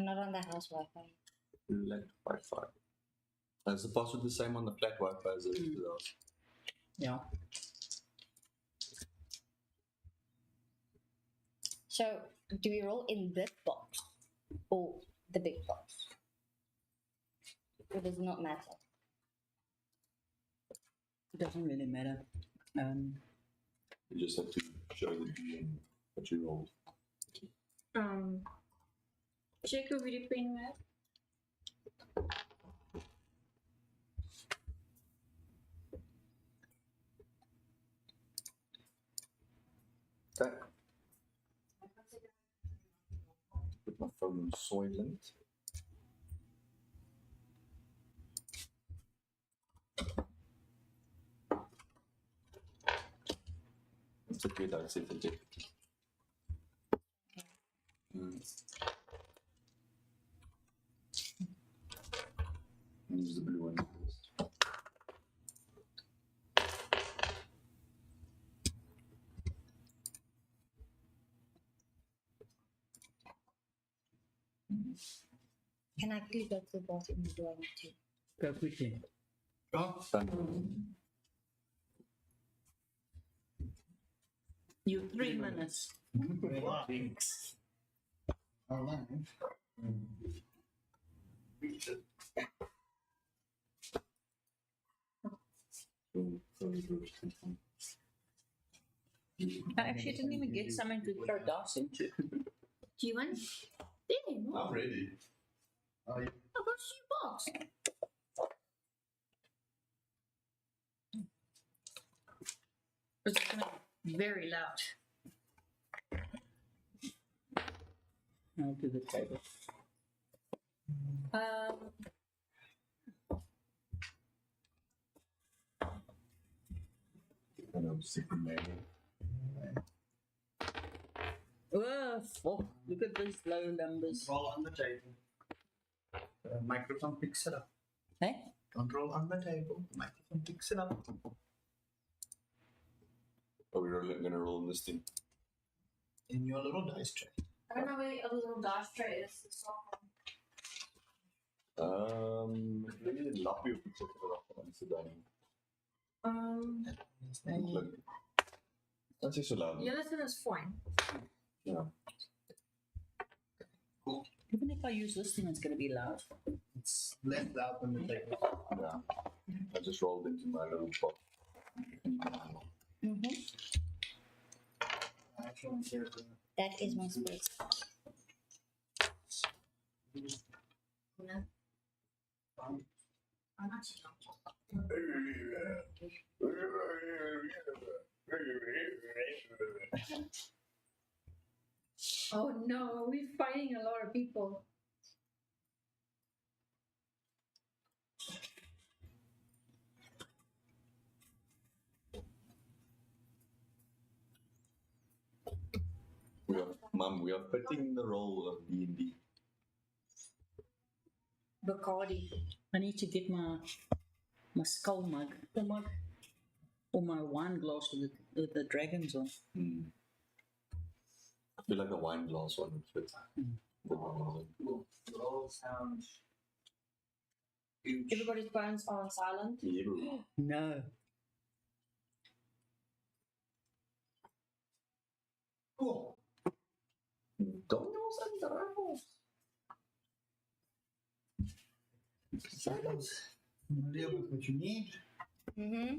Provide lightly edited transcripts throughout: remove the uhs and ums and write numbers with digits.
not on the house Wi-Fi. Flat Wi-Fi. Is the password the same on the flat Wi-Fi as it is to the house? Yeah. So, do we roll in that box or the big box? It does not matter. It doesn't really matter. You just have to show the DM what you rolled. Check of die pen werk. Okay. Put my phone on silent. It's okay, that's it. Use the blue one first. Can I please go to the bathroom? Do I need to? Go quickly. Done. You 3 minutes. Relax. All right. I actually didn't even get something to throw dust into. Do you want? Damn, I'm ready. I've got a shoebox. It's gonna be very loud. I'll do the table. I know, secret manual. Oh, fuck. Look at these low numbers. Control on the table. The microphone picks it up. Hey? Control on the table. The microphone picks it up. Are we gonna roll in this thing? In your little dice tray. I don't know where a little dash tray is. It's Maybe lap you pick it up and sit down. Look. That's just so loud. Yeah, listen, is fine. Yeah. Cool. Even if I use this thing, it's going to be loud. It's less loud than the table. Yeah. I just rolled into my little pot. Mm-hmm. Actually, here's the That is my space. Oh no, we're fighting a lot of people. We are fitting the role of D&D. Bacardi. I need to get my skull mug. The mug. Or my wine glass with the dragons on. I feel like a wine glass one would fit. The roll sounds huge. Everybody's phones are on silent. No. Cool. Domino's and Dragons. Deal with what you need. Mm-hmm.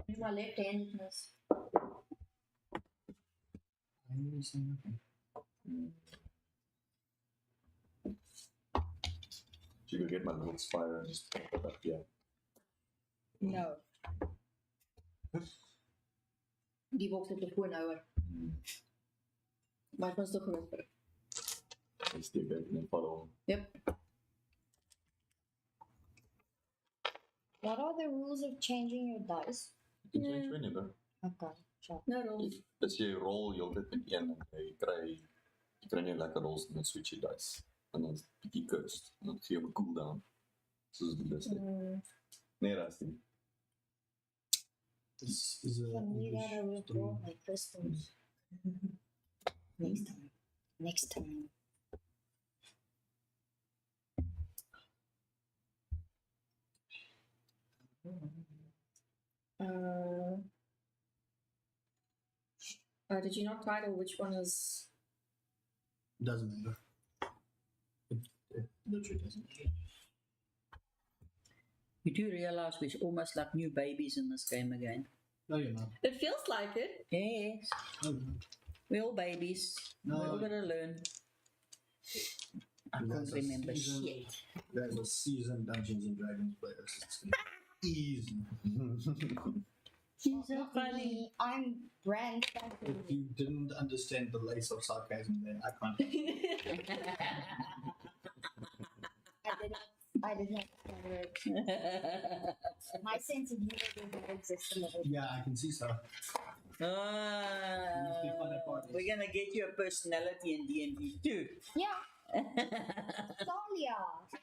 Use my left-handedness. I need something. You could get my little spire and just put it up here. No. Die box het gewoon ouder. Maar het was toch gerust. I stick it and follow. Yep. What are the rules of changing your dice? You can change whenever. Okay, sure. No rules. As jy rol heeltyd met een en jy kry nie lekker rolls en dan switch jy dice. En dan is het bietjie cursed. En dan gee jy 'n cooldown. Soos die beste. Nee, dat is nie. This is a For me, that I withdraw my crystals. Next time. did you not title which one is? Doesn't matter. It literally doesn't matter. You do realize we're almost like new babies in this game again. No, you're not. It feels like it. Yes. No, you're not. We're all babies. No. We're all gonna learn. I You can't guys are remember seasoned- shit. You guys are seasoned Dungeons and Dragons players. It's gonna be easy. She's so Not funny. me. I'm brand If spanking you didn't understand the lace of sarcasm there, I can't. I did not cover it. My sense of humor does not exist in the world. Yeah, I can see so. Ah, we're gonna get you a personality in D&D too. Yeah, Talia.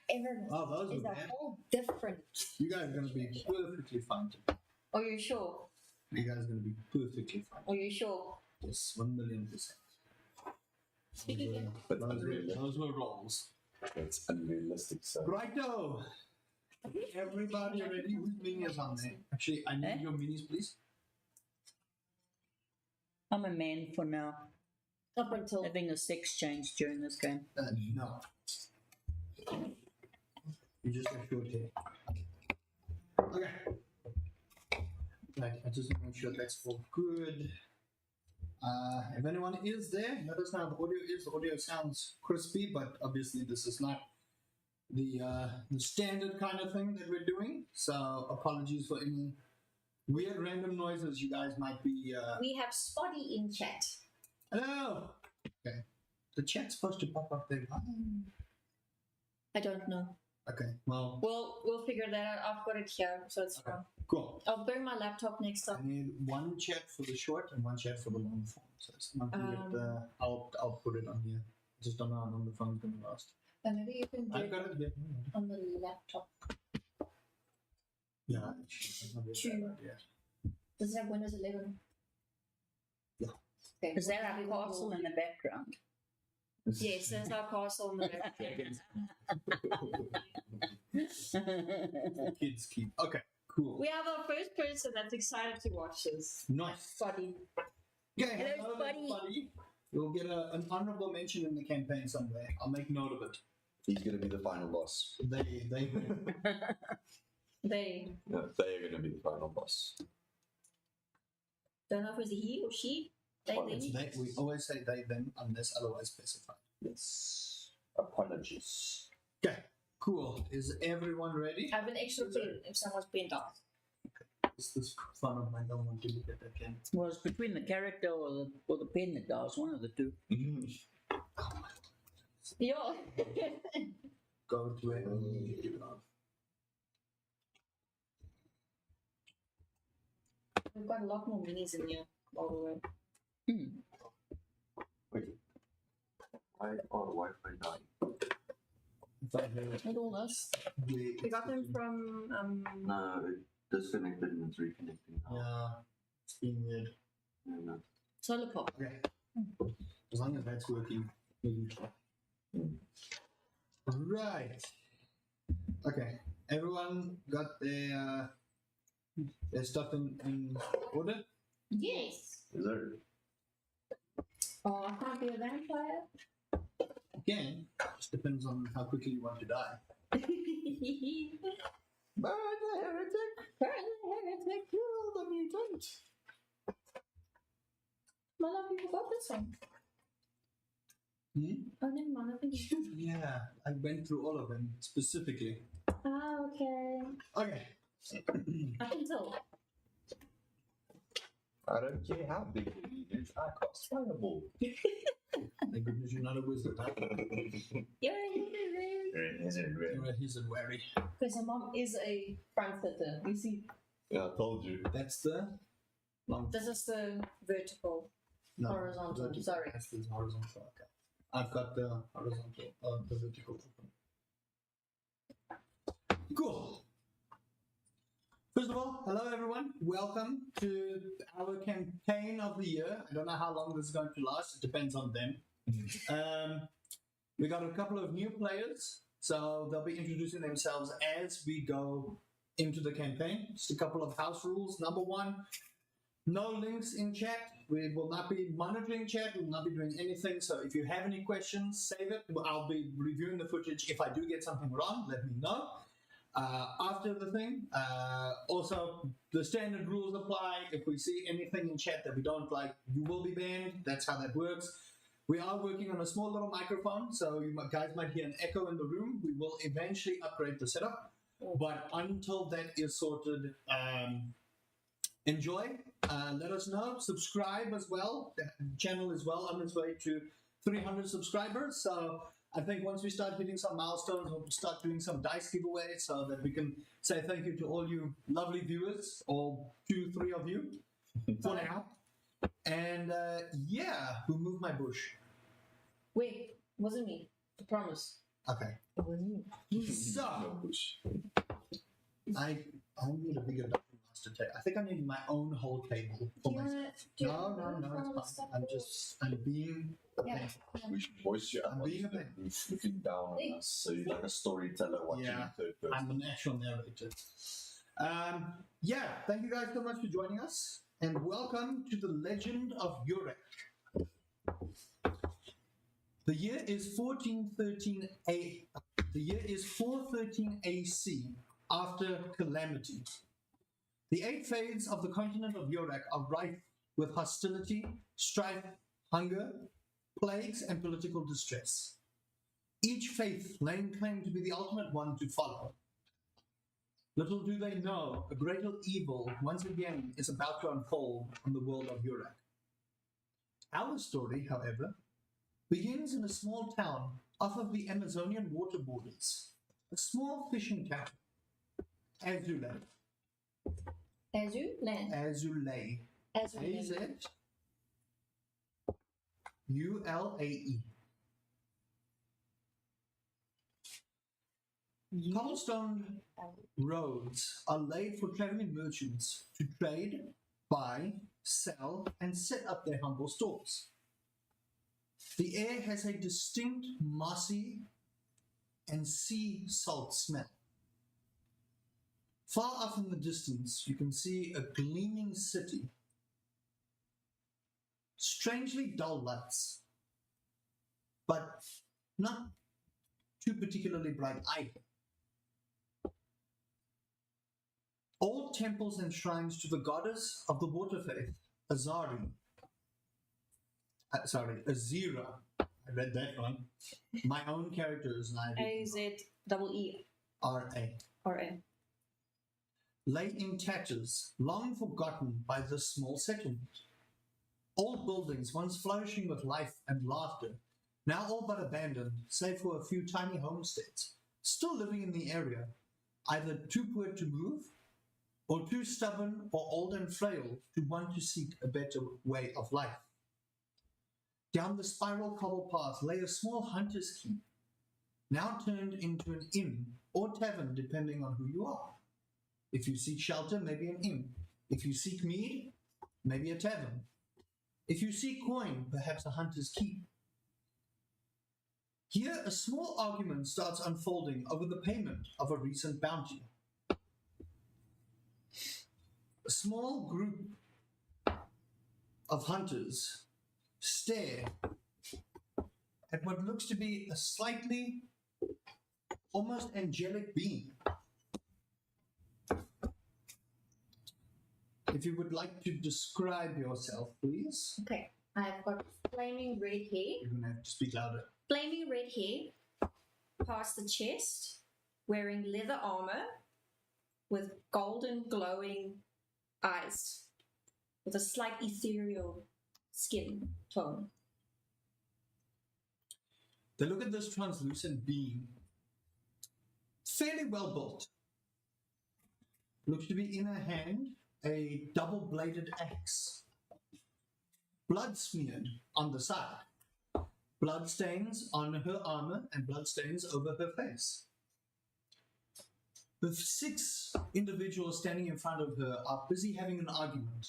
Everyone Oh, those is are a bad. whole different. You guys are gonna be perfectly fine. Are you sure? You guys are gonna be perfectly fine. Are you sure? Yes, 1,000,000%. But Those were rolls. That's unrealistic, so. Righto! Everybody ready? Whose mini is on there? Actually, I need your minis, please. I'm a man for now. Up until Having a sex change during this game. No. You just have short hair. Okay. Right, I just want to make sure that's all good. If anyone is there, let us know how the audio is. The audio sounds crispy, but obviously this is not the standard kind of thing that we're doing. So apologies for any weird random noises you guys might be. We have Spotty in chat. Hello. Okay. The chat's supposed to pop up there. I don't know. Okay. Well. We'll figure that out. I've got it here, so it's fine. Cool. I'll bring my laptop next I time. need one chat for the short and one chat for the long form. So someone can get the. I'll put it on here. Just don't know how long the phone's gonna last. And maybe you can do I've it got it here. on the laptop. Yeah, actually, that's not a bad idea. Does it have Windows 11? Yeah. Okay. Is there a castle in the background? Yes, there's our castle in the back. Kids keep. Okay, cool. We have our first person that's excited to watch this. Nice. Buddy. Okay, Hello, buddy. You'll get an honorable mention in the campaign somewhere. I'll make note of it. He's gonna be the final boss. They They Yeah, they are gonna be the final boss. don't know if it's a he or she. They, Oh, they. it's they. We always say they them unless otherwise specified. Yes. Apologies. Okay, cool. Is everyone ready? I have an extra pen if someone's bent off. Is this fun of mine? Don't want to look at that again. Well, it's between the character or the pen that does, one of the two. Yeah. Go to where I need to give it on. We've got a lot more minis in here, by the way. Wait. Why are Wi-Fi dying? If I hear Look at all this. we We got them from No, it disconnected and it's reconnecting now. Yeah, it's being weird. Yeah, no. Solar Pop. Okay. As long as that's working, we'll be fine. Right. Okay. Everyone got their stuff in order? Yes. Is there? Oh, I can't be a vampire. Again, just depends on how quickly you want to die. Burn the heretic! Burn the heretic. Kill the mutant! My love, you forgot this one. Oh, never mind. I think you should. Yeah, I went through all of them specifically. Ah, okay. Okay. I can tell. I don't care how big the need is. I cast Fireball. Thank goodness you're not a wizard. Huh? You're a Is it really? You're a wizard, wary. because my mom is a front sitter. You see, Yeah, I told you. That's the long. This is the vertical. No, horizontal, vertical. sorry. That's the horizontal. Okay. I've got the horizontal, the vertical open. Cool. First of all, hello everyone. Welcome to our campaign of the year. I don't know how long this is going to last. It depends on them. We got a couple of new players, so they'll be introducing themselves as we go into the campaign. Just a couple of house rules. Number one, No links in chat. We will not be monitoring chat. We will not be doing anything. So if you have any questions, save it. I'll be reviewing the footage. If I do get something wrong, let me know. After the thing, also the standard rules apply. If we see anything in chat that we don't like, you will be banned. That's how that works. We are working on a small little microphone, so you guys might hear an echo in the room. We will eventually upgrade the setup, but until that is sorted, enjoy. Let us know. Subscribe as well. The channel is well on its way to 300 subscribers. So I think once we start hitting some milestones, we'll start doing some dice giveaways so that we can say thank you to all you lovely viewers, all 2-3 of you for now. And yeah, who moved my bush? Wait, wasn't me. I promise. Okay. It wasn't me. So No push. I need a bigger dungeon master table. I think I need my own whole table for myself. No, it's fine. I'm being a Yeah. pain. We should voice you. I'm being a bit- looking down on us. So you're like a storyteller watching Yeah, in third person. I'm an actual narrator. Yeah, thank you guys so much for joining us, and welcome to the Legend of Urak. The year is 1413 A. The year is 413 AC, after calamity. The 8 faiths of the continent of Urak are rife with hostility, strife, hunger, plagues, and political distress. Each faith laying claim to be the ultimate one to follow. Little do they know, a greater evil once again is about to unfold on the world of Urak. Our story, however, begins in a small town off of the Amazonian water borders, a small fishing town, Azulay. Azuland. Azulay. Azuland. Azulae. Cobblestone roads are laid for traveling merchants to trade, buy, sell, and set up their humble stores. The air has a distinct mossy and sea salt smell. Far off in the distance, you can see a gleaming city. Strangely dull lights, but not too particularly bright either. Old temples and shrines to the goddess of the water faith, Azari. Azira. I read that wrong. My own character is AZEE R-A. RA. Lay in tatters, long forgotten by this small settlement. Old buildings, once flourishing with life and laughter, now all but abandoned, save for a few tiny homesteads, still living in the area, either too poor to move, or too stubborn or old and frail to want to seek a better way of life. Down the spiral cobble path lay a small hunter's keep, now turned into an inn or tavern depending on who you are. If you seek shelter, maybe an inn. If you seek mead, maybe a tavern. If you seek coin, perhaps a hunter's keep. Here, a small argument starts unfolding over the payment of a recent bounty. A small group of hunters stare at what looks to be a slightly, almost angelic being. If you would like to describe yourself, please. Okay. I've got flaming red hair. You're going to have to speak louder. Flaming red hair past the chest, wearing leather armor with golden glowing eyes, with a slight ethereal skin tone. They look at this translucent being, fairly well built. Looks to be in her hand a double-bladed axe. Blood smeared on the side. Blood stains on her armor and blood stains over her face. The 6 individuals standing in front of her are busy having an argument.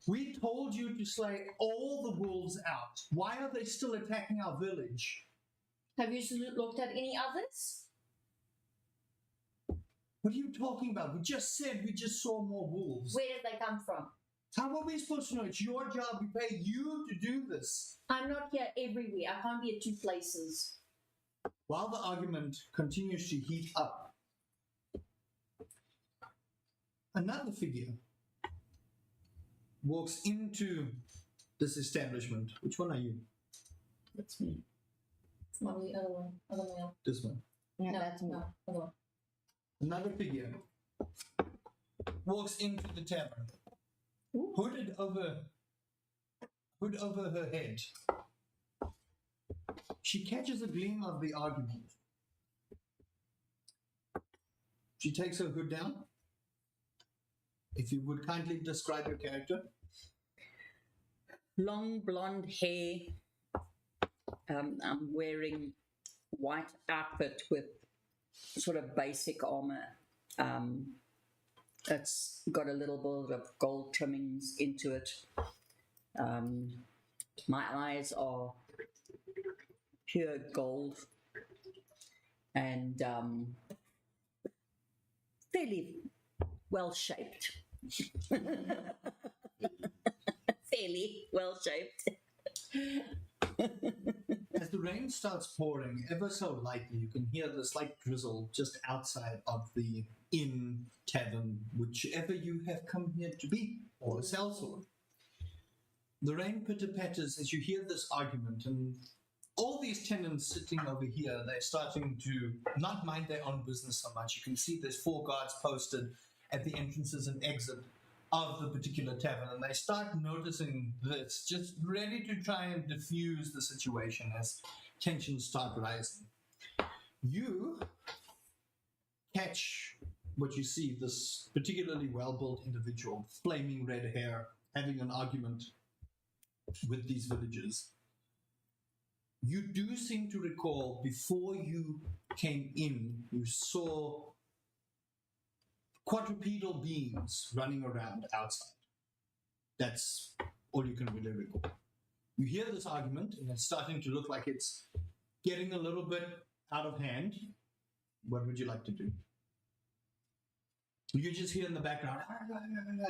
We told you to slay all the wolves out. Why are they still attacking our village? Have you looked at any others? What are you talking about? We just said we just saw more wolves. Where did they come from? How are we supposed to know? It's your job. We pay you to do this. I'm not here everywhere. I can't be at 2 places. While the argument continues to heat up, another figure walks into this establishment. Which one are you? That's me. Not the other one. Other male. This one. No, that's me. No, other one. Another figure walks into the tavern, hooded over her head. She catches a gleam of the argument. She takes her hood down. If you would kindly describe your character. Long blonde hair. I'm wearing white outfit with sort of basic armor. It's got a little bit of gold trimmings into it. My eyes are pure gold and fairly well shaped. Fairly well shaped. As the rain starts pouring ever so lightly, you can hear the slight drizzle just outside of the inn, tavern, whichever you have come here to be, or sellsword. The rain pitter-patters as you hear this argument, and all these tenants sitting over here, they're starting to not mind their own business so much. You can see there's 4 guards posted at the entrances and exit of the particular tavern, and they start noticing this, just ready to try and diffuse the situation as tensions start rising. You catch what you see, this particularly well-built individual, flaming red hair, having an argument with these villagers. You do seem to recall, before you came in, you saw quadrupedal beings running around outside. That's all you can really recall. You hear this argument, and it's starting to look like it's getting a little bit out of hand. What would you like to do? You just hear in the background,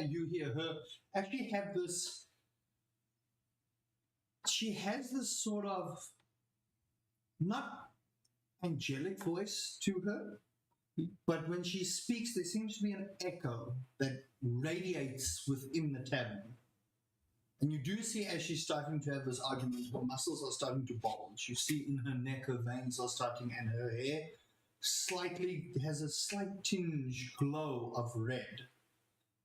you hear her actually have this, she has this sort of, not angelic voice to her, but when she speaks, there seems to be an echo that radiates within the tavern. And you do see, as she's starting to have this argument, her muscles are starting to bulge. You see in her neck, her veins are starting, and her hair slightly has a slight tinge glow of red.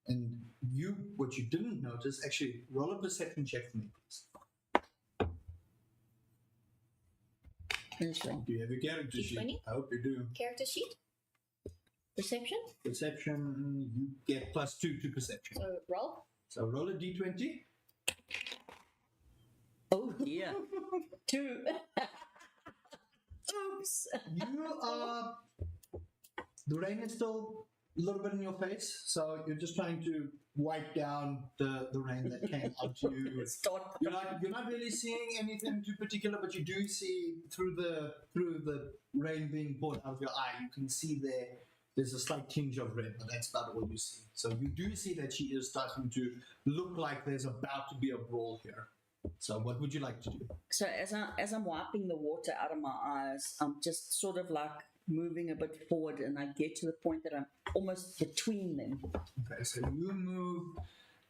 And you, what you didn't notice, actually, roll a perception check for me, please. Do you have your character sheet? D20? I hope you do. Character sheet? Perception? Perception, you get +2 to perception. So roll. So roll a d20. Oh dear. 2. Oops. You are. The rain is still a little bit in your face, so you're just trying to wipe down the rain that came onto you. Stop. You're not really seeing anything too particular, but you do see through the rain being poured out of your eye. You can see there's a slight tinge of red, but that's about all you see. So you do see that she is starting to look like there's about to be a brawl here. So what would you like to do? So as I'm wiping the water out of my eyes, I'm just sort of like moving a bit forward, and I get to the point that I'm almost between them. Okay, so you move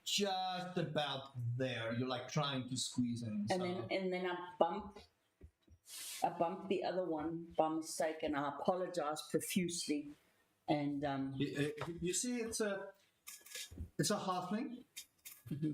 just about there. You're like trying to squeeze in. And then I bump the other one by mistake, and I apologize profusely. And you see, it's a halfling,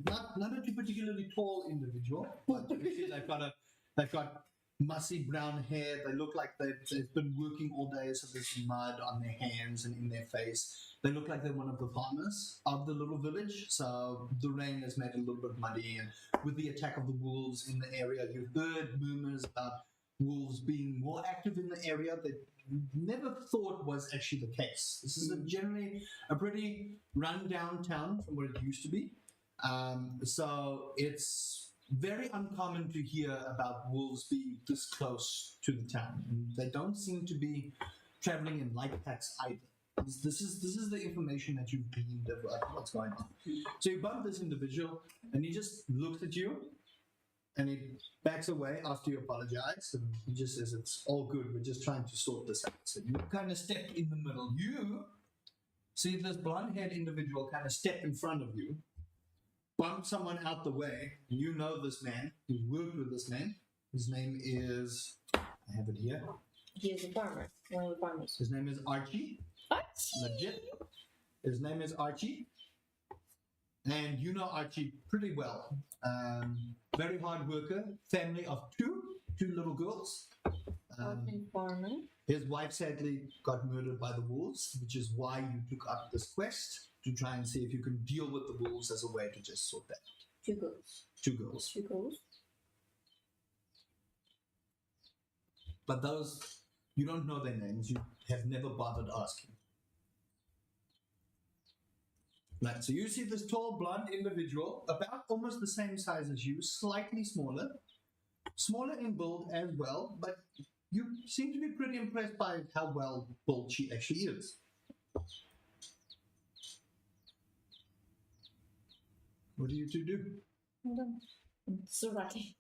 not a particularly tall individual, but you see they've got mussy brown hair. They look like they've been working all day, so there's mud on their hands and in their face. They look like they're one of the farmers of the little village, so the rain has made it a little bit muddy, and with the attack of the wolves in the area, you've heard murmurs about wolves being more active in the area that you never thought was actually the case. This is generally a pretty run-down town from what it used to be. So it's very uncommon to hear about wolves being this close to the town. And they don't seem to be traveling in light packs either. This is the information that you've gleaned of what's going on. So you bump this individual, and he just looks at you, and he backs away after you apologize, and he just says, "It's all good. We're just trying to sort this out." So you kind of step in the middle. You see this blonde-haired individual kind of step in front of you, bump someone out the way. You know this man. You've worked with this man. His name is, I have it here. He is a farmer. One of the farmers. His name is Archie. Legit. His name is Archie. And you know Archie pretty well. Very hard worker. Family of two little girls. Farmer. His wife sadly got murdered by the wolves, which is why you took up this quest to try and see if you can deal with the wolves as a way to just sort that out. 2 girls. 2 girls. 2 girls. But those, you don't know their names. You have never bothered asking. Right, so you see this tall, blonde individual, about almost the same size as you, slightly smaller. Smaller in build as well, but you seem to be pretty impressed by how well built she actually is. What do you two do? Surati.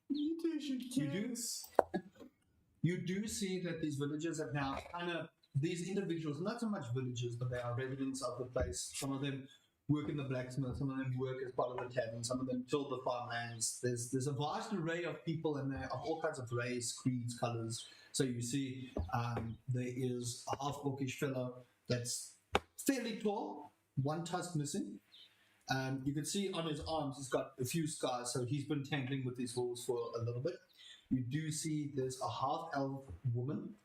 You do see that these villagers have now these individuals, not so much villagers, but they are residents of the place. Some of them work in the blacksmith, some of them work as part of the tavern, some of them till the farmlands. There's a vast array of people in there of all kinds of race, creeds, colors. So you see there is a half-orcish fellow that's fairly tall, one tusk missing. You can see on his arms he's got a few scars, so he's been tangling with these wolves for a little bit. You do see there's a half-elf woman.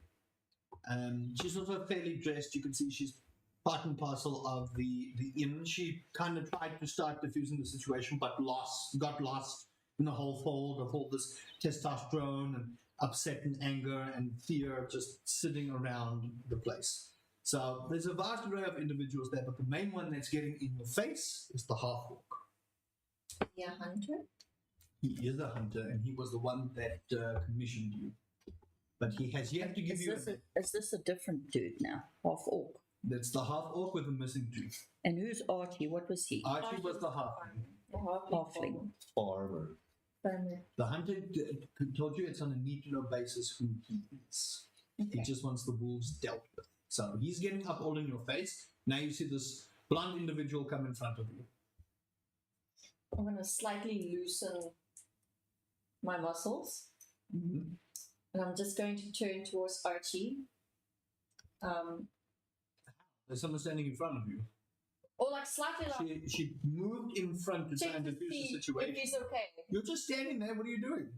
She's also fairly dressed. You can see she's part and parcel of the inn. She kind of tried to start diffusing the situation, but got lost in the whole fold of all this testosterone and upset and anger and fear just sitting around the place. So there's a vast array of individuals there, but the main one that's getting in your face is the half-orc. Yeah, hunter. He is a hunter, and he was the one that commissioned you. But he has yet to give you. Is this a different dude now? Half orc. That's the half-orc with the missing tooth. And who's Archie? What was he? Archie was the halfling. The Halfling. Farmer. Farmer. The hunter told you it's on a need-to-know basis who he is. He just wants the wolves dealt with. So he's getting up all in your face. Now you see this blonde individual come in front of you. I'm going to slightly loosen my muscles. Mm-hmm. And I'm just going to turn towards Archie. There's someone standing in front of you. Or like slightly like... She moved in front to try and diffuse the situation. If he's okay. You're just standing there. What are you doing?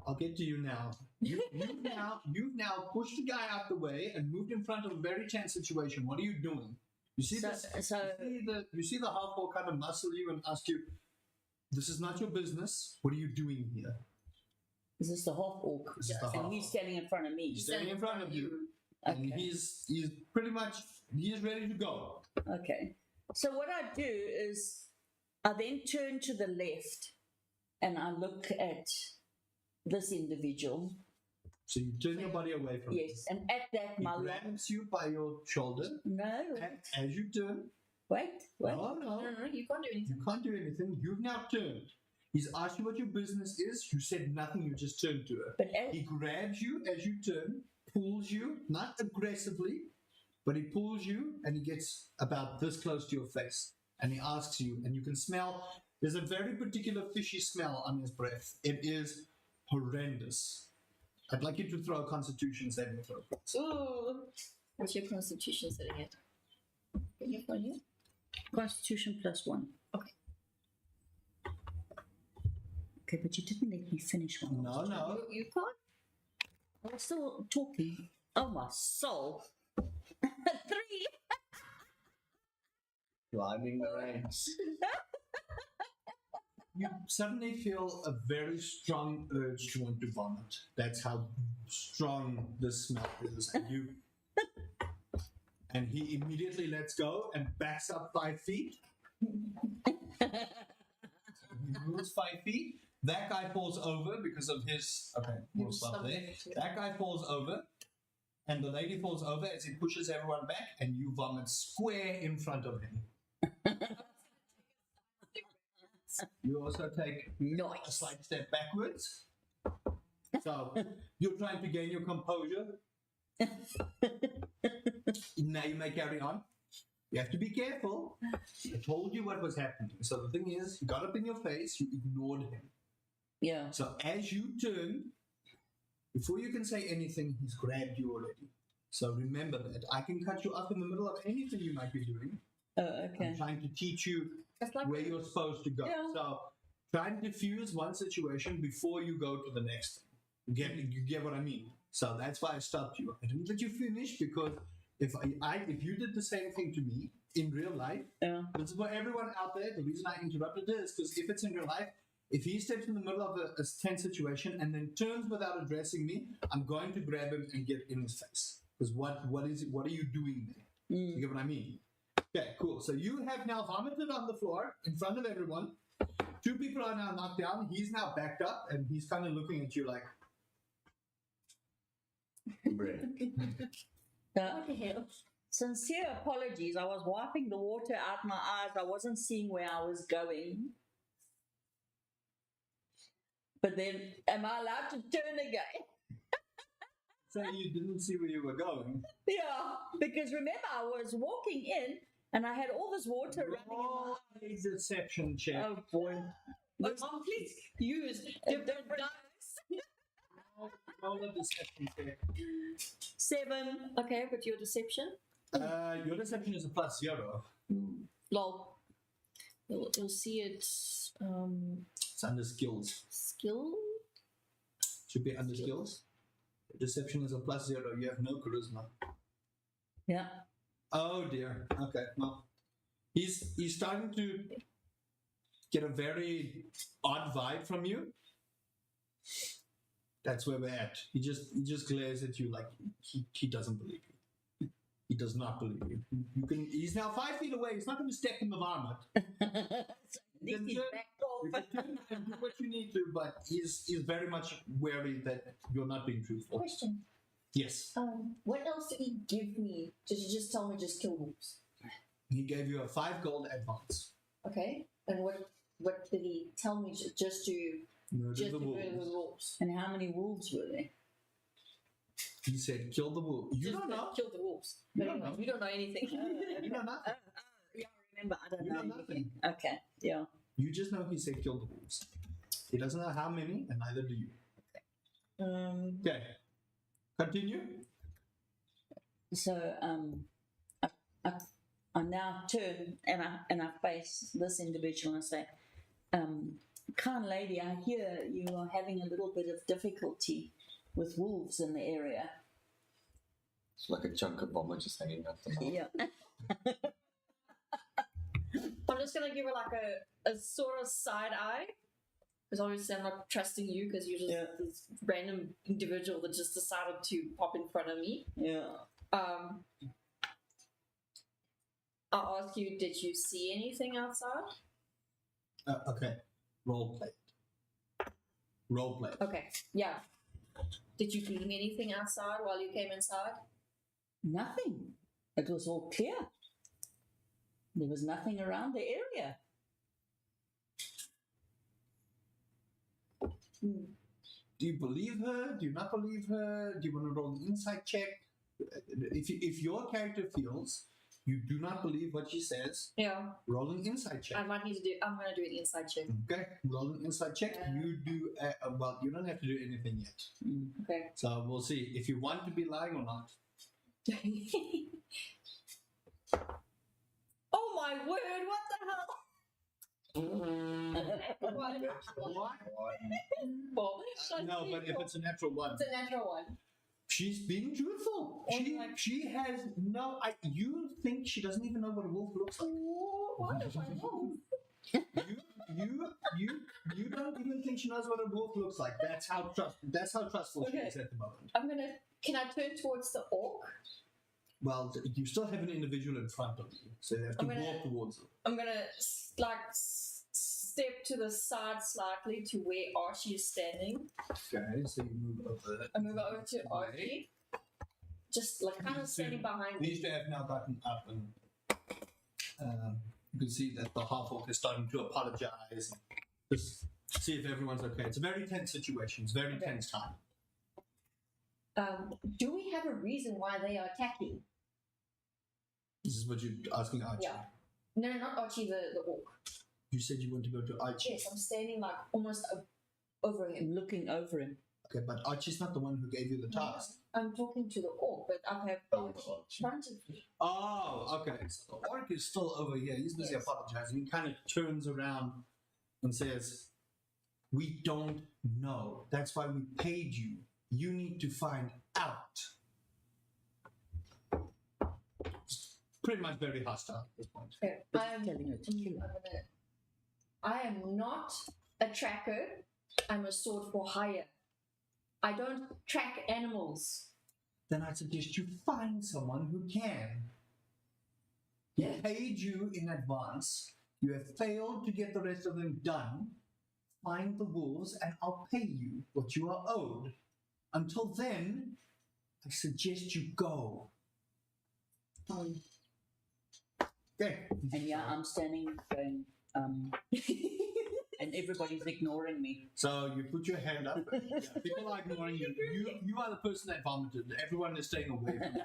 I'll get to you now. You've now pushed the guy out the way and moved in front of a very tense situation. What are you doing? You see you see the half-orc kind of muscle you and ask you, "This is not your business. What are you doing here?" Is this the half orc? This is the And half-orc. he's standing in front of me. He's standing in front of you, and Okay. he's pretty much ready to go. Okay. So what I do is I then turn to the left and I look at this individual. So you turn your body away from him. Yes. And at that, He my long... grabs you by your shoulder, No. and as you turn, Wait. no, No, you can't do anything. you can't do anything. You've now turned. He's asked you what your business is. You said nothing. You just turned to her. But as, He grabs you as you turn, pulls you, not aggressively, but he pulls you and he gets about this close to your face. And he asks you, and you can smell, there's a very particular fishy smell on his breath. It is horrendous. I'd like you to throw a constitution saving throw. Ooh. What's your constitution setting it? Can you find it? Constitution +1. Okay. Okay, but you didn't let me finish one. No. You can't? I was still talking. Oh, my soul. 3. Climbing the ranks. You suddenly feel a very strong urge to want to vomit. That's how strong this smell is. And he immediately lets go and backs up 5 feet. He moves 5 feet. That guy falls over because of his more stuff there. That guy falls over. and the lady falls over as he pushes everyone back, and you vomit square in front of him. You also take a Nice. slight step backwards. So you're trying to gain your composure. Now you may carry on. You have to be careful. I told you what was happening. So the thing is, he got up in your face, you ignored him. Yeah. So as you turn, before you can say anything, he's grabbed you already. So remember that. I can cut you off in the middle of anything you might be doing. Oh, okay. I'm trying to teach you It's like where you're supposed to go. Yeah. So try and diffuse one situation before you go to the next thing. You get what I mean? So that's why I stopped you. I didn't let you finish because if you did the same thing to me in real life, Yeah. this is for everyone out there. The reason I interrupted this because if it's in real life, if he steps in the middle of a tense situation and then turns without addressing me, I'm going to grab him and get in his face. Because what are you doing there? You get what I mean? Okay, cool. So you have now vomited on the floor in front of everyone. 2 people are now knocked down. He's now backed up and he's kind of looking at you like, what the hell? Sincere apologies. I was wiping the water out my eyes. I wasn't seeing where I was going. But then, am I allowed to turn again? so you didn't see where you were going. Yeah, because remember, I was walking in and I had all this water running in my Roll a deception check. Oh boy. But Mom, please use different dice. Roll a deception check. 7. Okay, but your deception? Your deception is a +0. Lol. You'll see it. It's under skills. Skill? Should be under skills. Deception is a +0. You have no charisma. Yeah. Oh dear. Okay. Well, he's starting to get a very odd vibe from you. That's where we're at. He just glares at you like he doesn't believe you. He does not believe you. He's now 5 feet away. He's not going to step in the vomit. You can turn and do what you need to, but he's very much wary that you're not being truthful. Question. Yes. What else did he give me? Did you just tell me just kill wolves? He gave you a 5 gold advance. Okay. And what did he tell me just to Murder the murder wolves. the wolves? And how many wolves were there? He said, kill the wolves. You Just don't know. kill the wolves. You But don't anyway, know. you don't know anything. You know nothing. Yeah, I remember. I don't You know. know nothing. Okay. Yeah. You just know he said kill the wolves. He doesn't know how many, and neither do you. Okay. Continue. So I now turn and I face this individual and I say, kind lady, I hear you are having a little bit of difficulty with wolves in the area. It's like a chunk of vomit just hanging out the mouth. Yeah. I'm just gonna give her like a sort of side eye. Because obviously I'm not trusting you because you're just this random individual that just decided to pop in front of me. Yeah. I'll ask you, did you see anything outside? Okay. Role play. Role play. Okay, yeah. Did you glean anything outside while you came inside? Nothing. It was all clear. There was nothing around the area. Do you believe her? Do you not believe her? Do you want to roll an insight check? If your character feels you do not believe what she says, Yeah. roll an insight check. I might need to do. I'm gonna do an inside check. Okay, roll an insight check. You do. Well, you don't have to do anything yet. Okay. So we'll see if you want to be lying or not. Oh my word! What the hell? What? Well, No, but if it's a natural one, it's a natural one. she's being truthful. Oh my- She has no. You think she doesn't even know what a wolf looks like? What if I know? You don't even think she knows what a wolf looks like. That's how trustful she Okay. is at the moment. Can I turn towards the orc? Well, you still have an individual in front of you, so you have to I'm gonna- walk towards them. I'm gonna step to the side slightly to where Archie is standing. Okay, so you move over. I move over to Archie. just like kind of standing behind me. These two have now gotten up, and you can see that the half orc is starting to apologize. Just see if everyone's okay. It's a very tense situation. It's a very tense time. Do we have a reason why they are attacking? This is what you're asking Archie. Yeah. No, not Archie, the orc. You said you want to go to Archie. Yes, I'm standing like almost over him. Looking over him. Okay, but Archie's not the one who gave you the task. I'm talking to the orc, but I have Archie in front of me. Oh, okay. So the orc is still over here. He's busy apologizing. He kind of turns around and says, "We don't know. That's why we paid you. You need to find out." It's pretty much very hostile at this point. Okay. Telling her to kill her. I am not a tracker. I'm a sword for hire. I don't track animals. Then I suggest you find someone who can. He paid you in advance. You have failed to get the rest of them done. Find the wolves and I'll pay you what you are owed. Until then, I suggest you go. Okay. And yeah, I'm standing going, and everybody's ignoring me. So you put your hand up. Yeah, people are ignoring you. You are the person that vomited. Everyone is staying away from you.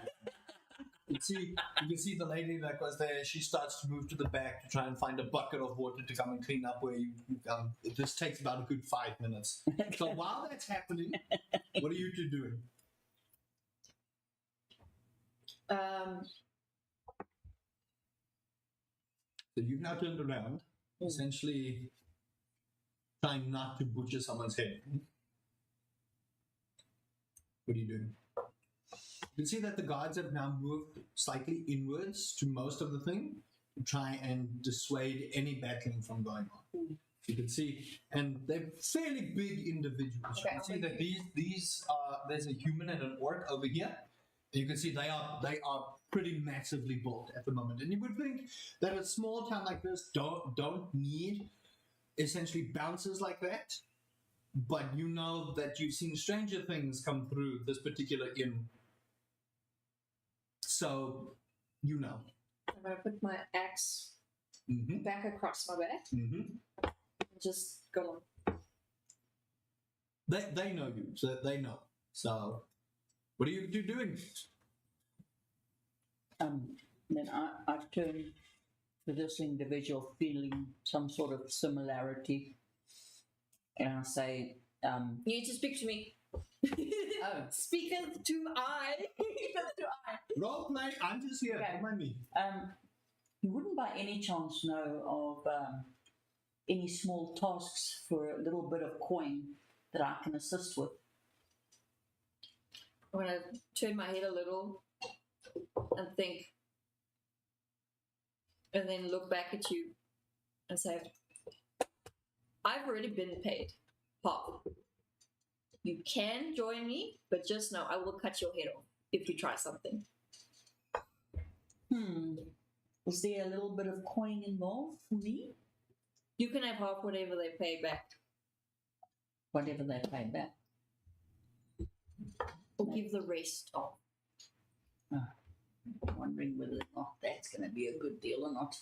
You can see the lady that was there. She starts to move to the back to try and find a bucket of water to come and clean up where you come. It just takes about a good 5 minutes. So while that's happening, what are you two doing? So you've now turned around, essentially trying not to butcher someone's head. What are you doing? You can see that the guards have now moved slightly inwards to most of the thing to try and dissuade any battling from going on. You can see, and they're fairly big individuals. You can see that these are, there's a human and an orc over here. And you can see they are pretty massively built at the moment. And you would think that a small town like this don't need essentially bouncers like that. But you know that you've seen stranger things come through this particular inn. So, you know. I'm going to put my axe back across my back. Just go on. They know you, so they know. So, what are you two doing? Then I turn to this individual feeling some sort of similarity. And I say, You need to speak to me. oh, Speaketh to I. Speaketh to I. Role play, I'm just here, Okay. don't mind me. you wouldn't by any chance know of any small tasks for a little bit of coin that I can assist with? I'm going to turn my head a little and think. And then look back at you and say, I've already been paid. Pop. You can join me, but just know I will cut your head off if you try something. Was there a little bit of coin involved for me? You can have half whatever they pay back. Whatever they pay back. Or give the rest off. I'm wondering whether or not that's going to be a good deal or not.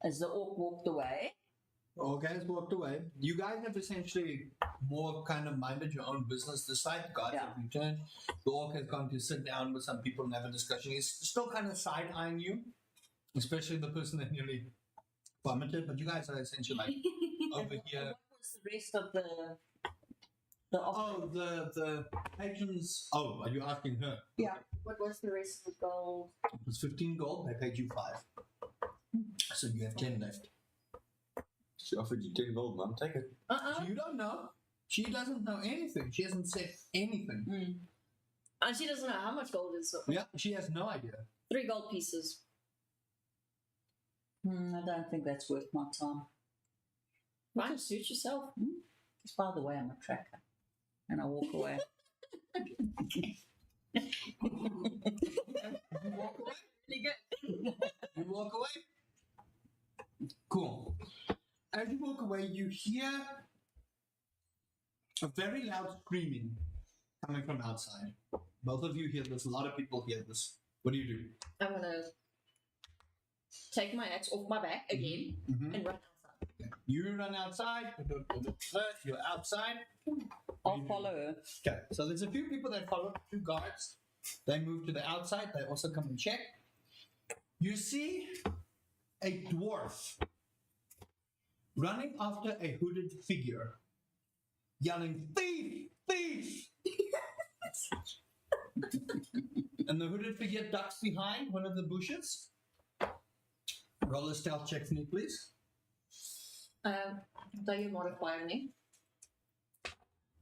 As the orc walked away, All guys walked away. You guys have essentially more kind of minded your own business this side. The guards have returned. The orc has gone to sit down with some people and have a discussion. He's still kind of side-eyeing you, especially the person that nearly vomited. But you guys are essentially like over here. what was the rest of the Oh, the patrons. Oh, are you asking her? Yeah. What was the rest of the gold? It was 15 gold. They paid you 5. So you have 10 left. She offered you 10 gold, mum. Take it. So you don't know. She doesn't know anything. She hasn't said anything. And she doesn't know how much gold is. Yeah, she has no idea. 3 gold pieces. I don't think that's worth my time. Fine, suit yourself. Just by the way, I'm a tracker. And I walk away. You walk away? Really good. You walk away? Cool. As you walk away, you hear a very loud screaming coming from outside. Both of you hear this. A lot of people hear this. What do you do? I'm gonna take my axe off my back again Mm-hmm. and run outside. You run outside. You're outside. I'll follow her. Okay, so there's a few people that follow, 2 guards. They move to the outside. They also come and check. You see a dwarf running after a hooded figure, yelling, "Thief! Thief!" And the hooded figure ducks behind one of the bushes. Roll a stealth check for me, please. Do you modify me?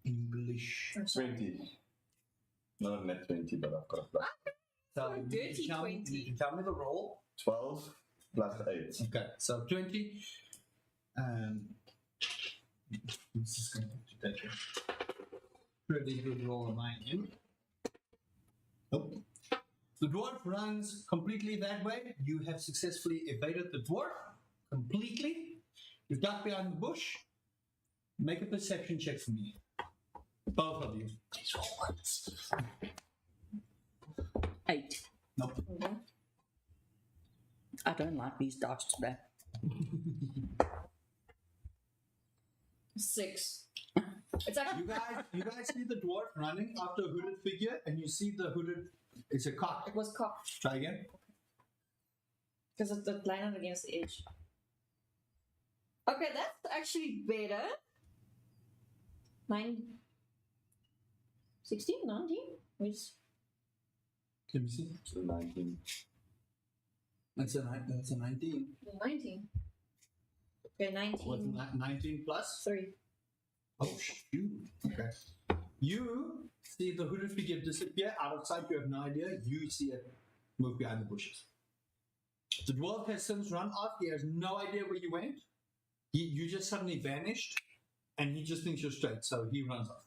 English. 20. Not a net 20, but I've got a plus. So Oh, you dirty tell me- 20. you can tell me the roll. 12 plus 8. Okay, so 20. This is going to take a pretty good roll on my end. Nope. The dwarf runs completely that way. You have successfully evaded the dwarf completely. You duck behind the bush. Make a perception check for me. Both of you. 8. Nope. Mhm. I don't like these dice today. 6. It's actually You guys see the dwarf running after a hooded figure, and you see the hooded. It's a cock. it was cocked Try again. because it's landed against the edge. Okay, that's actually better. 16, 19? Which Let me see. So 19. That's a 19. 19. Okay, 19. What's 19 plus? 3. Oh, shoot. Okay. You see the hooded figure disappear out of sight. You have no idea. You see it move behind the bushes. The dwarf has since run off. He has no idea where you went. You just suddenly vanished, and he just thinks you're straight, so he runs off.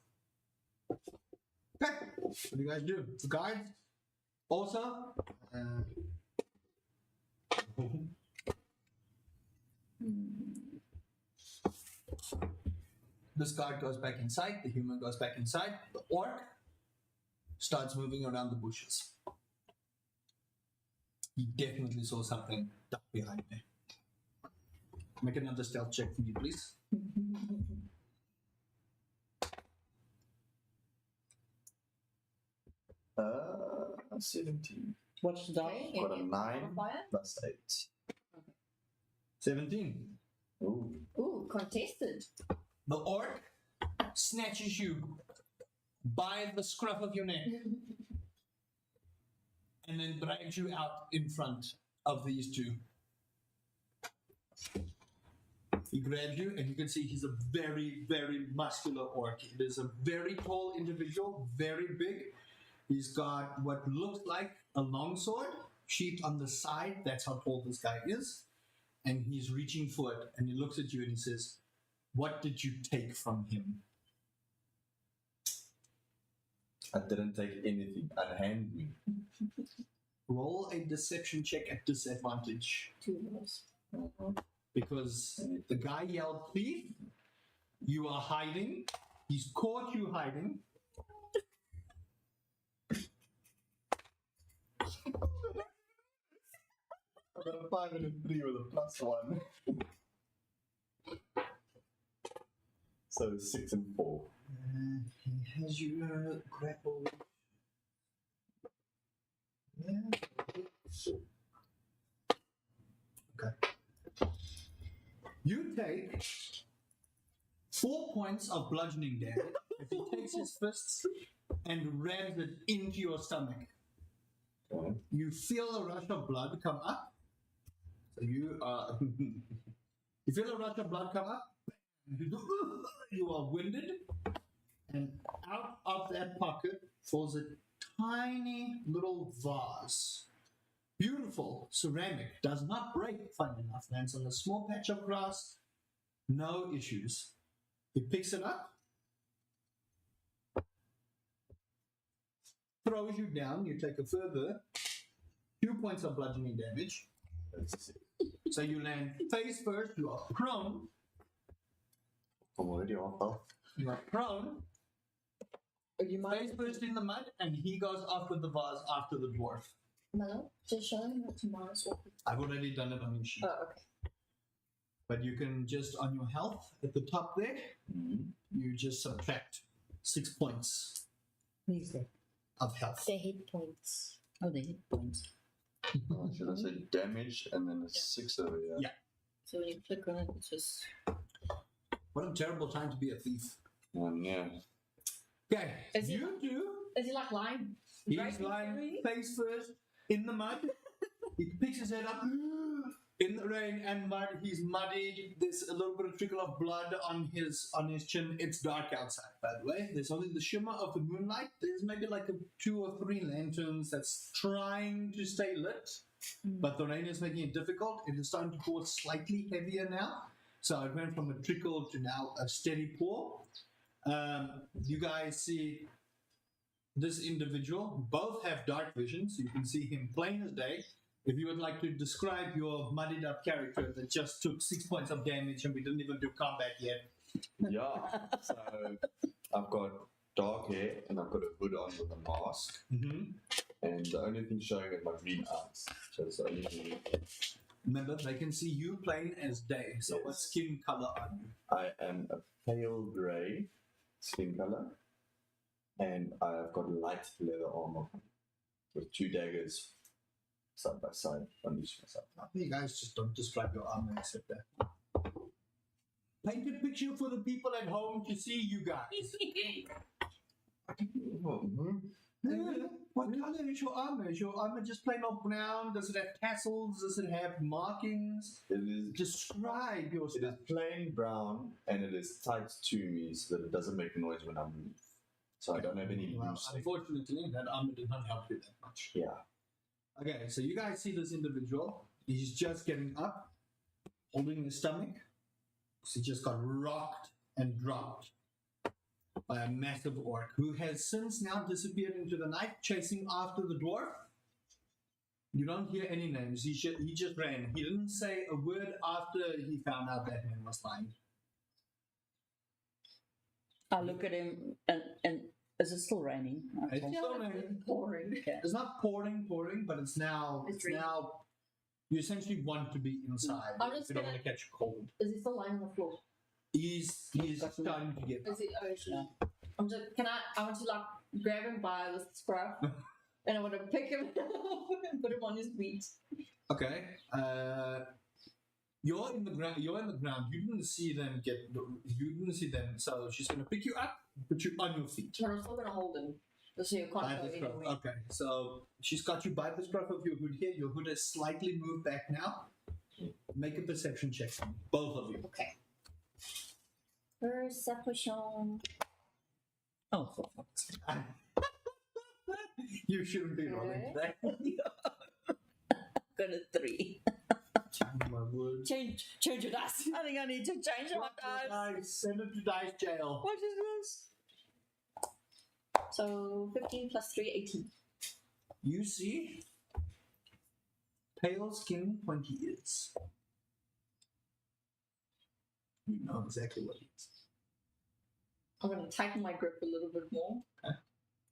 Okay. What do you guys do? The guards also. This guard goes back inside, the human goes back inside, the orc starts moving around the bushes. He definitely saw something duck behind there. Make another stealth check for me, please. Uh, 17. What's the die? Okay, Got a any 9 modifier? plus 8. 17. Ooh. Ooh, contested. The orc snatches you by the scruff of your neck and then drags you out in front of these 2. He grabs you, and you can see he's a very, very muscular orc. It is a very tall individual, very big. He's got what looks like a longsword sheathed on the side. That's how tall this guy is. And he's reaching for it, and he looks at you and he says, "What did you take from him?" I didn't take anything. Unhand me. Roll a deception check at disadvantage. 2 rolls. Because the guy yelled, "Thief! You are hiding. He's caught you hiding." I got a 5 and a 3 with a plus 1. So 6 and 4. He has you grappled. Yeah. Okay. You take 4 points of bludgeoning damage if he takes his fists and rams it into your stomach. Okay. You feel a rush of blood come up. So you are. You feel a rush of blood come up. You are winded, and out of that pocket falls a tiny little vase. Beautiful ceramic, does not break, fun enough. Lands on a small patch of grass, no issues. He picks it up, throws you down. You take a further 2 points of bludgeoning damage. That's 6. So you land face first. You are prone. I'm already off health. You are prone. You Face first in the mud, and he goes off with the vase after the dwarf. Mellow, just show him what tomorrow's will be. I've already done it on your sheet. Oh, okay. But you can just, on your health, at the top there, you just subtract 6 points Where's that? of health. The hit points. Oh, the hit points. Should I say damage and then a 6 over here? Yeah. So when you click on it, it's just. What a terrible time to be a thief. Yeah. Okay, Is he- you do. Is he like lying? He's lying face first in the mud. He picks his head up in the rain and mud. He's muddied. There's a little bit of trickle of blood on his chin. It's dark outside, by the way. There's only the shimmer of the moonlight. There's maybe like 2 or 3 lanterns that's trying to stay lit, but the rain is making it difficult. It is starting to pour slightly heavier now. So it went from a trickle to now a steady pour. You guys see this individual. Both have dark vision, so you can see him plain as day. If you would like to describe your muddied up character that just took 6 points of damage and we didn't even do combat yet. Yeah. So I've got dark hair and I've got a hood on with a mask. And the only thing showing is my green eyes. So it's the only thing. Remember, they can see you plain as day. So what Yes. skin color are you? I am a pale grey skin color. And I've got light leather armor with 2 daggers side by side on each side. You guys just don't describe your armor except that. Paint a picture for the people at home to see you guys. What color is your armor? Is your armor just plain old brown? Does it have tassels? Does it have markings? It is Describe your It stuff. is plain brown and it is tight to me so that it doesn't make noise when I move. So I don't have any Well, loose. unfortunately, that armor did not help you that much. Yeah. Okay, so you guys see this individual. He's just getting up, holding his stomach. He just got rocked and dropped by a massive orc who has since now disappeared into the night, chasing after the dwarf. You don't hear any names. He just ran. He didn't say a word after he found out that man was lying. I look at him and is it still raining? It's Okay. still raining. Pouring. Okay. It's not pouring, but it's now. It's It's raining. now. You essentially want to be inside. I'm just You don't gonna- want to catch a cold. Is he still lying on the floor? He's starting to get. Is he? Oh, shit. I'm just. Can I want to like grab him by the scruff, and I want to pick him and put him on his feet. Okay. You're in the ground. You're in the ground. You didn't see them get. You didn't see them. So she's gonna pick you up, put you on your feet. But I'm still gonna hold him, just so you By can't go the scruff. anywhere. Okay. So she's got you by the scruff of your hood here. Your hood has slightly moved back now. Make a perception check, both of you. Okay. Perception. Oh, for fuck's sake. You shouldn't be rolling that. Got a 3. My word. Change your dice. I think I need to change my dice. Dice. Send it to dice jail. What is this? So 15 plus 3, 18. You see pale skin, pointy ears. You know exactly what it is. I'm gonna tighten my grip a little bit more.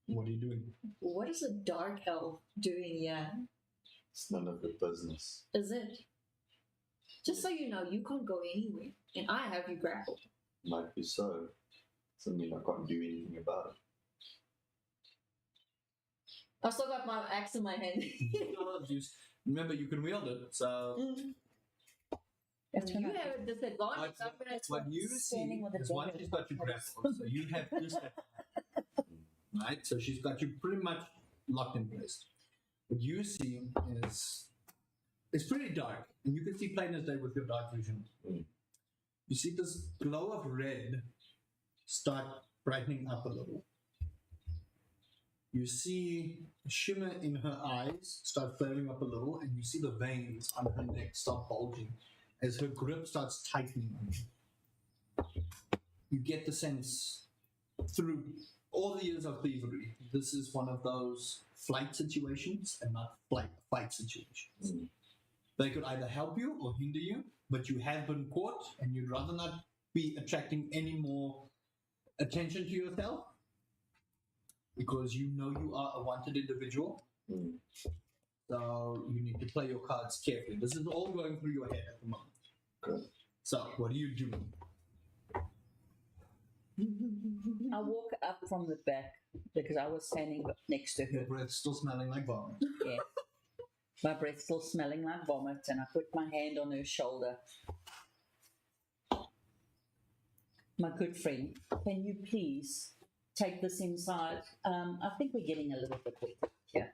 What are you doing? What is a dark elf doing here? It's none of your business. Is it? Just so you know, you can't go anywhere, and I have you grappled. Might be so. Doesn't mean I can't do anything about it. I've still got my axe in my hand. Remember, you can wield it, so That's you when I- have a disadvantage. I'm gonna what you see standing with a is once dagger. she's got you grappled, so you have this, right? So she's got you pretty much locked in place. What you see is it's pretty dark, and you can see plain as day with your dark vision. Mm. You see this glow of red start brightening up a little. You see a shimmer in her eyes start flaring up a little, and you see the veins on her neck start bulging as her grip starts tightening on you. You get the sense through all the years of thievery, this is one of those flight situations and not fight situations. Mm. They could either help you or hinder you, but you have been caught, and you'd rather not be attracting any more attention to yourself. because you know you are a wanted individual. Mm. So you need to play your cards carefully. This is all going through your head at the moment. Okay. So what are you doing? I walk up from the back because I was standing next to Your her. breath's still smelling like vomit. Yeah. My breath still smelling like vomit, and I put my hand on her shoulder. My good friend, can you please take this inside? I think we're getting a little bit wet here.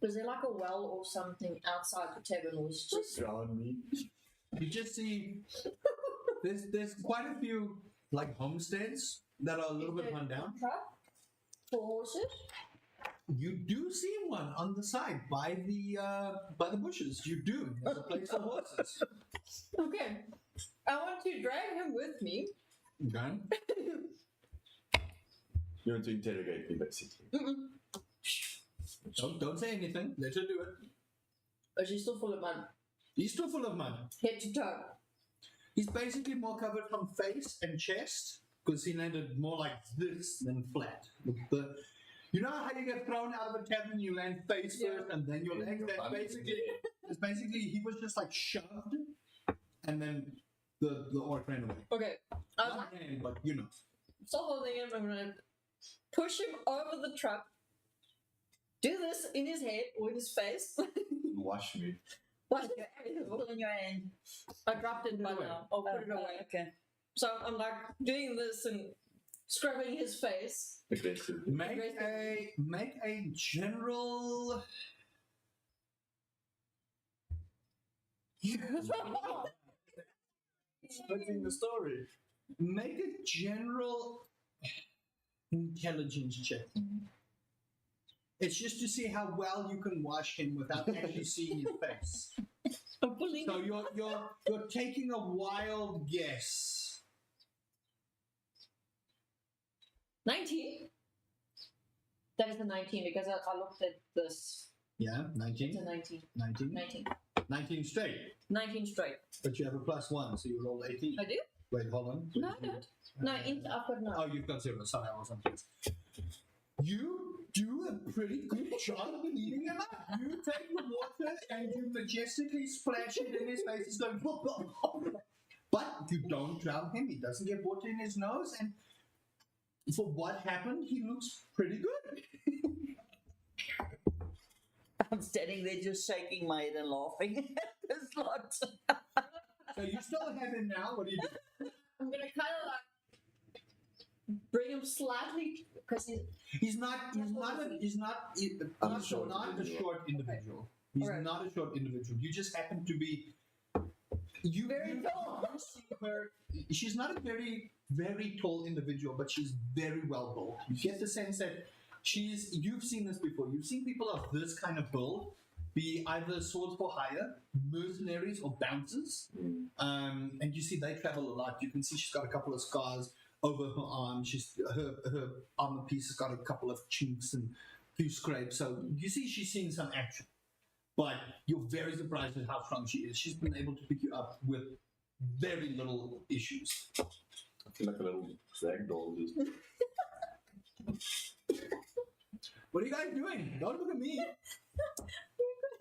Was there like a well or something outside the tavern, or was it just Drown me. You just see there's quite a few like homesteads that are a little bit run down. truck for horses? You do see one on the side by the bushes. You do. There's a place for horses. Okay. I want to drag him with me. Okay. You want to interrogate me, basically. Don't say anything. Let her do it. But she's still full of mud. He's still full of mud. Head to toe. He's basically more covered from face and chest because he landed more like this than flat. You know how you get thrown out of a tavern, you land face first and then your legs? It's basically he was just like shoved and then the orc ran away. Okay. I was Not like, ran, but you know. stop holding him. I'm gonna push him over the truck. Do this in his head or in his face. Wash me. What? Put in your hand. I dropped it by Put it away. now. I'll put it away. Okay. So I'm like doing this and scrubbing his face. Aggressive. Make a general. Splitting the story. Make a general intelligence check. It's just to see how well you can wash him without actually seeing his face. I'm pulling. So you're taking a wild guess. 19. That is a 19 because I looked at this. Yeah, It's 19, a 19. 19, 19. 19 straight. 19 straight. But you have a +1, so you rolled 18. I do? Wait, hold on. No, I don't. No, I've got no. Oh, you've got 0. Sorry, I wasn't clear. You do a pretty good job cleaning him up. You take the water and you majestically splash it in his face. He's going, blah, blah, blah. But you don't drown him. He doesn't get water in his nose. And for what happened, he looks pretty good. I'm standing there just shaking my head and laughing at this lot. So you still have him now. What do you do? I'm gonna kind of like bring him slightly because He's not a short individual. He's Alright. not a short individual. You just happen to be Very tall. You see her. She's not a very, very tall individual, but she's very well built. You get the sense that you've seen this before. You've seen people of this kind of build be either swords for hire, mercenaries, or bouncers. And you see they travel a lot. You can see she's got a couple of scars over her arm. Her armor piece has got a couple of chinks and a few scrapes. So you see she's seen some action. But you're very surprised at how strong she is. She's been able to pick you up with very little issues. I feel like a little ragdoll. What are you guys doing? Don't look at me.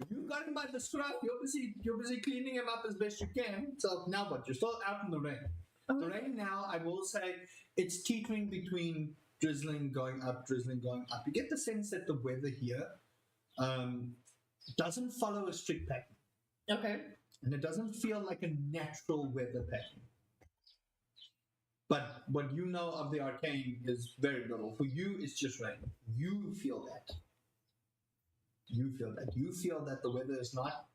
You got him by the scruff. You're busy cleaning him up as best you can. So now what? You're still out in the rain. The rain now, I will say, it's teetering between drizzling, going up, drizzling, going up. You get the sense that the weather here doesn't follow a strict pattern. Okay. And it doesn't feel like a natural weather pattern. But what you know of the arcane is very little. For you, it's just rain. You feel that. You feel that. You feel that the weather is not,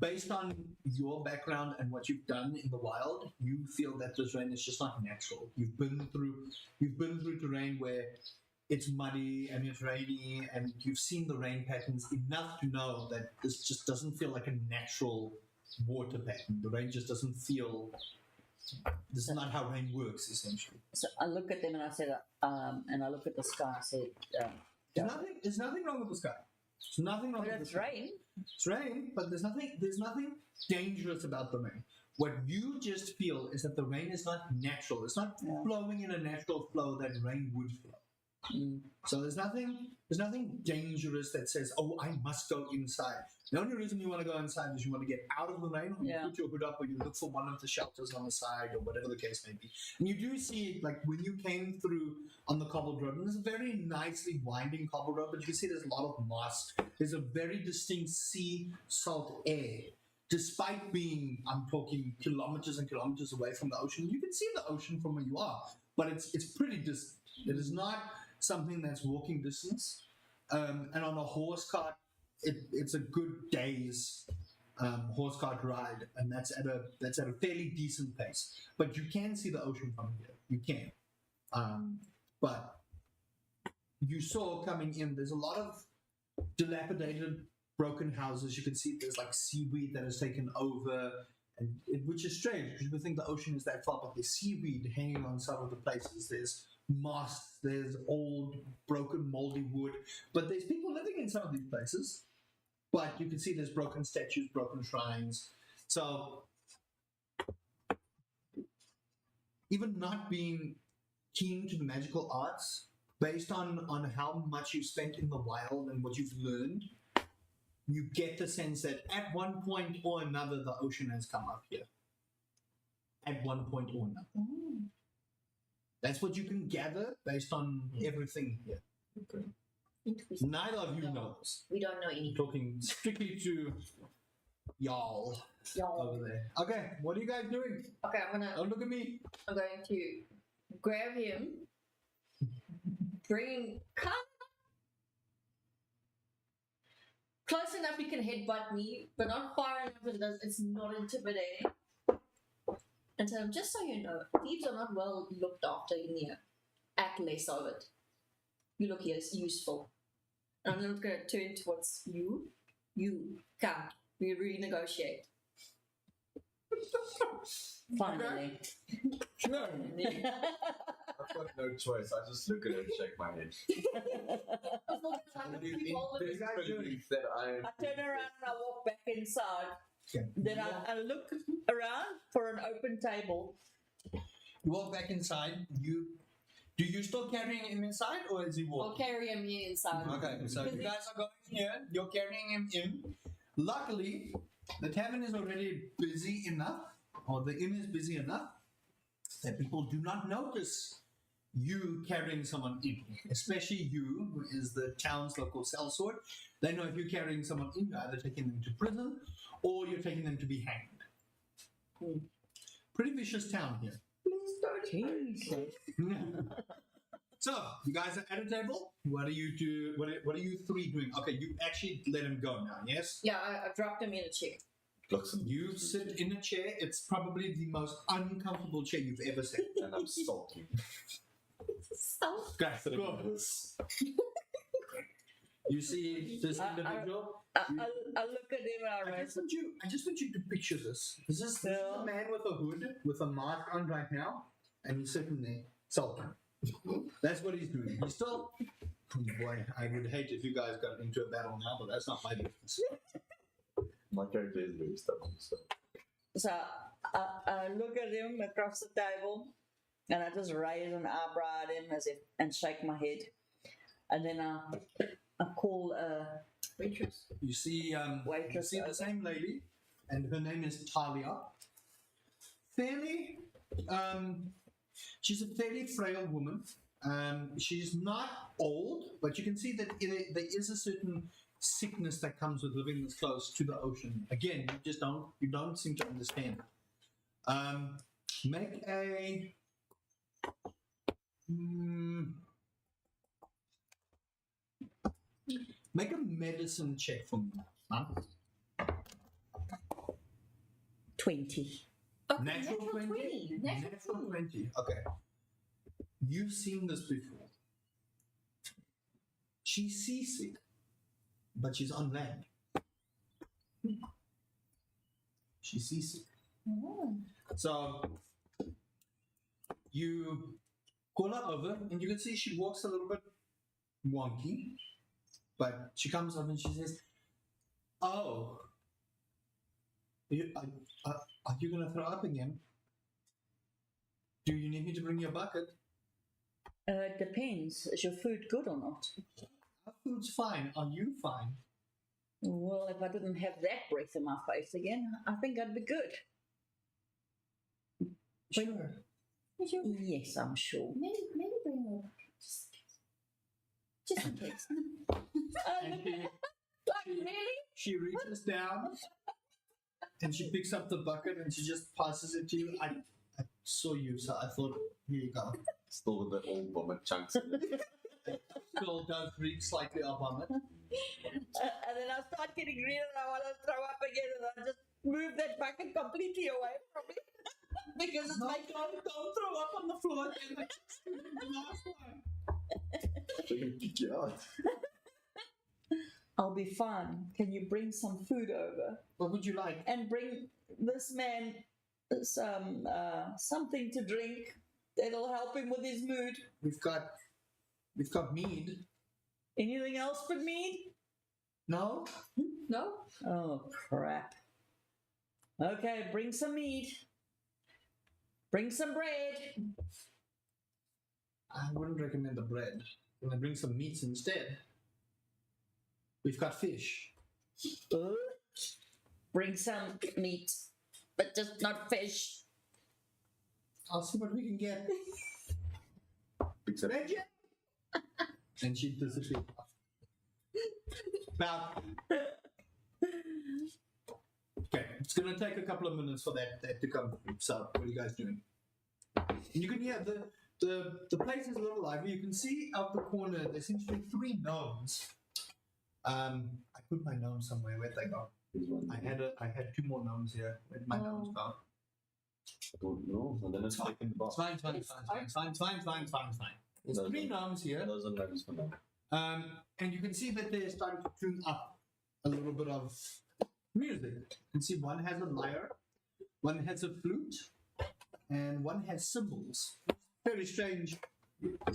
based on your background and what you've done in the wild, you feel that this rain is just not natural. You've been through terrain where it's muddy and it's rainy, and you've seen the rain patterns enough to know that this just doesn't feel like a natural water pattern. The rain just doesn't feel. This is not how rain works, essentially. So I look at them and I said, and I look at the sky. I said, There's nothing wrong with the sky. There's nothing wrong but with the it's sky. rain. It's rain, but there's nothing dangerous about the rain. What you just feel is that the rain is not natural. It's not flowing in a natural flow that rain would flow. So there's nothing dangerous that says, oh, I must go inside. The only reason you want to go inside is you want to get out of the rain, or you put your hood up, or you look for one of the shelters on the side, or whatever the case may be. And you do see, like when you came through on the cobbled road, and it's a very nicely winding cobbled road, but you can see there's a lot of moss. There's a very distinct sea salt air. Despite being, I'm talking kilometers and kilometers away from the ocean, you can see the ocean from where you are, but it's pretty distant. It is not something that's walking distance, and on a horse cart, it's a good day's horse cart ride, and that's at a fairly decent pace. But you can see the ocean from here. You can, but you saw coming in. There's a lot of dilapidated, broken houses. You can see there's like seaweed that has taken over, which is strange because you would think the ocean is that far, but there's seaweed hanging on some of the places. There's moss, there's old, broken, moldy wood, but there's people living in some of these places. But you can see there's broken statues, broken shrines. So even not being keen to the magical arts, based on how much you've spent in the wild and what you've learned, you get the sense that at one point or another, the ocean has come up here. At one point or another. That's what you can gather based on everything here. Okay. Interesting. Neither of you knows. We don't know anything. Talking strictly to y'all over there. Okay, what are you guys doing? Okay, Don't look at me. I'm going to grab him, bring him close enough he can headbutt me, but not far enough that it's not intimidating. And tell him, just so you know, thieves are not well looked after in here. Act less of it. You look here, it's useful. And I'm not going to turn towards you. You, come. We renegotiate. Finally. No, I've got no choice. I just look at it and shake my head. You guys doing? That I turn around and I walk back inside. Okay. Then I look around for an open table. You walk back inside. Do you still carrying him inside, or is he I'll walking? carry him here inside. Okay, so you guys are going here. You're carrying him in. Luckily, the tavern is already busy enough, or the inn is busy enough, that people do not notice you carrying someone in. Especially you, who is the town's local sellsword. They know if you're carrying someone in, you're either taking them to prison, or you're taking them to be hanged. Pretty vicious town here. Jesus. So, you guys are at a table. What do you do? What are you three doing? Okay, you actually let him go now, yes? Yeah, I dropped him in a chair. You sit in a chair. It's probably the most uncomfortable chair you've ever sat in. and I'm salty. So Okay, go. You see this individual? I look at him and I just want you to picture this. This is a man with a hood, with a mask on right now, and he's sitting there, sulking. That's what he's doing. He's still... Boy, I would hate if you guys got into a battle now, but that's not my business. My character is very stubborn, so. So I look at him across the table, and I just raise an eyebrow at him and shake my head, and then I call waitress. You see, you see the same lady, and her name is Talia. She's a fairly frail woman. She's not old, but you can see that there is a certain sickness that comes with living this close to the ocean. Again, you don't seem to understand. Make a medicine check for me. Huh? 20. Okay, Natural 20? Natural Natural 20. 20. Okay. You've seen this before. She's seasick, but she's on land. She's seasick. So you call her over, and you can see she walks a little bit wonky, but she comes up and she says, "Oh, Are you gonna throw up again? Do you need me to bring you a bucket? It depends. Is your food good or not? Our food's fine. Are you fine? Well, if I didn't have that breath in my face again, I think I'd be good. Sure. Yes, I'm sure. Maybe bring more. Just in case. And Really? she reaches down and she picks up the bucket and she just passes it to you. I saw you, so I thought, here you go. Still with the old vomit chunks in it. Still does reek slightly of vomit. And then I start getting green and I want to throw up again, and I just move that bucket completely away from me. Because it's like, Don't throw up on the floor again. Like the last one. They're gonna kick you out. I'll be fine. Can you bring some food over? What would you like? And bring this man some something to drink that'll help him with his mood. We've got mead. Anything else but mead? No? No? Oh, crap. Okay, bring some meat. Bring some bread. I wouldn't recommend the bread. Can I bring some meats instead? We've got fish. Bring some meat, but just not fish. I'll see what we can get. Picks it up. And she disappears. About. Okay, it's gonna take a couple of minutes for that to come through. So, what are you guys doing? You can hear the place is a little lively. You can see out the corner there seems to be 3 gnomes. I put my gnome somewhere. Where'd they go? I had 2 more gnomes here. Where'd my gnomes go? Don't know. And then it's like in the box. It's fine. There's 3 gnomes here. Those are gnomes for now. And you can see that they're starting to tune up a little bit of music. You can see one has a lyre, one has a flute, and one has cymbals. Very strange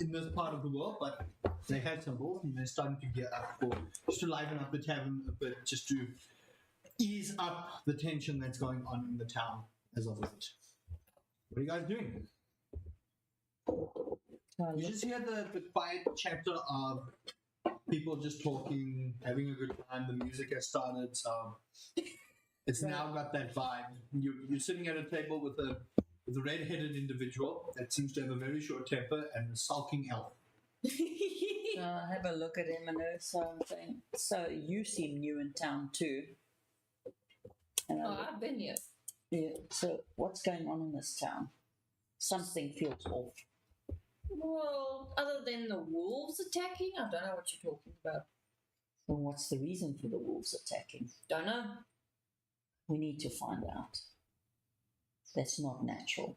in this part of the world, but they had cymbals and they're starting to get up for just to liven up the tavern a bit, just to ease up the tension that's going on in the town as of late. What are you guys doing? You just hear the quiet chatter of people just talking, having a good time. The music has started, so it's now got that vibe. You're sitting at a table with a red-headed individual that seems to have a very short temper and a sulking elf. I'll have a look at him and know something. So you seem new in town too. And Oh, I've been here. yeah. So what's going on in this town? Something feels off. Well, other than the wolves attacking, I don't know what you're talking about. Well, what's the reason for the wolves attacking? Don't know. We need to find out. That's not natural.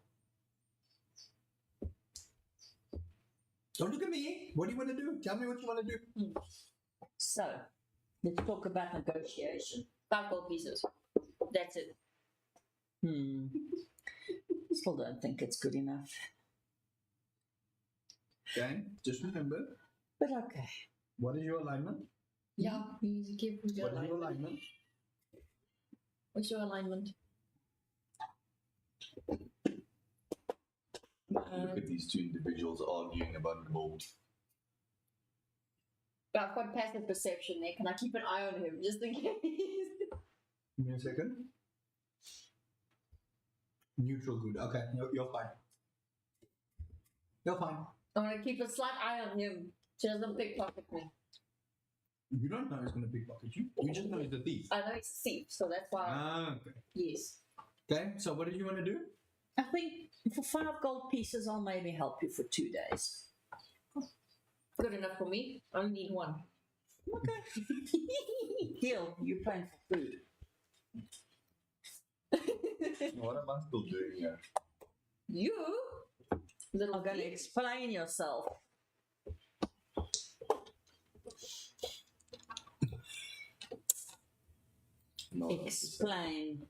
Don't look at me. What do you want to do? Tell me what you want to do. So let's talk about negotiation. 5 gold pieces. That's it. Still don't think it's good enough. Okay, just remember, But okay. what is your alignment? Yeah, you give me your What is your alignment. alignment? What's your alignment? Look at these 2 individuals arguing about gold. I've got passive perception there. Can I keep an eye on him just in case? Give me a second. Neutral good. Okay, you're fine. You're fine. I'm gonna keep a slight eye on him. She doesn't pickpocket me. You don't know he's going to pickpocket you. You just know he's a thief. I know he's a thief, so that's why. Okay. Yes. Okay, so what did you want to do? I think for 5 gold pieces, I'll maybe help you for 2 days. Good enough for me. I only need 1. Okay. Deal. You're paying for food. What am I still doing here? You? Little I'm going to thief. explain yourself. No, Explain.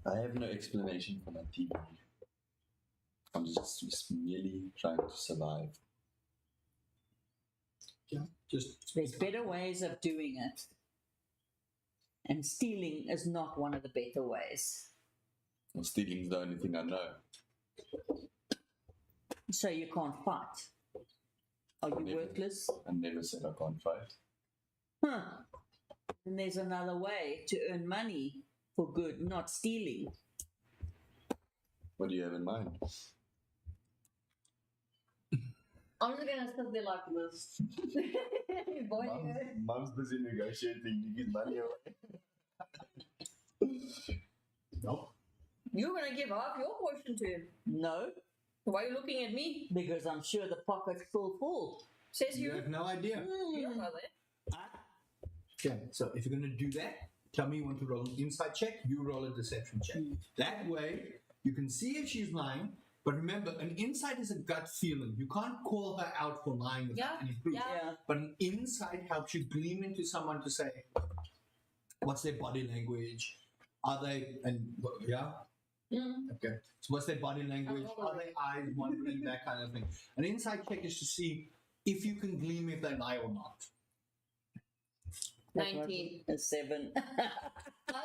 I have no explanation for my TV. I'm just merely trying to survive. Yeah, just There's better ways of doing it. And stealing is not one of the better ways. Well, stealing's the only thing I know. So you can't fight. Are you Never. worthless? I never said I can't fight. Huh. And there's another way to earn money for good, not stealing. What do you have in mind? I'm just gonna sit there like this. Boy, Mom's busy negotiating to get money away. Nope. you're gonna give half your portion to him. No, Why are you looking at me? because I'm sure the pocket's full. Says You you. have no idea. You don't know that. Okay, so if you're going to do that, tell me you want to roll an insight check, you roll a deception check. That way, you can see if she's lying, but remember, an insight is a gut feeling. You can't call her out for lying without Yeah, any proof. yeah. Yeah. But an insight helps you gleam into someone to say, what's their body language? Are they, and yeah? Mm. Okay. So what's their body language? Oh. Are their eyes wandering? That kind of thing. An insight check is to see if you can gleam if they lie or not. 19. A 7. Plus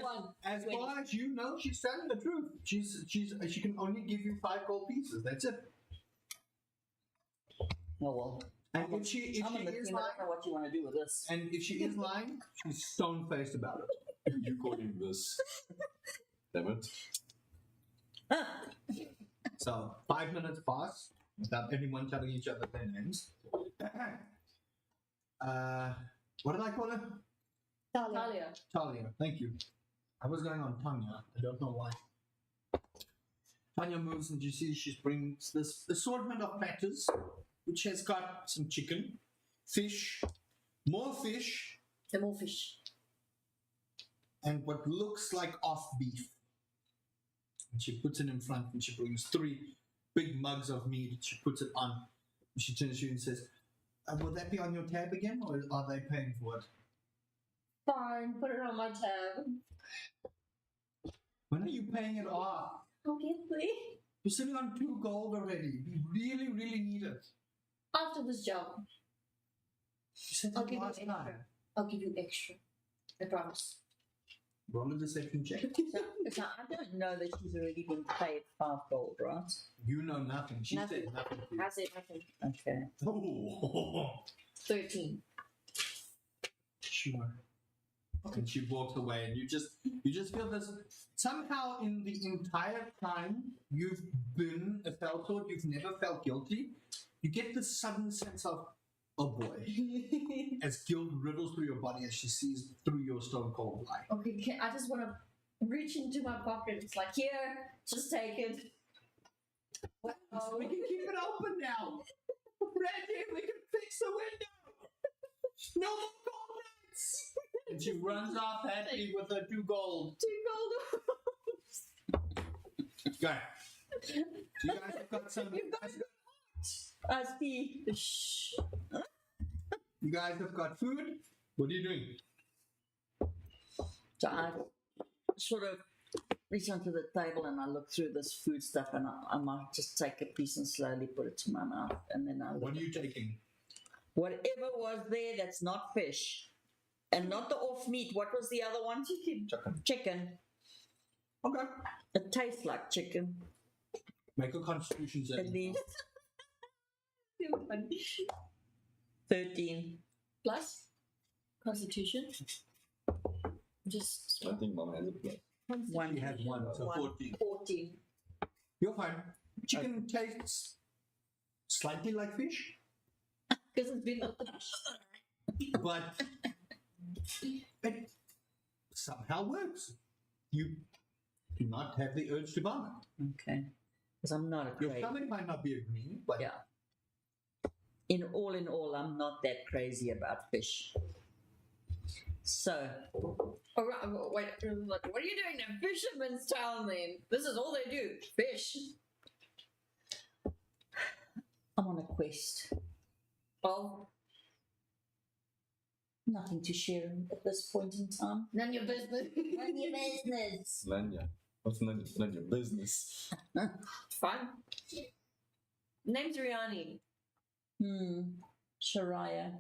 one. As 20. far as you know, she's telling the truth. She can only give you 5 gold pieces. That's it. Oh well. And if she is I don't lying, know what you want to do with this. and if she is lying, she's stone faced about it. You call him this. Damn it. So 5 minutes pass without anyone telling each other their names. What did I call her? Talia. Talia. Thank you. I was going on Tanya. I don't know why. Tanya moves and you see she brings this assortment of platters, which has got some chicken, fish, more fish, And more fish. and what looks like off beef. And she puts it in front and she brings 3 big mugs of meat. She puts it on. And she turns to you and says, will that be on your tab again, or are they paying for it? Fine, put it on my tab. When are you paying it off? Obviously. You're sitting on 2 gold already. You really, really need it. After this job, You said I'll that give you last extra. time. I'll give you extra. I promise. Roll a deception check. So I don't know that she's already been paid 5 gold, right? You know nothing. She Nothing. said nothing to you. I said nothing. Okay. Oh, 13. sure. And she walks away, and you just feel this somehow in the entire time you've been a Feltord, you've never felt guilty. You get this sudden sense of, oh boy, as guilt riddles through your body as she sees through your stone cold light. Okay, I just want to reach into my pocket. It's like, here, just take it. So we can keep it open now. Randy, we can fix the window. No more cold nights. And she runs off happily with her 2 gold. 2 gold. Okay. So you guys have got some. I see. Shh. You guys have got food. What are you doing? So I sort of reach onto the table and I look through this food stuff and I might just take a piece and slowly put it to my mouth and then I look. What are you taking? Whatever was there that's not fish and not the off meat. What was the other one? Chicken. Chicken. Okay. It tastes like chicken. Make a constitution At saving. least Too funny. 13. Plus Constitution. Just I think Mom has a plan. You have 1, so 14. 14. You're fine. Chicken tastes slightly like fish, Because it's been but it somehow works. You do not have the urge to vomit. Okay. Because I'm not a Your crazy. stomach might not be agreeing, but Yeah. In all, I'm not that crazy about fish. So, Oh, right, wait, what are you doing in Fisherman's Town then? This is all they do. Fish. I'm on a quest. Well, Nothing to share at this point in time. none of your business. None of your business. Lanya. What's none of your business? Fine. Name's Riani. Shariah.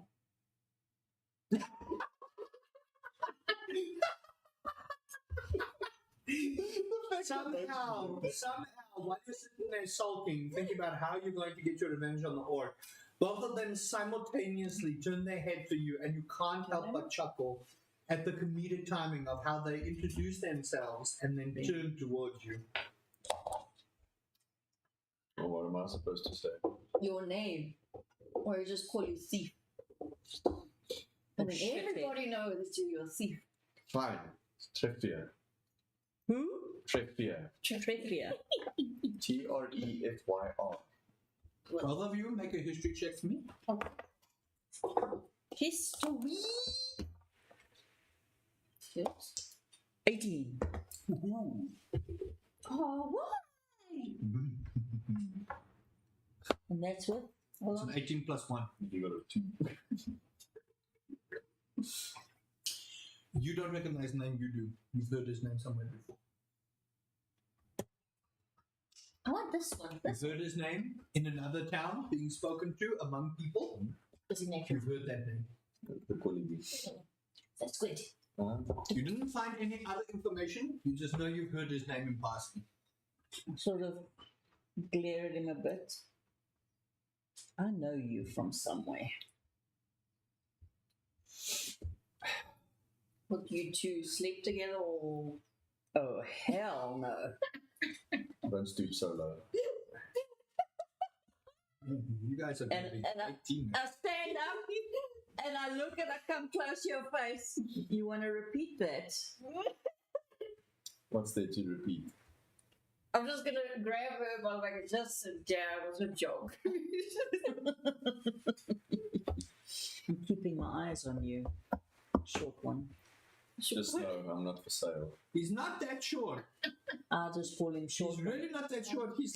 Somehow, while you're sitting there sulking, thinking about how you're going to get your revenge on the orc, both of them simultaneously turn their head to you, and you can't help but chuckle at the comedic timing of how they introduce themselves and then turn towards you. Well, what am I supposed to say? Your name. Or you just call you thief. And then shit. everybody knows you're a thief. Fine. Treffier. Who? Treffier. Trefia. Trefyr. Both of you make a history check for me. History. Yes. 18. Oh, why? And that's what? It's an 18 plus 1. You got a 2. You don't recognize the name, you do. You've heard his name somewhere before. I want this one. You've heard his name in another town being spoken to among people. This is next. You've heard that name. The colleague. That's good. You didn't find any other information, you just know you've heard his name in passing. Sort of glare at him a bit. I know you from somewhere. Would you two sleep together or? Oh, hell no. Don't stoop so low. You guys are And- maybe and I- 18. I stand up and I look and I come close to your face. You want to repeat that? What's there to repeat? I'm just gonna grab her by like just sit down. It was a joke. I'm keeping my eyes on you. Short one. Just know I'm not for sale. He's not that short. I'll just call him short. He's really not that short. He's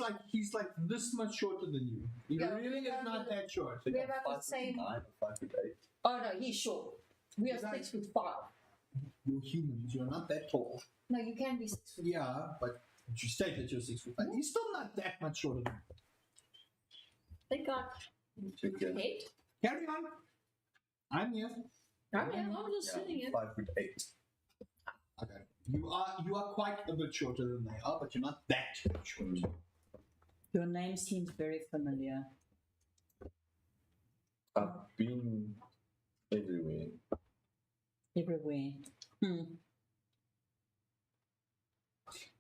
like this much shorter than you. He Yeah, really is not that short. We're about the same. 5'9" or 5'8". Oh no, he's short. We are 6'5". You're humans. You're not that tall. No, you can be 6'5". Yeah, but you state that you're 6 foot. He's still not that much shorter than you. They got Okay. head. Carry on. I'm here. I'm just sitting here. 5'8". Okay. You are quite a bit shorter than they are, but you're not that short. Your name seems very familiar. I've been everywhere. Everywhere.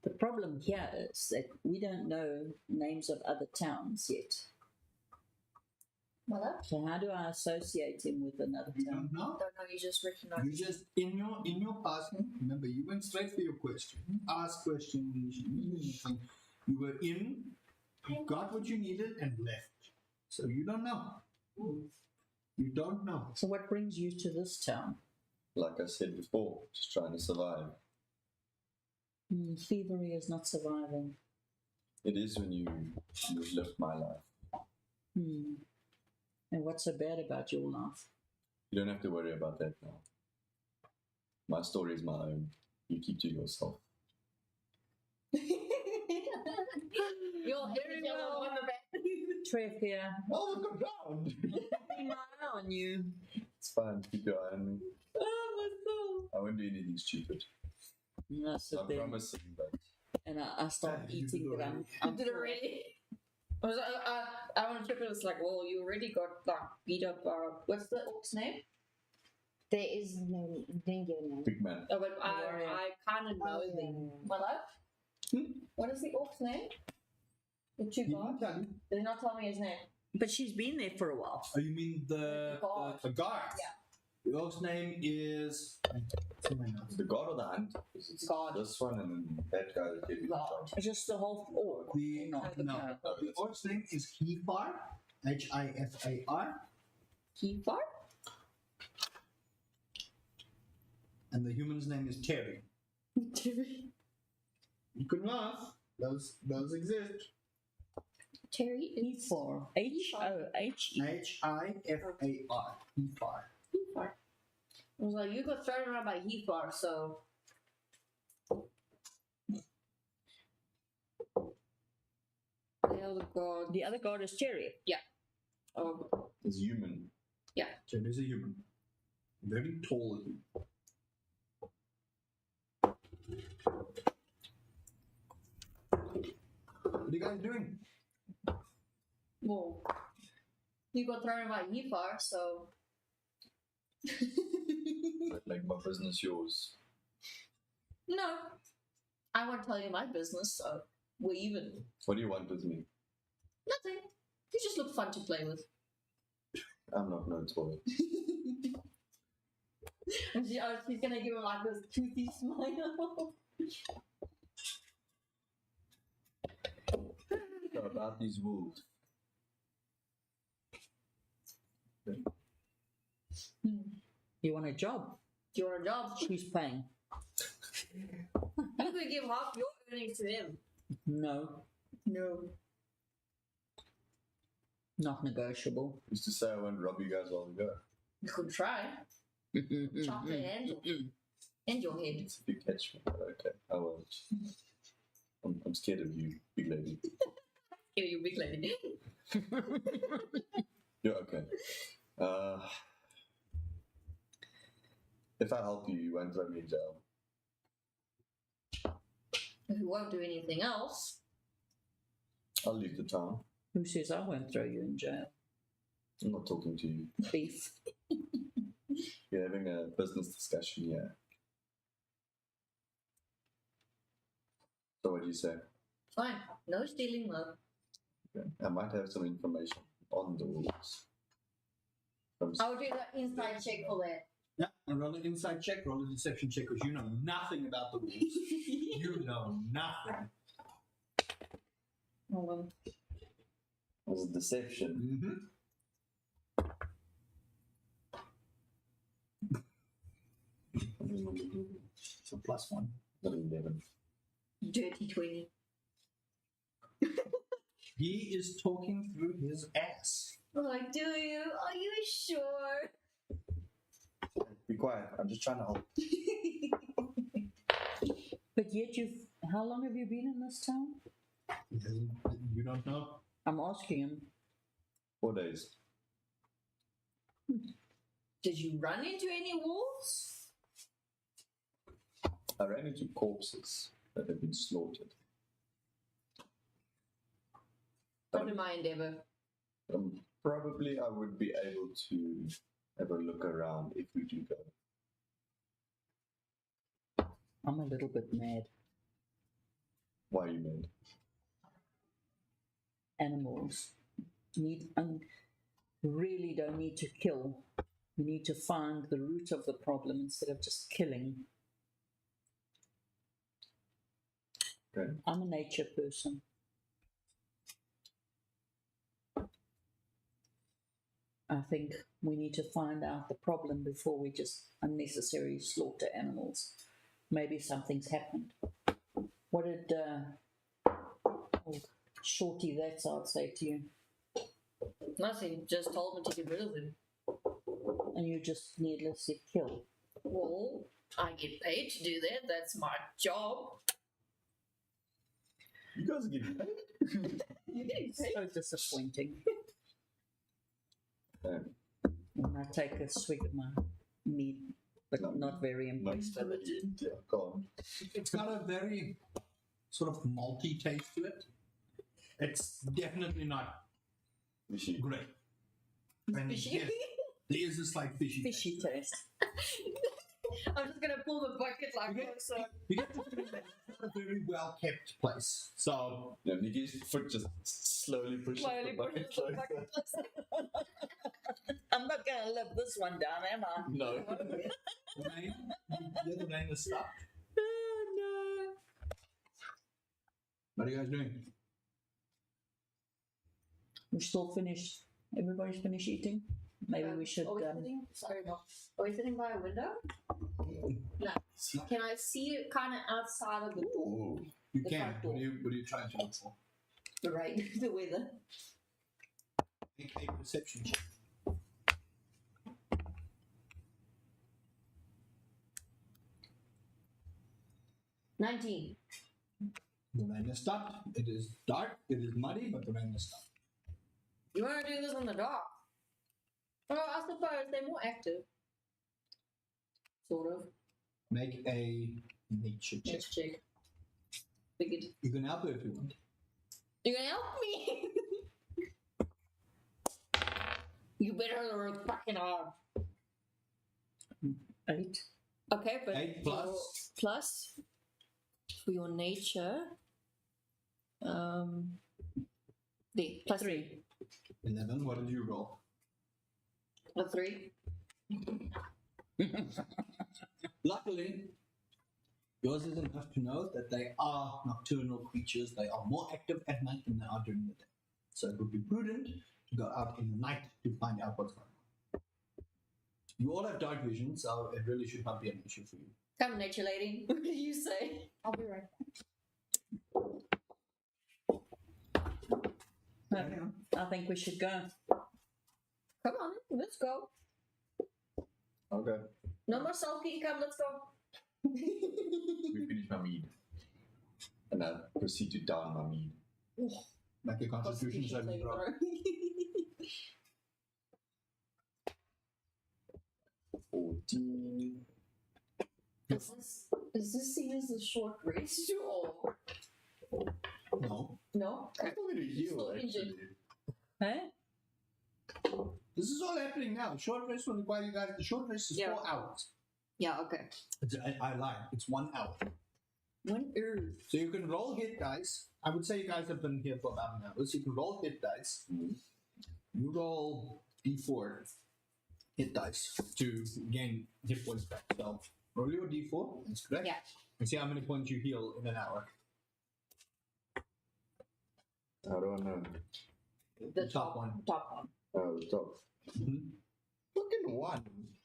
The problem here is that we don't know names of other towns yet. Well, So how do I associate him with another You town? don't know. I don't know. You just recognize. You just in your passing. Remember, you went straight for your question. Ask questions. You were in. You got what you needed and left. So you don't know. You don't know. So what brings you to this town? Like I said before, just trying to survive. Thievery is not surviving. It is when you've lived my life. And what's so bad about your life? You don't have to worry about that now. My story is my own. You keep to yourself. You're very well on the back. Trev here. Oh, look around! Keeping my eye on you. It's fine. Keep your eye on me. Oh my God. I won't do anything stupid. And I sit I'm there promising, but and I start You eating do that already. You did already. I want to check it. It's like, well, you already got like beat up. What's the orc's name? There is no, didn't give a name. big man. Oh, but Warrior. I kind of know Oh, them. yeah. My love? What is the orc's name? The two He guards? didn't tell you. They did not tell me his name. But she's been there for a while. Oh, you mean the guard? Yeah. The orc's name is. It's in my notes. The god or the hunt? It's God. This one and then that guy that gave me the God. job. Just the whole orc. The no. The orc's name is Hifar. Hifar. Keeper? And the human's name is Terry. You can laugh. Those exist. Terry is For H-O-H-E. Hifar. Hifar. Heathbar. I was like, you got thrown around by Heathbar, so. The other god. The other god is Cherry. Oh, It's human. Terry's a human. Very tall. What are you guys doing? Well, you got thrown by Yifar, so. Like my business yours. No. I won't tell you my business, so we're even. What do you want with me? Nothing. You just look fun to play with. I'm not no toy. And she's gonna give him like this toothy smile. So about these wolves. You want a job? Do you want a job? Who's paying? You could give half your earnings to him. No, No. not negotiable. Used to say I won't rob you guys while we go. You could try. Chop the hand off. And your head. If you catch me, but okay, I won't. I'm scared of you, big lady. Here, you big lady. Yeah, okay. If I help you, you won't throw me in jail. If you won't do anything else. I'll leave the town. Who says I won't throw you in jail? I'm not talking to you. Beef. We're having a business discussion here. So what do you say? Fine. No stealing, love. Okay. I might have some information on the wolves. I'll do the inside check for that. Yeah, and roll an inside check, roll a deception check, because you know nothing about the wolves. You know nothing. Hold on. It was a deception. Mm-hmm. So +1. Not 11. Dirty 20. He is talking through his ass. Like, do you? Are you sure? Be quiet. I'm just trying to help. But yet how long have you been in this town? You don't know? I'm asking him. 4 days. Did you run into any wolves? I ran into corpses that have been slaughtered. Probably my endeavor. Probably I would be able to have a look around if we do go. I'm a little bit mad. Why are you mad? Animals really don't need to kill. We need to find the root of the problem instead of just killing. Okay. I'm a nature person. I think we need to find out the problem before we just unnecessarily slaughter animals. Maybe something's happened. What did Shorty that's I'd say to you? Nothing. Just told me to get rid of him. And you just needlessly kill. Well, I get paid to do that. That's my job. You guys are getting paid? You're getting paid. So disappointing. Okay. And I take a swig of my meat, but not very impressed with it. Yeah, go on. It's got a very sort of malty taste to it. It's definitely not Fishy. great. And Fishy. yes, there is a slight fishy Fishy taste. I'm just gonna pull the bucket like Okay. this. So You get the feeling that it's not a very well kept place. So Yeah, Nikki's foot just slowly pushes slowly the bucket pushes the closer. bucket. I'm not going to live this one down, am I? No. the rain has stopped. Oh, no. What are you guys doing? We're still finished. Everybody's finished eating? Maybe we should... Are we sitting? Sorry, no. Are we sitting by a window? No. Can I see it kind of outside of the door? Ooh. You The can. front door. What are you trying to look for? The rain, the weather. Make a perception check. $19. The rain has stopped. It is dark. It is muddy, but the rain has stopped. You want to do this in the dark? Well, I suppose they're more active. Sort of. Make a nature check. Let's check. Figured. You can help her if you want. You gonna help me? You better work fucking hard. 8. Okay, but 8 plus. plus for your nature. The plus 3. 11. What did you roll? A 3. Luckily, yours is enough to know that they are nocturnal creatures. They are more active at night than they are during the day. So it would be prudent to go out in the night to find out what's going on. You all have dark vision, so it really should not be an issue for you. Come, nature lady. What do you say? I'll be right back. I think we should go. Come on, let's go. Okay. No more sulking. Come, let's go. We finish my mead. And I proceed to down my mead. Make a constitution saving throw. 14. Is this seen as a short rest or No. no? I told me to heal, Still injured. actually. Hey? This is all happening now. Short rest will require you guys. The short rest is Yeah. 4 hours. Yeah. Okay. I lied. It's 1 hour. When earth. So you can roll hit dice. I would say you guys have been here for about an hour. So you can roll hit dice. You roll d4 hit dice to gain hit points back. So roll your d4. That's correct. Yeah. And see how many points you heal in an hour. How do I know? The top one. Top one. Oh, the top. Mhm. Fucking 1.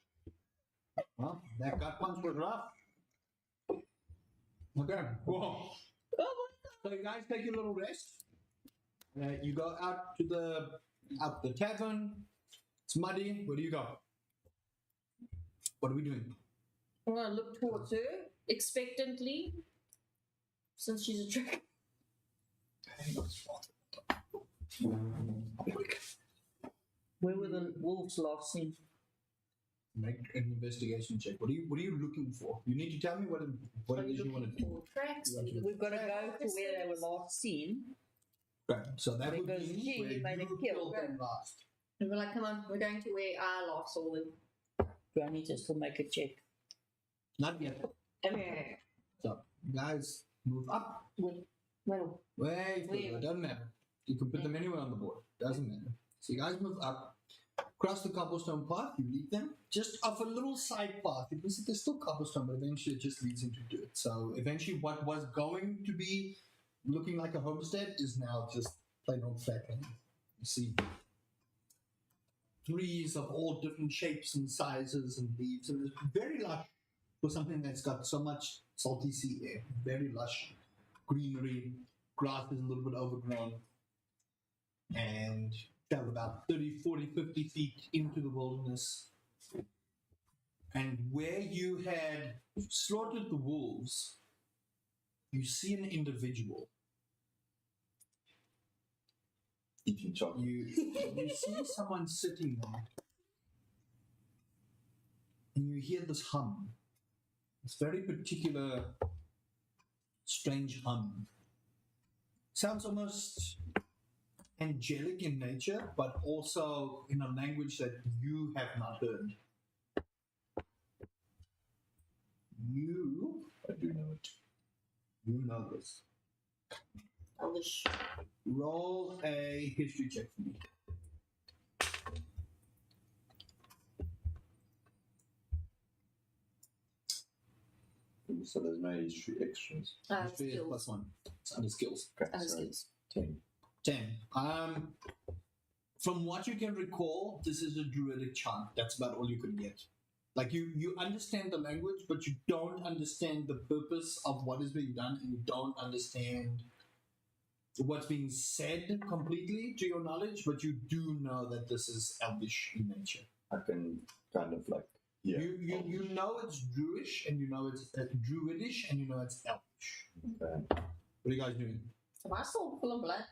Well, that gut punch was rough. Okay. Whoa. So you guys take your little rest. You go out to the tavern. It's muddy. Where do you go? What are we doing? I'm gonna look towards her expectantly, since she's a trick. Where were the wolves last seen? Make an investigation check. What are you looking for? You need to tell me what it is you want to do. Tracks. You want to- We've got to go to where they were last seen. Right. So that would Because be she where made a you kill. killed them last. And we're like, come on, we're going to where I last saw them. Do I need to still make a check? Not yet. Okay. So you guys move up. Well, Wait, Wait. it doesn't matter. You can put them anywhere on the board. Doesn't matter. So you guys move up, cross the cobblestone path. You lead them just off a little side path. You can see there's still cobblestone, but eventually it just leads into dirt. So eventually, what was going to be looking like a homestead is now just plain old flat land. You see trees of all different shapes and sizes and leaves, and it's very lush for something that's got so much salty sea air. Very lush greenery. Grass is a little bit overgrown, and travel about 30, 40, 50 feet into the wilderness. And where you had slaughtered the wolves, you see an individual. Eating chocolate. You see someone sitting there, and you hear this hum. This very particular, strange hum. Sounds almost angelic in nature, but also in a language that you have not heard. I do know it. You know this. Elvish. Roll a history check for me. So there's no history extras. History is Skills. +1. It's under skills. Okay, so Skills. 10. 10. From what you can recall, this is a druidic chant. That's about all you can get. Like you understand the language, but you don't understand the purpose of what is being done, and you don't understand what's being said completely to your knowledge, but you do know that this is elvish in nature. I can kind of like, yeah. You know it's Druish, and you know it's Druidish, and you know it's elvish. Okay. What are you guys doing? Am I still full of blood?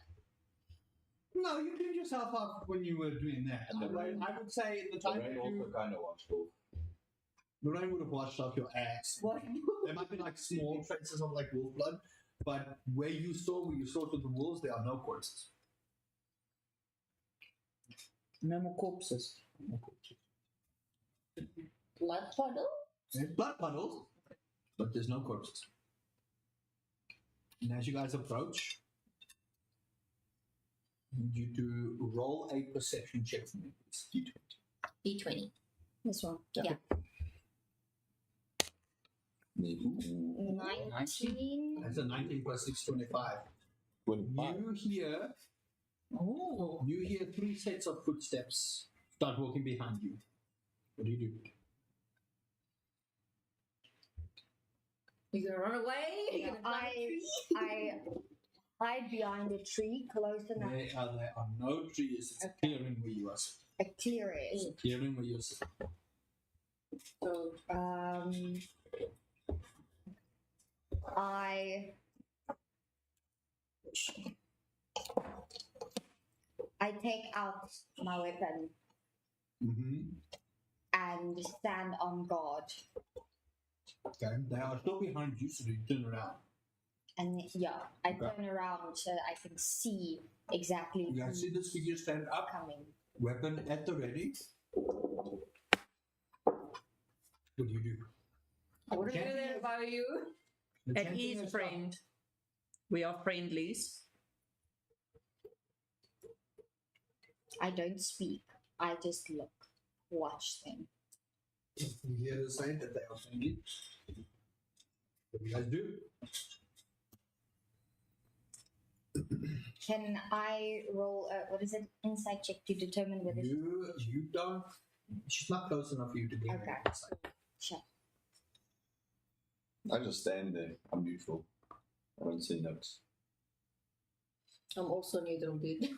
No, you cleaned yourself up when you were doing that. And the rain- I would say the The time rain that also you kind of washed off. The rain would have washed off your ass. What? There might be like small traces of like wolf blood, but where you sorted the wolves, there are no corpses. No more corpses. No corpses. Blood puddle? There's blood puddles, but there's no corpses. And as you guys approach, I need you to roll a perception check for me, please. D20. This one. Yeah. Yeah. Maybe 19. That's a 19 plus 6, 25. 25. You hear 3 sets of footsteps start walking behind you. What do you do? You gonna run away? You Yeah, gonna climb a tree? I hide behind a tree close enough. There are no trees. It's a clearing where you are. A clear it. It's a clearing where you're sitting. So, I take out my weapon Mm-hmm. and stand on guard. Okay, they are still behind you, so you turn around. And yeah, I Okay. turn around so I can see exactly You guys see who's this figure stand up, coming. weapon at the ready. What do you do? I wouldn't Can't do that if I were you. The At chanting ease, has friend. We are friendlies. I don't speak. I just look, watch them. stopped. You hear the sign that they are friendly. What do you guys do? Can I roll what is it? Insight check to determine whether You don't. She's not close enough for you to be. Okay. Sure. I just stand there. I'm neutral. I don't say notes. I'm also neutral, dude.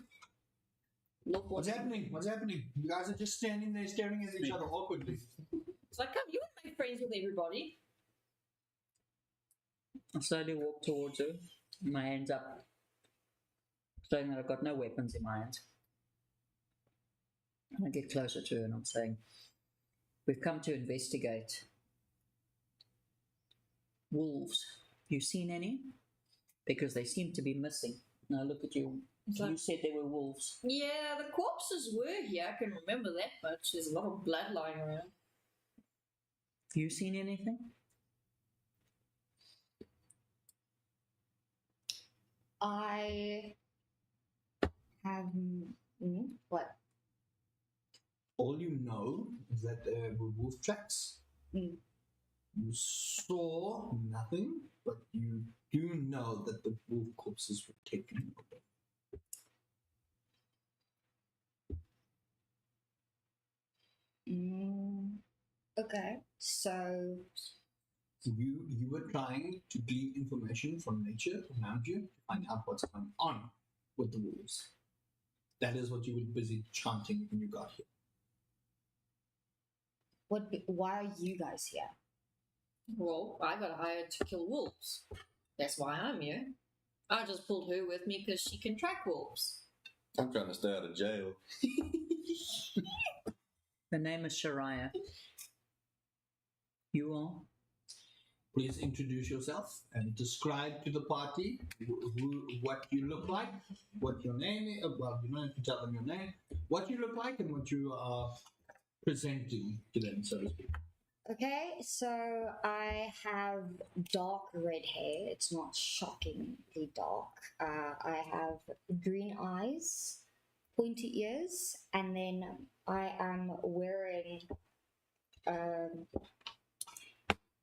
Look What's happening? What's happening? You guys are just standing there staring at each other awkwardly. It's like, come, you want to make friends with everybody. I slowly walk towards her, my hands up, showing that I've got no weapons in my hands. And I get closer to her and I'm saying, we've come to investigate wolves. You seen any? Because they seem to be missing. Now look at you. It's You like, said they were wolves. yeah, the corpses were here. I can remember that much. There's a lot of blood lying around. You seen anything? I have what? All you know is that there were wolf tracks. Mm. You saw nothing, but you do know that the wolf corpses were taken away. Okay, so You were trying to glean information from nature around you to find out what's going on with the wolves. That is what you were busy chanting when you got here. what? Why are you guys here? Well, I got hired to kill wolves. That's why I'm here. I just pulled her with me because she can track wolves. I'm trying to stay out of jail. Her name is Shariah. You are? Please introduce yourself and describe to the party what you look like, what your name is. Well, you don't have to tell them your name, what you look like, and what you are presenting to them, so to speak. Okay, so I have dark red hair. It's not shockingly dark. I have green eyes, pointy ears, and then I am wearing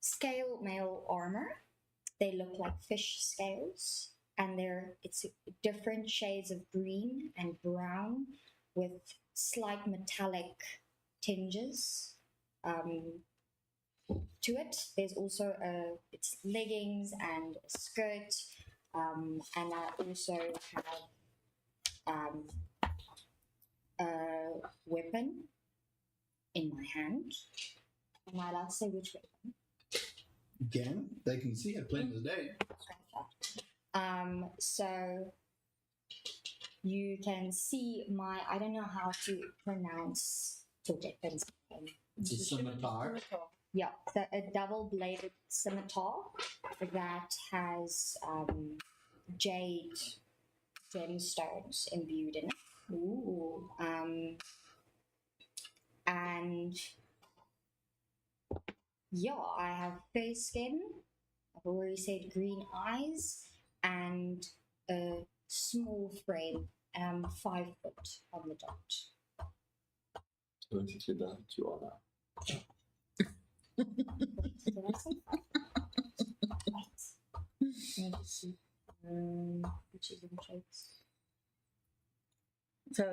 scale mail armor. They look like fish scales, and it's different shades of green and brown with slight metallic tinges. To it, there's also it's leggings and a skirt, and I also have a weapon in my hand. Am I allowed to say which weapon? Again, they can see it plain as day. So you can see I don't know how to pronounce the weapons. It's a scimitar. Yeah, so a double-bladed scimitar that has jade gemstones imbued in it. Ooh. And yeah, I have fair skin. I've already said green eyes and a small frame. 5 foot on the dot. Basically that you are now. Wait, did I say 5? Wait. Let me see. Which is in traits. So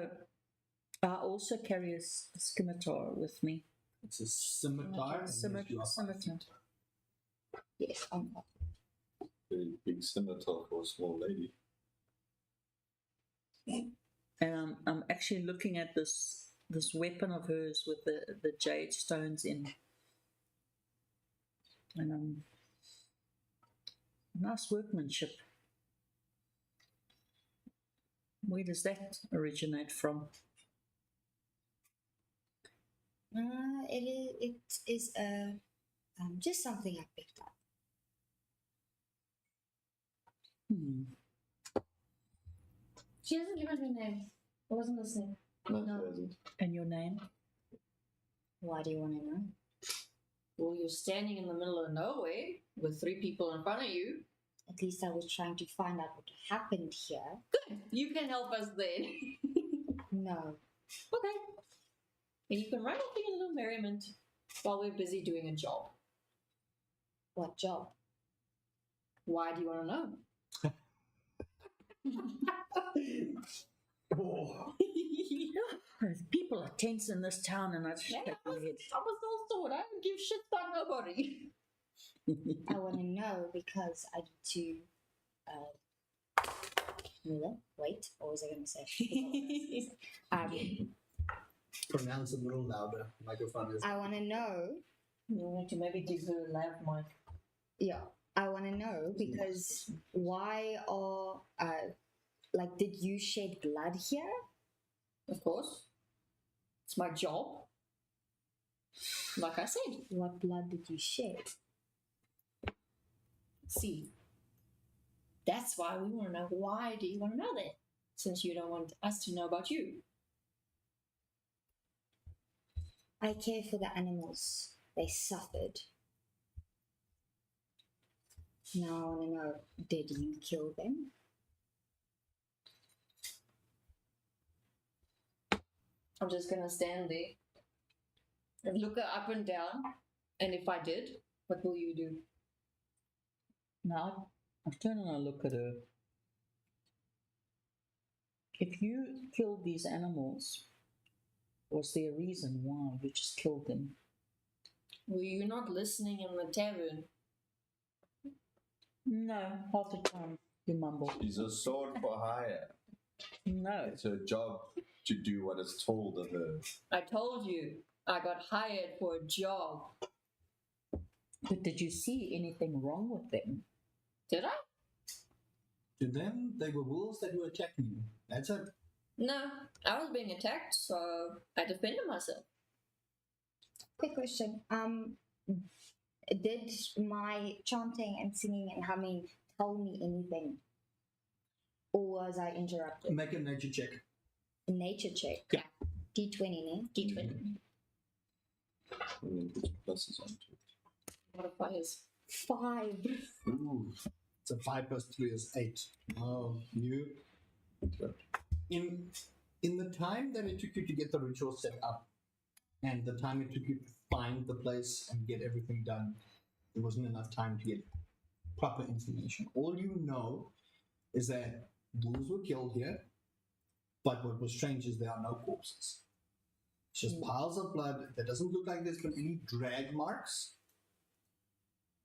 I also carry a scimitar with me. It's a scimitar. and yes, you are 5 Scimitar. feet. Yes, I'm up. Very big scimitar for a small lady. And I'm actually looking at this weapon of hers with the jade stones in. And nice workmanship. Where does that originate from? It is just something I picked up. She hasn't given her name. I wasn't listening. No, No. she hasn't. And your name? Why do you want to know? Well, you're standing in the middle of nowhere with 3 people in front of you. At least I was trying to find out what happened here. Good. You can help us then. No. Okay. And you can run off in a little merriment while we're busy doing a job. What job? Why do you want to know? Oh, People are tense in this town, and I just Yeah, shake my head. I was also, I don't give shit about nobody. I want to know because I need to. Wait, what was I going to say? pronounce a little louder. Microphone is. I want to know. You need to maybe give her a lav mic. Yeah, I want to know because why are did you shed blood here? Of course. It's my job. Like I said. What blood did you shed? See. That's why we want to know. Why do you want to know that? Since you don't want us to know about you. I care for the animals. They suffered. Now I want to know, did you kill them? I'm just going to stand there and look her up and down. And if I did, what will you do? Now, I turn and I look at her. If you killed these animals, was there a reason why you just killed them? Were you not listening in the tavern? No, half the time you mumble. She's a sword for hire. No. It's her job to do what is told of her. I told you, I got hired for a job. But did you see anything wrong with them? Did I? To them, they were wolves that were attacking you. That's it. No, I was being attacked, so I defended myself. Quick question. Did my chanting and singing and humming tell me anything? Or was I interrupted? Make a nature check. A nature check. Yeah. D20, ne? D20. And then put your pluses onto it. Modifiers. 5. Ooh. So 5 plus 3 is 8. Oh, you. In the time that it took you to get the ritual set up, and the time it took you to find the place and get everything done, there wasn't enough time to get proper information. All you know is that wolves were killed here, but what was strange is there are no corpses. It's just piles of blood. There doesn't look like there's been any drag marks,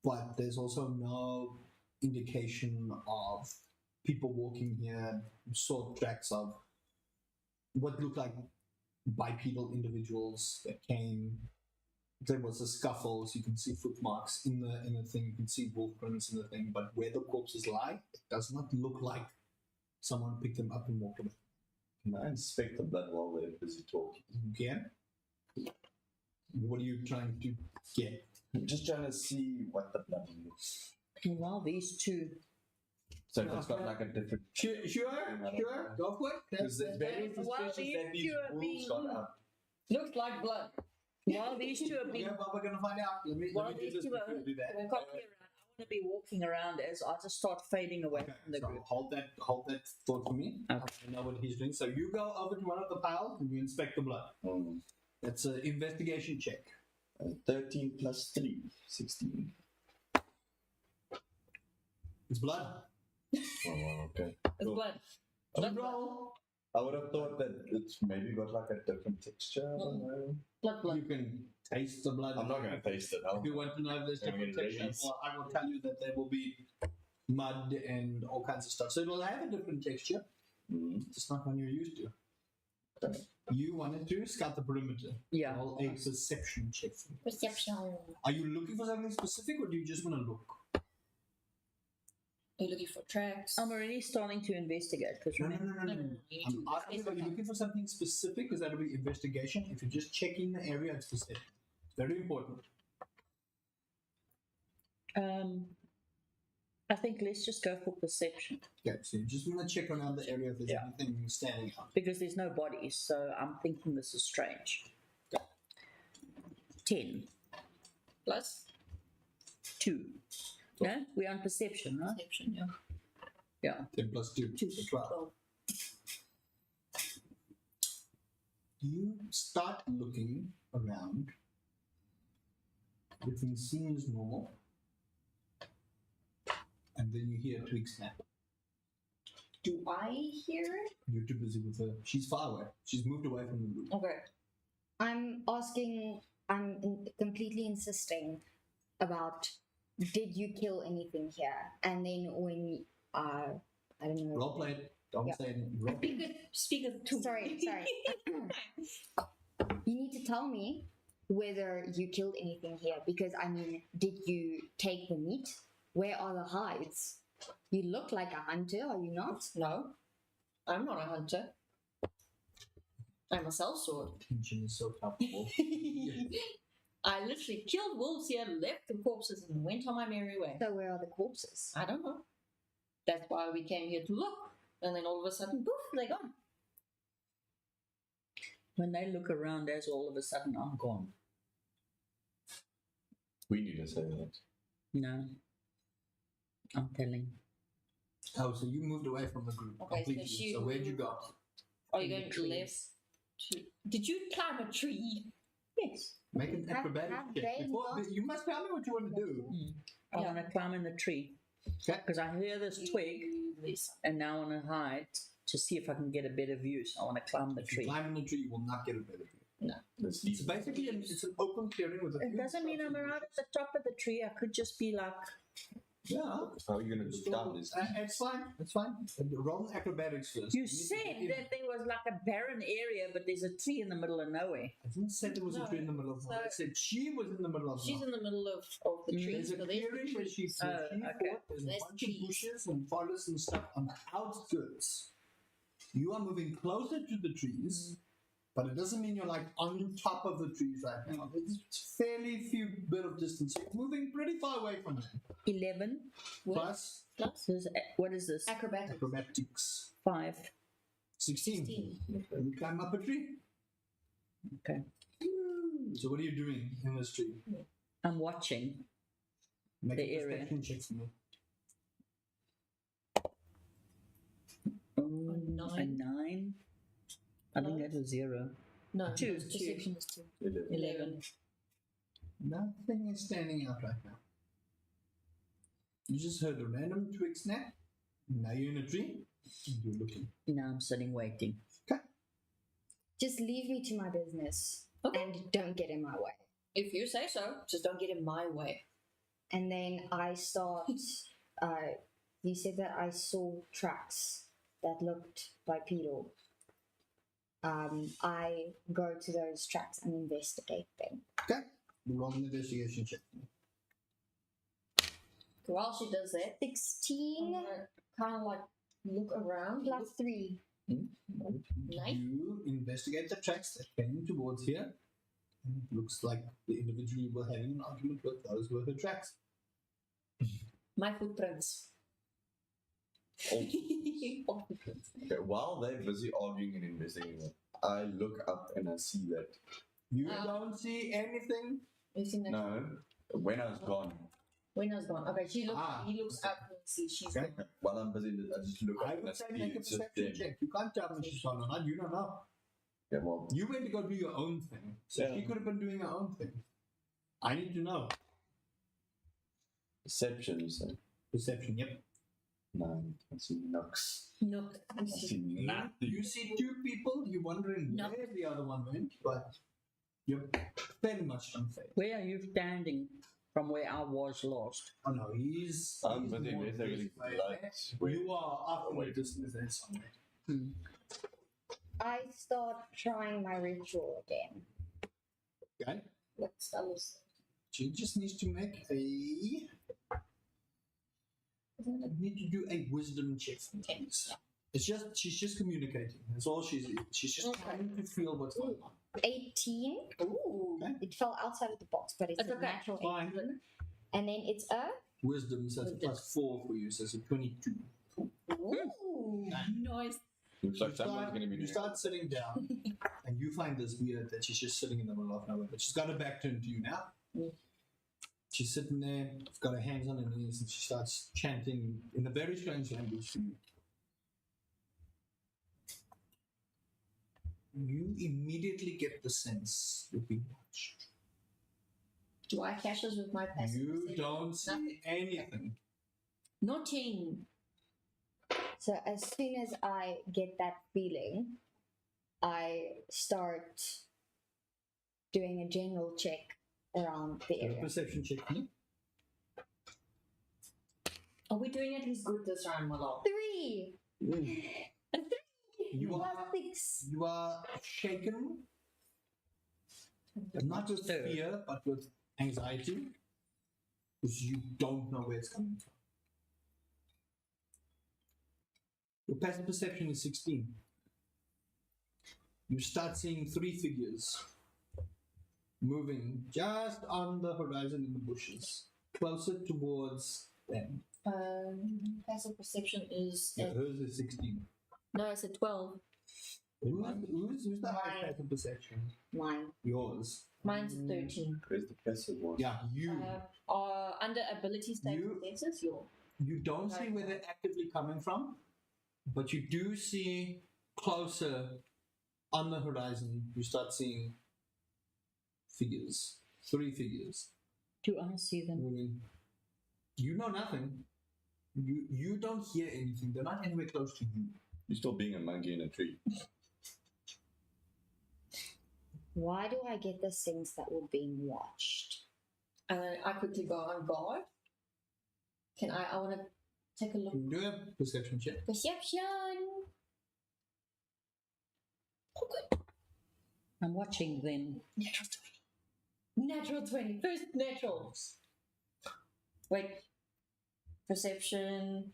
but there's also no indication of people walking here. You saw tracks of what looked like bipedal individuals that came. There was a scuffle, so you can see footmarks in the thing. You can see wolf prints in the thing, but where the corpses lie, it does not look like someone picked them up and walked away. Can I inspect the blood while they're busy talking? You can. What are you trying to get? I'm just trying to see what the blood is. Well, these two. So if it's got like a different. Sure, go for it. Because it's very While suspicious these that these two are wolves being got moved. up. Looks like blood. While these two are being Yeah, but we're gonna find out. Let me While do these this two before are you do that. walking around, I want to be walking around as I just start fading away Okay, from the so group. hold that thought for me. Okay. I know what he's doing. So you go over to one of the piles and you inspect the blood. That's an investigation check. 13 plus 3, 16. It's blood. Oh, okay. It's Cool. blood. Blood roll. I would have thought that it's maybe got like a different texture. I don't know. Blood. You can taste the blood. I'm not going to taste it. If you want to know if there's I'm different gonna textures, raise. well, I will tell you that there will be mud and all kinds of stuff. So it will have a different texture. It's not one you're used to. Okay. You wanted to scout the perimeter. Yeah. Roll a perception check for me. Perception. Are you looking for something specific or do you just want to look? Are you looking for tracks? I'm already starting to investigate because No. No. You need I'm to asking, are you looking for something specific? Because that'll be investigation. If you're just checking the area, it's perception. It's very important. I think let's just go for perception Okay, so you just want to check around the area if there's Yeah. anything standing out. because there's no bodies, so I'm thinking this is strange. 10, plus 2. No, we're on perception, right? perception. Yeah. Yeah. 10 plus 2, so 12. You start looking around. Everything seems normal. And then you hear a twig snap. Do I hear it? You're too busy with her. She's far away. She's moved away from the room. Okay. I'm completely insisting about, did you kill anything here? And then when, I don't know. Role play it. Don't Yeah. say anything. Role play. Speak of two. Sorry. You need to tell me whether you killed anything here, because I mean, did you take the meat? Where are the hides? You look like a hunter, are you not? No, I'm not a hunter. I'm a sellsword. Tension is so palpable. I literally killed wolves here, left the corpses, and went on my merry way. So where are the corpses? I don't know. That's why we came here to look. And then all of a sudden, poof, they're gone. When they look around, as all of a sudden I'm gone. We need to say that. No. I'm telling. Oh, so you moved away from the group Okay, so completely. she So where'd you go? Are you In the going trees. left to... Did you climb a tree? Yes. Make an acrobatic have check. they Before, not- you must tell me what you want to do. I Yeah. want to climb in the tree Okay. because I hear this twig This. and now I want to hide to see if I can get a better view. So I want to climb the If you tree. climb in the tree, you will not get a better view. Let's It's leave. basically it's an open clearing with a It few doesn't mean I'm shrubs and right at the top of the tree. I could just be like, bushes. Yeah. How are you going to look down this? It's fine. It's fine. Roll acrobatics first. you need to said get in. that there was like a barren area, but there's a tree in the middle of nowhere. I didn't say there was a No. tree in the middle of the So- I said she was in the middle of the She's in the middle of the Mm. tree. There's a So there's the clearing where tree. she Oh, fought. okay. There's a There's bunch trees. of bushes and forests and stuff on the outskirts. You are moving closer to the trees, but it doesn't mean you're like on top of the trees right now. It's fairly few bit of distance. You're moving pretty far away from them. 11. Plus Plus What is this? acrobatics. acrobatics. 5. 16. 16. And you climb up a tree. Okay. So what are you doing in this tree? I'm watching. Make The a area. perception check for me. Oh, a 9. 9. I think that was 0. No, 2. perception is 2. 11. 11. Nothing is standing out right now. You just heard a random twig snap. Now you're in a tree. And you're looking. Now I'm sitting waiting. Just leave me to my business Okay. and don't get in my way. If you say so, just don't get in my way. And then I start, you said that I saw tracks that looked bipedal. I go to those tracks and investigate them. Okay. Roll an investigation check. While she does that, 16 kind of like look around. plus 3. Knife. You investigate the tracks that came towards here. Looks like the individual you were having an argument with, those were her tracks. My footprints. Oh. Okay, while they're busy arguing and investigating, I look up and I see that. You don't see anything? You see next No, when I was gone, When I was gone. Okay, he looks okay. up and sees she's Okay. gone. while I'm busy, I just look I up and I would say see make a it's just perception them. check. You can't tell me she's gone or not. You don't know. Yeah, well, You went to go do your own thing. So Yeah. she could have been doing her own thing. I need to know. perception, you say? Perception, yep. No, I see nooks. No. I see nothing. You see two people, you're wondering No. where the other one went, but you're fairly much unfair. Where are you standing from where I was lost? Oh no, he's. I'm he's busy more investigating this way. lights. Where- You are up in the Wait. distance there somewhere. I start trying my ritual again. Okay? What's the other side? She just needs to make a. Need to do a wisdom check. Please. It's just she's just communicating. That's all she's just Okay. trying to feel what's going on. 18. Ooh. Okay. It fell outside of the box, but it's It's a okay. natural Fine. 18. And then it's a Wisdom, so it's Wisdom. +4 for you, so it's a 22. Ooh. Nice. Looks like someone's going to be You doing start sitting down, and you find this weird that she's just sitting in the middle of nowhere, but she's got her back turned to you now. Mm. She's sitting there, she's got her hands on her knees, and she starts chanting in a very strange language to you. You immediately get the sense you're being watched. Do I catch this with my passive You perception? don't see Nothing. anything. Nothing. So as soon as I get that feeling, I start doing a general check around the So a area. perception check, please. Are we doing at least good this round, my love? 3 You plus are 6. You are shaken, not with fear, but with anxiety, because you don't know where it's coming from. Your passive perception is 16. You start seeing 3 figures moving just on the horizon in the bushes, closer towards them. Passive perception is Yeah, hers is 16. no, it's a 12. Who's the highest Mine. passive perception? 9. Yours. Mine's 13. Where's the passive one? Yeah, you. Under ability state You- senses, your You don't see where they're actively coming from, but you do see closer on the horizon. You start seeing figures, 3 figures Do I see them? moving. You know nothing. You don't hear anything. They're not anywhere close to you. You're still being a monkey in a tree. Why do I get the sense that we're being watched? I quickly go on guard. Can I want to take a look. Do a perception check. Perception. Oh, good. I'm watching them. Natural 20. Natural 20. First natural. Wait. Perception.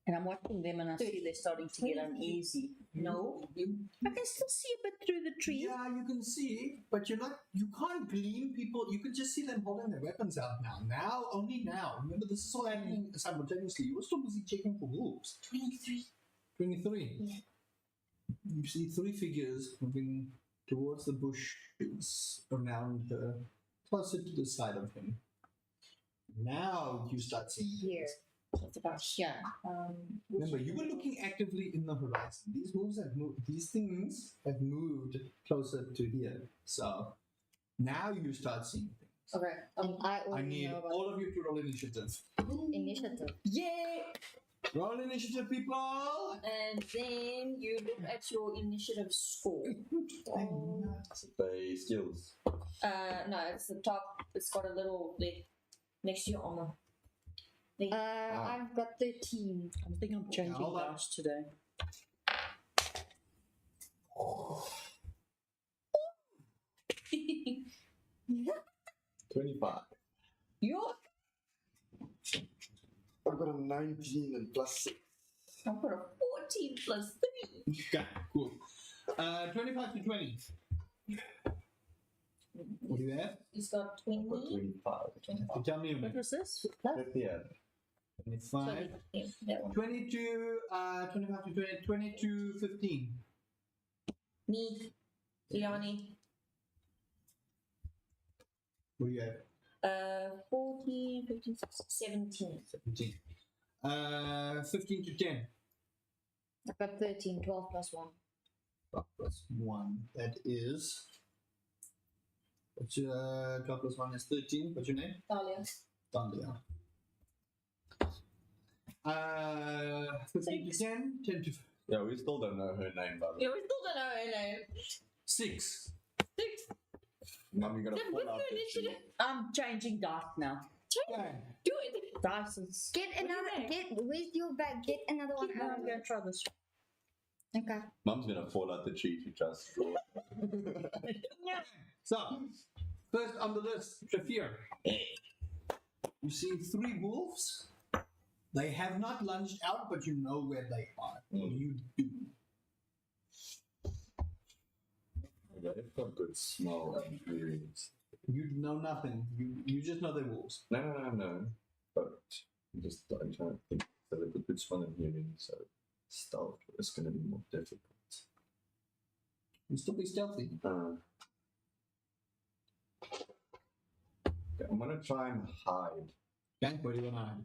And I'm watching them and I see they're starting to get uneasy. No. I can still see a bit through the tree. Yeah, you can see, but you can't glean people. You can just see them holding their weapons out now. Only now. Remember, this is all happening simultaneously. You were still busy checking for wolves. 23. 23. Yeah. You see 3 figures moving towards the bushes around her, closer to the side of him. Now you start seeing Here. So it's about here. Remember, you were looking actively in the horizon. These moves have moved. These things have moved closer to here. So now you start seeing things. Okay. And I I already need know about all of you to roll initiative. initiative. Yeah. Roll initiative, people. And then you look at your initiative score. They skills. No, it's the top. It's got a little like next to your armor. I've got 13. I think I'm changing hold on. dice today. 25. You're. I've got a 19 and +6. I've got a 14 plus 3. Okay, cool. 25 to 20. What do you have? He's got I've got 20. 25. You tell me. What was this? Plus? 50. 25. Yeah, that one. 22, 25 to 20, 22, 15. Me, Leonie, What do you have? 14, 15, 16, 17. 17. 15 to 10. I've got 13, 12 plus 1. 12 plus 1. That is. What's your 12 plus 1 is 13. What's your name? Talia. Dandia. 15 to 10. 10 to Yeah, we still don't know her name, by the way. Yeah, we still don't know her name. 6. 6. Mum, you're gonna Then fall what's out the the tree. initiative? I'm changing dice now. Okay. Do it. Dice is. Get do you another. think? Get. Where's your bag? Get another one. No, I'm going to try this. Okay. Mum's gonna fall out the tree if you just. So, first on the list, Shafir. You see 3 wolves. They have not lunged out, but you know where they are. What do you do? They've got good smell and hearings. You know nothing. You just know they're wolves. No. But I'm trying to think. So they've got good smell and hearing, so stealth is gonna be more difficult. You still be stealthy. Okay, I'm gonna try and hide Okay, where do you want to hide?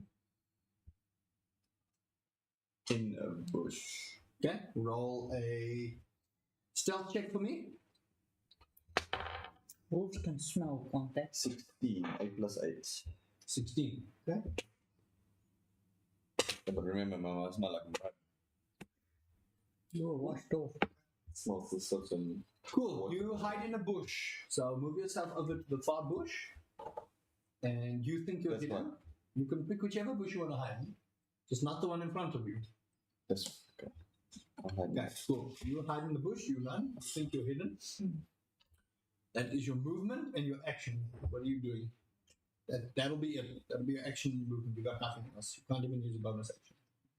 in a bush. Okay, roll a stealth check for me. Wolves can smell, can't they? 16, 8 plus 8. 16. Okay. Yeah, but remember, Mama, it's not like mud. You're washed off. It smells of such an. Cool. You hide in a bush. So move yourself over to the far bush. And you think you're That's hidden. fine. You can pick whichever bush you want to hide in. Just not the one in front of you. This okay. I'll hide Okay, this. cool. You hide in the bush, you run, you think you're hidden. That is your movement and your action. What are you doing? That'll be it. That'll be your action and movement. You got nothing else. You can't even use a bonus action.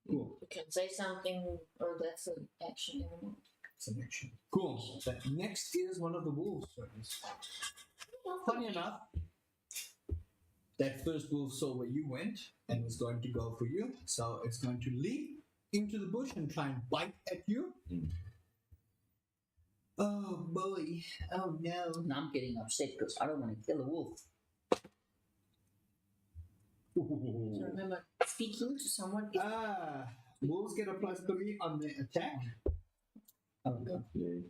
Cool. You can say something, or that's an action element. It's an action. Cool. So next is one of the wolves' turns. Funny enough, that first wolf saw where you went and was going to go for you. So it's going to leap into the bush and try and bite at you. Mm. Oh boy. Oh no. And I'm getting upset because I don't want to kill a wolf. So remember, speaking to someone is Wolves get a +3 on their attack. Lovely.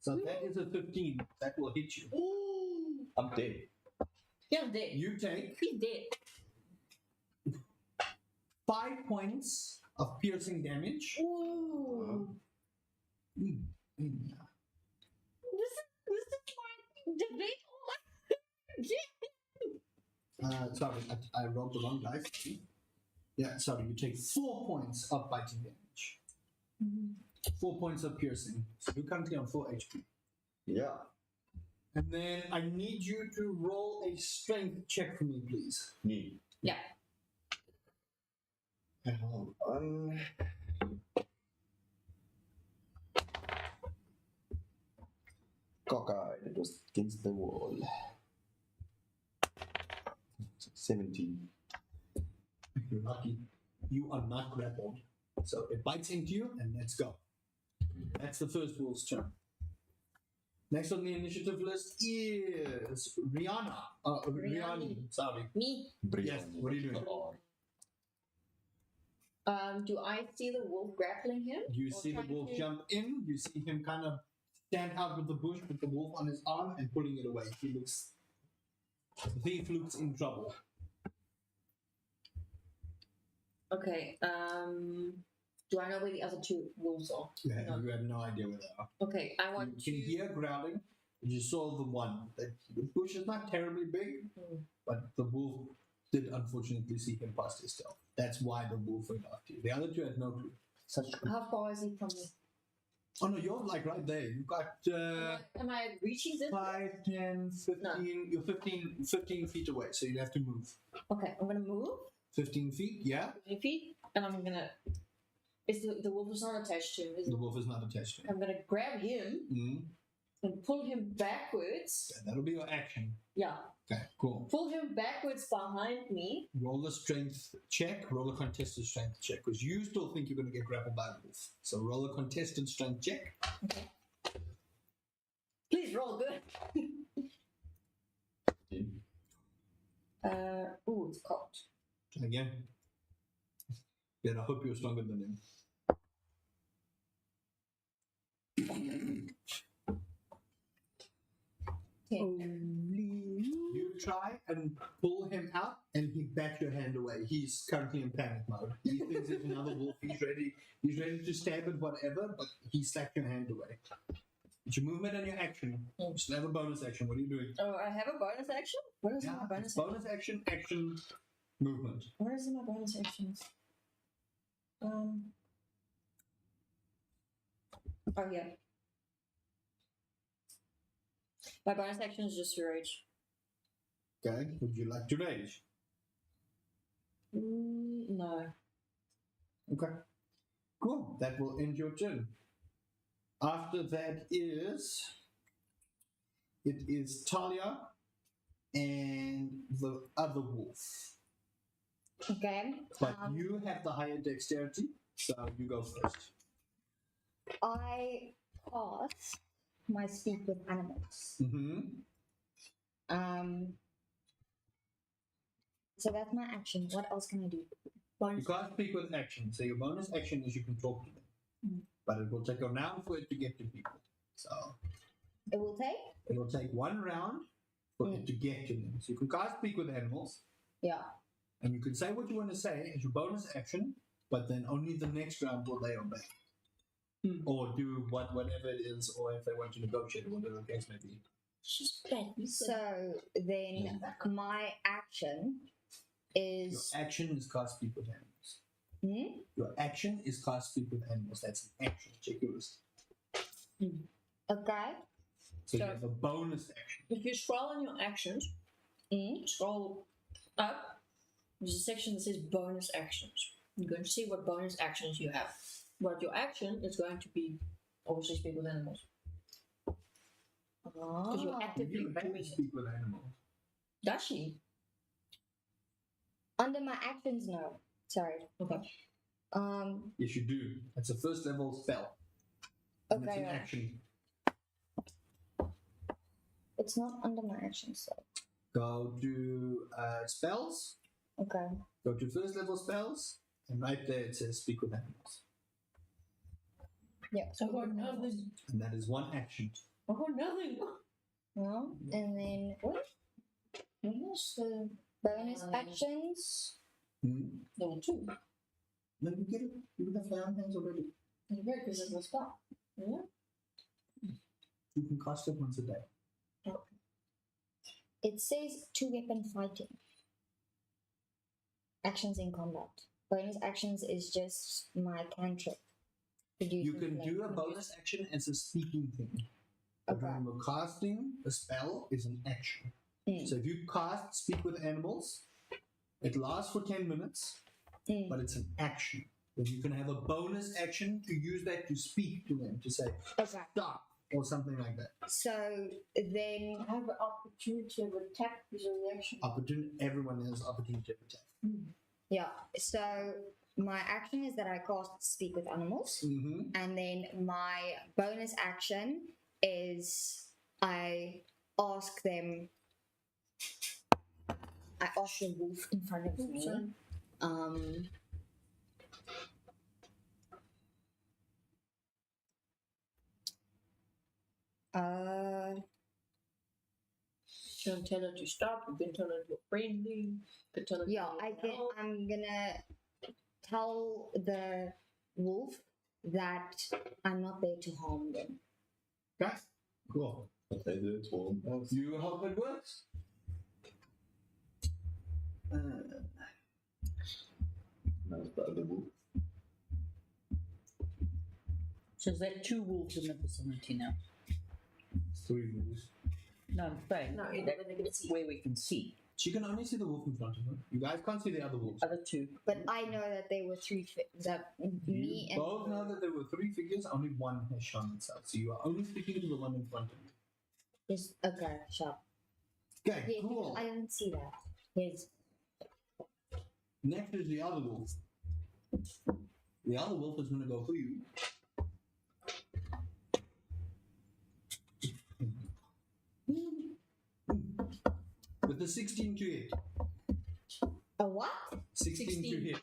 So that is a 15. That will hit you. I'm dead. yeah, dead. You take He's dead. 5 points of piercing damage. Ooh. Mm. Mm. This is my debate. Sorry, I rolled the wrong dice. Yeah, sorry, you take 4 points of biting damage. 4 points of piercing. So you're currently on 4 HP. Yeah. And then I need you to roll a strength check for me, please. Me. Yeah. Hold on. Cockeyed. It was against the wall. 17. You're lucky. You are not grappled. So it bites into you, and let's go. That's the first wolf's turn. Next on the initiative list is Rihanna. Rihanna. Sorry. Me. Yes, what are you doing? Do I see the wolf grappling him? You Or see the trying wolf to- jump in. You see him kind of stand out of the bush with the wolf on his arm and pulling it away. The thief looks in trouble. Okay. Do I know where the other 2 wolves are? You had, No. you had no idea where they are. Okay, I want You can to. hear growling. You saw the one. The bush is not terribly big, but the wolf did unfortunately see him past his stealth. That's why the wolf went after you. The other 2 had no clue. How far is he from me? Oh no, you're like right there. You've got Am I reaching this? 5, 10, 15. No. You're 15 feet away, so you have to move. Okay, I'm gonna move 15 feet, yeah. 20 feet, and I'm gonna. Is the wolf is not attached to him? Is The it? wolf is not attached to him. I'm gonna grab him Mm. and pull him backwards. Yeah, that'll be your action. Yeah, Okay, cool. pull him backwards behind me. Roll a strength check. Roll a contested strength check because you still think you're going to get grappled by a wolf. So roll a contested strength check. Please roll good. It's cold. And again. Yeah, I hope you're stronger than him. You try and pull him out, and he backs your hand away. He's currently in panic mode. He thinks it's another wolf. He's ready. He's ready to stab at whatever, but he slapped your hand away. It's your movement and your action. You still have a bonus action. What are you doing? Oh, I have a bonus action? What is my bonus action? bonus action, action, movement. Where is my bonus actions? Oh yeah. My bonus action is just to rage. Okay. Would you like to rage? No. Okay. Cool. That will end your turn. After that it is Talia and the other wolf. Okay. But you have the higher dexterity, so you go first. I cast my speak with animals. Mm-hmm. So that's my action. What else can I do? You can't speak with action, so your bonus action is you can talk to them. But it will take a round for it to get to people. So It will take? it will take one round for it to get to them. So you can cast speak with animals, Yeah. and you can say what you want to say as your bonus action, but then only the next round will they obey. Or do whatever it is, or if they want to negotiate, or whatever the case may be. She's bad. So then my action Your is. action is cast speak with animals. Hmm? Your action is cast speak with animals. That's an action. Check your list. Okay. So you So- have a bonus action. If you scroll on your actions, scroll up, there's a section that says bonus actions. You're going to see what bonus actions you have. But your action is going to be obviously speak with animals. Because you're actively You doing can it. speak with animals. Does she? Under my actions, no. Sorry. Okay. Yes, you do. It's a first level spell. And it's Okay. an Right. action. It's not under my actions, so. Go to spells. Okay. Go to first level spells. And right there it says speak with animals. Yeah. I got nothing. And that is one action. I got nothing. No. And then what? What's the Bonus actions. level 2? Let me get it. You have down hands already. Yeah, because it's a spell. Yeah. You can cast it once a day. It says 2-weapon fighting. Actions in combat. Bonus actions is just my cantrip. You can do a bonus action as a speaking thing. But Okay. remember, casting a spell is an action. So if you cast speak with animals, it lasts for 10 minutes, but it's an action. Then you can have a bonus action to use that to speak to them, to say, Okay. stop, or something like that. So then I have an opportunity of attack as a reaction. Everyone has opportunity to attack. yeah. So my action is that I cast speak with animals. Mm-hmm. And then my bonus action is I ask them. I ask the wolf in front of me. You can tell her to stop. You can tell her you're friendly. You can tell her to Yeah, let her know. I'm gonna tell the wolf that I'm not there to harm them. Okay, cool. Okay, that's all. You hope it works? That's the other wolf. So is that 2 wolves in the vicinity now? 3 wolves. No, I'm saying No, that's where we can see. She can only see the wolf in front of her. You guys can't see the other wolves. Other 2. But I know that there were 3 that me You and both know that there were 3 figures, only one has shown itself. So you are only speaking to the one in front of you. Yes. Okay. Sure. Okay, Yeah, cool. I didn't see that. Yes. Next is the other wolf. The other wolf is going to go for you. With the 16 to hit. A what? 16 to hit.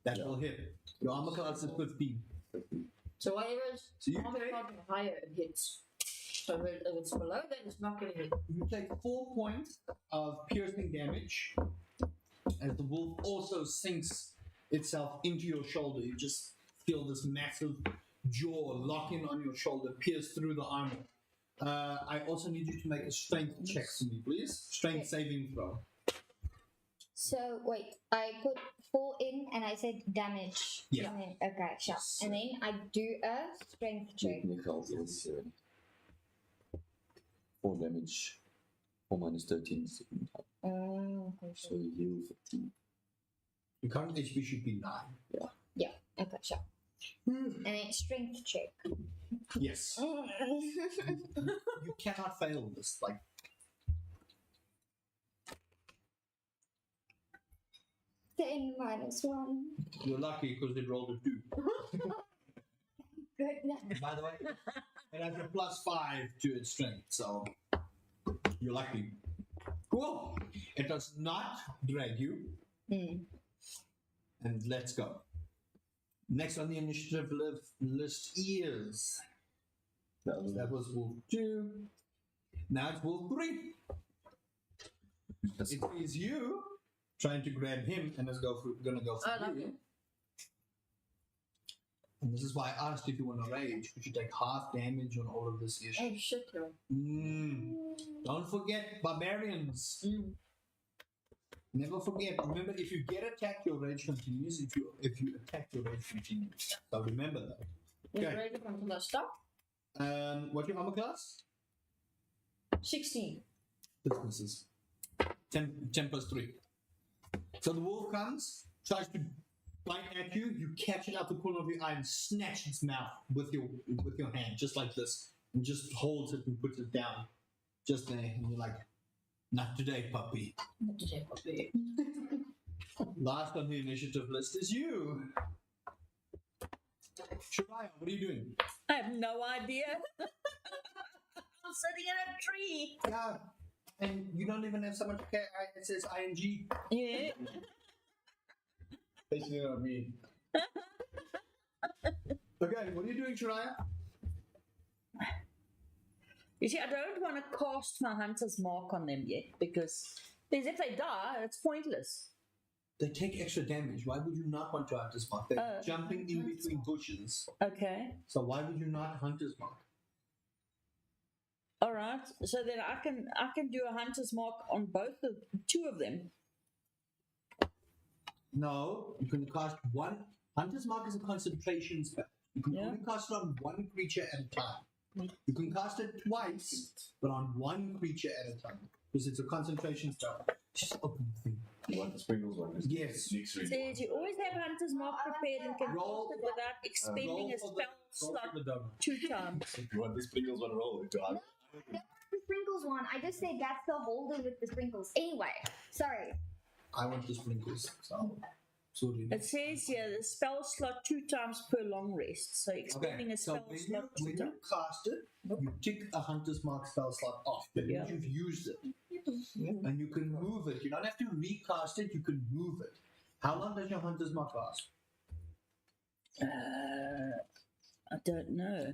That will hit. Your armor class is 15. So whatever is So you armor take, class higher, it hits. So if it's below that, it's not going to hit. you take 4 points of piercing damage as the wolf also sinks itself into your shoulder. You just feel this massive jaw lock in on your shoulder, pierce through the armor. I also need you to make a strength check for me, please. Strength saving throw. So wait, I put 4 in and I said damage. Yeah. And then, okay, sure. And then I do a strength check. Nie geld is 7. 4 damage. 4 minus 13 is 7. Okay, So you heal 15. Your current HP should be 9. okay, sure. And then strength check. Yes. You cannot fail this. Like, 10 minus 1. you're lucky because it rolled a 2. Goodness. By the way, it has a +5 to its strength, so you're lucky. Cool. It does not drag you. And let's go. Next on the initiative list is that was Wolf 2. Now it's Wolf 3. It is you trying to grab him and is gonna go for I love you. him. And this is why I asked if you want to rage, because you take half damage on all of this issue. Oh shit, yo. Don't forget barbarians. Never forget. Remember, if you get attacked, your rage continues. If you attack, your rage continues. So remember that. Is Okay. ready until I stop? What's your armor class? 16. Businesses. 10 plus 3. So the wolf comes, tries to bite at you. You catch it out the corner of your eye and snatch its mouth with your hand, just like this, and just holds it and puts it down, just there. And you're like, "Not today, puppy." Not today, puppy. Last on the initiative list is you. Shariah, what are you doing? I have no idea. I'm sitting in a tree. Yeah, and you don't even have someone to care. It says ing. Yeah. Basically what I mean. Okay, what are you doing, Shariah? You see, I don't want to cast my hunter's mark on them yet because if they die, it's pointless. They take extra damage. Why would you not want to Hunter's Mark? They're jumping in between bushes. Okay. So why would you not Hunter's Mark? All right. So then I can do a hunter's mark on two of them. No, you can cast one. Hunter's Mark is a concentration spell. You can only cast it on one creature at a time. You can cast it twice, but on one creature at a time. Because it's a concentration spell. Just open the thing. You want the sprinkles one? Yes. It says you always have hunter's mark prepared and can Roll- cast it without expending a spell slot for the donut. 2 times. You want the sprinkles one roll? The sprinkles one. I just said that's the holder with the sprinkles. Anyway, sorry. I want the sprinkles. So, sorry. It says here the spell slot 2 times per long rest. So expending a so spell when you, slot 2 when you times. cast it, you tick a Hunter's Mark spell slot off. That means you've used it. And you can move it. You don't have to recast it, you can move it. How long does your Hunter's Mark last? I don't know.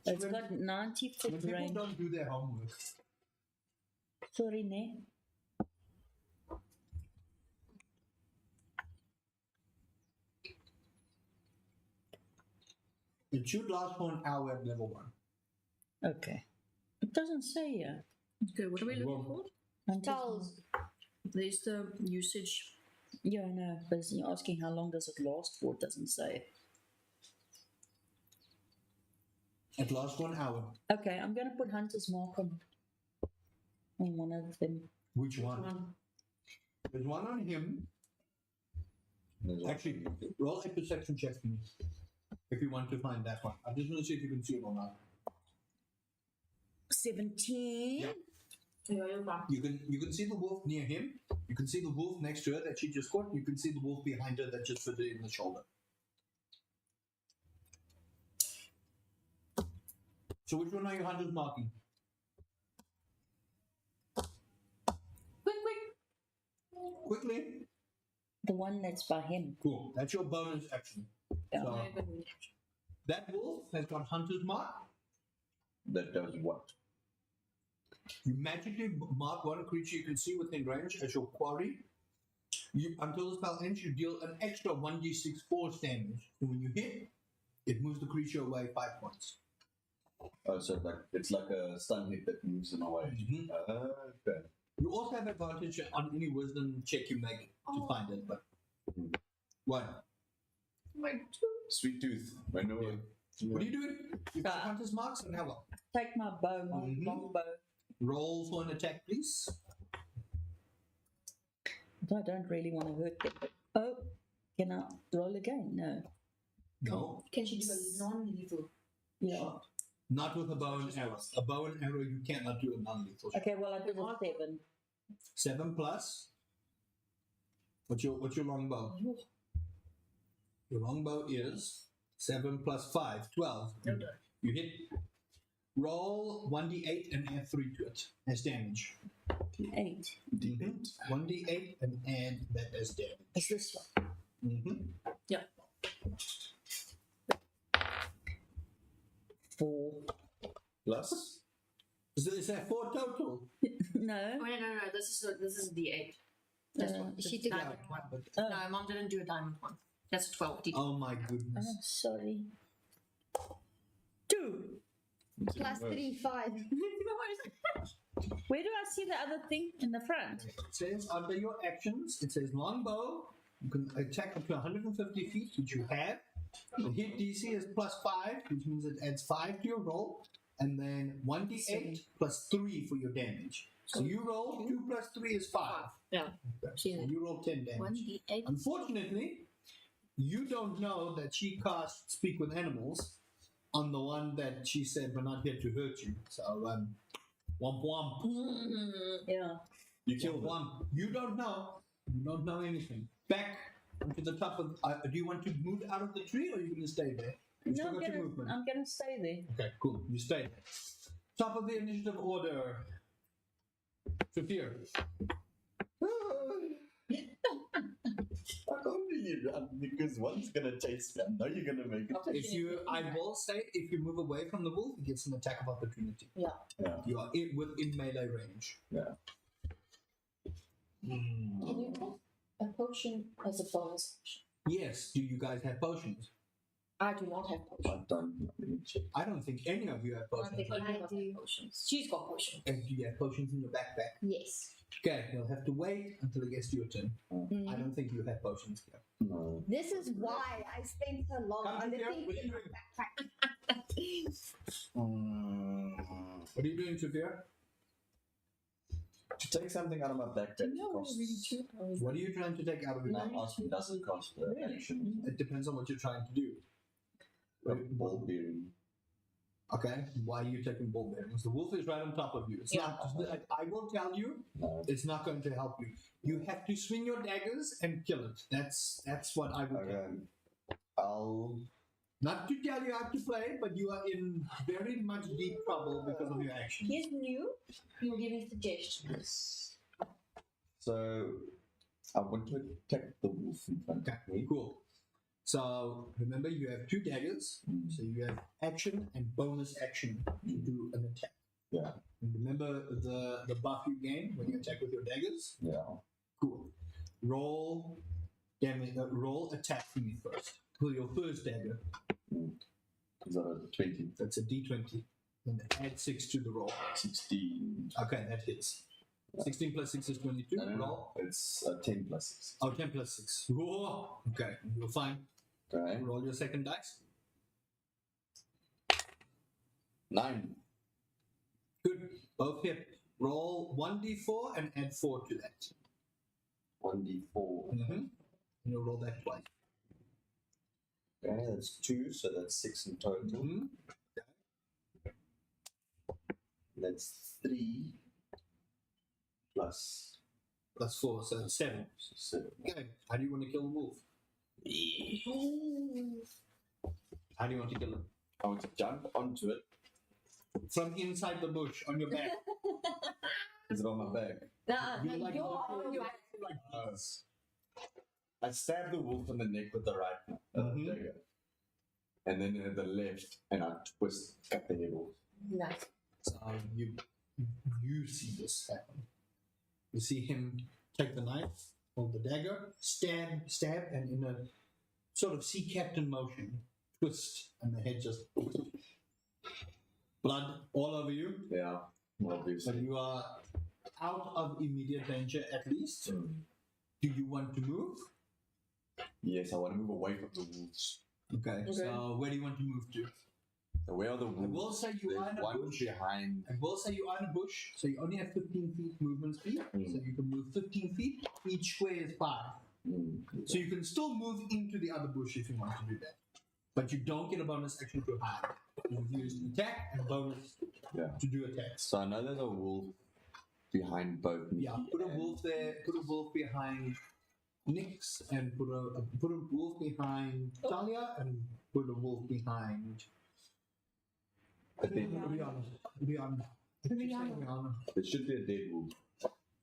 It's got 90 When foot people range. don't do their homework, Sorry, ne? it should last for an hour at level 1. Okay. It doesn't say here. Okay, what are we looking for? Tells. There's the usage. Yeah, I know. But you're asking how long does it last for? It doesn't say. It lasts for an hour. Okay, I'm going to put Hunter's Mark on one of them. Which one? There's one on him. Actually, roll a perception check for me. If you want to find that one. I just want to see if you can see it or not. 17. Yeah. Yeah, you're fine. You can see the wolf near him. You can see the wolf next to her that she just caught. You can see the wolf behind her that just fit her in the shoulder. So which one are your hunters marking? Quickly. The one that's by him. Cool. That's your bonus action. Yeah. So that wolf has got hunter's mark. That does what? You magically mark one creature you can see within range as your quarry. Until the spell ends, you deal an extra 1d6 force damage. So when you hit, it moves the creature away 5 points. Oh, so it's like a stun hit that moves them away. Mhm. Okay. You also have advantage on any wisdom check you make to find it, but one. My Sweet tooth. I know it. What are you doing? You've got hunter's marks and how well? Take my bow, my Mhm. long bow. Roll for an attack, please. But I don't really want to hurt them. But, oh, can I roll again? No. No. Can she do a non-lethal? Yeah. Not with a bow and arrow. A bow and arrow you cannot do a non-lethal shot. Okay, well, I did a 7. 7 plus. What's your longbow? Your longbow is 7 plus 5, 12. Okay. You hit. Roll 1d8 and add 3 to it as damage. 8. 1d8 and add that as damage. Is this one? Mm-hmm. 4. Plus? Is that 4 total? No. Oh, no. This is D8. She did diamond one. But, Oh, No, Mom didn't do a diamond one. That's a 12 D8. oh my goodness. oh, sorry. 2. plus 3, 5. Where do I see the other thing in the front? It says under your actions, it says longbow. You can attack up to 150 feet, which you have. The hit DC is plus 5, which means it adds 5 to your roll. And then 1d8 plus 3 for your damage. So you roll 2 plus 3 is 5. Yeah. Okay. See So that? you roll 10 damage. 1d8. Unfortunately, you don't know that she cast Speak with Animals on the one that she said, we're not here to hurt you. So, womp womp. Yeah. You Womp killed it. womp. You don't know. You don't know anything. Back to the top of. Do you want to move out of the tree or are you going to stay there? You No, still I'm got your gonna, movement. I'm gonna stay there. Okay, cool. You stay there. Top of the initiative order. Sophia. I can't really run because one's gonna chase me. I know you're gonna make it. I will say, if you move away from the wolf, it gets an attack of opportunity. Yeah. You are within melee range. Yeah. Can you take a potion as a bonus action? Yes. Do you guys have potions? I do not have I potions. don't really check. I don't think any of you have I potions. think right? I do not do. have potions. She's got potions. And do you have potions in your backpack? Yes. Okay, you'll have to wait until it gets to your turn. Mm. I don't think you have potions here. No. This is why I spent so long Come on the here, thing what are you in my doing? backpack. What are you doing, Sophia? To take something out of my backpack costs. What are you trying to take out of your I'm asking, does it cost action? It depends on what you're trying to do. Ball bearing. Okay, why are you taking ball bearings? The wolf is right on top of you. It's not. I will tell you, No. it's not going to help you. You have to swing your daggers and kill it. That's what I would tell you. Okay. I'll. Not to tell you how to play, but you are in very much deep trouble because of your actions. He's new. He'll give you suggestions. So, I want to attack the wolf in front of me. Cool. So remember, you have 2 daggers. So you have action and bonus action to do an attack. Yeah. And remember the buff you gain when you attack with your daggers. Yeah. Cool. Roll damage. Roll attack for me first. For your first dagger, Is that a 20? that's a d20. And add 6 to the roll. 16. Okay, that hits. 16 plus 6 is 22. No, no, no. Roll. It's 10 plus 6. Oh, 10 plus 6. Whoa. Okay, you're fine. Okay. Roll your second dice. 9. Good. Both hit. Roll 1d4 and add 4 to that. 1d4. And you'll roll that twice. Okay, that's 2, so that's 6 in total. That's 3 plus Plus 4, so 7. 7. Okay. How do you want to kill the wolf? How do you want to kill it? I want to jump onto it. From inside the bush on your back. Is it on my back? You like you're literally on your like this. I stab the wolf in the neck with the right Mhm. dagger. And then at the left, and I cut the head off. Nice. So you see this happen. You see him take the knife or the dagger, stab, and in a sort of sea captain motion, twist, and the head just blood all over you. Yeah, So obviously. you are out of immediate danger at least. Do you want to move? Yes, I want to move away from the wolves. Okay. So where do you want to move to? So where are the I wolves? will say you are in There's a one bush. behind. I will say you are in a bush, so you only have 15 feet movement speed. So you can move 15 feet. Each square is 5. So you can still move into the other bush if you want to do that. But you don't get a bonus action to hide. You've used an attack and bonus to do attacks. So I know there's a wolf behind both me. Yeah, put a wolf there. Put a wolf behind Nyx, and put a wolf behind Talia, and put a wolf behind Rihanna. There should be a dead wolf.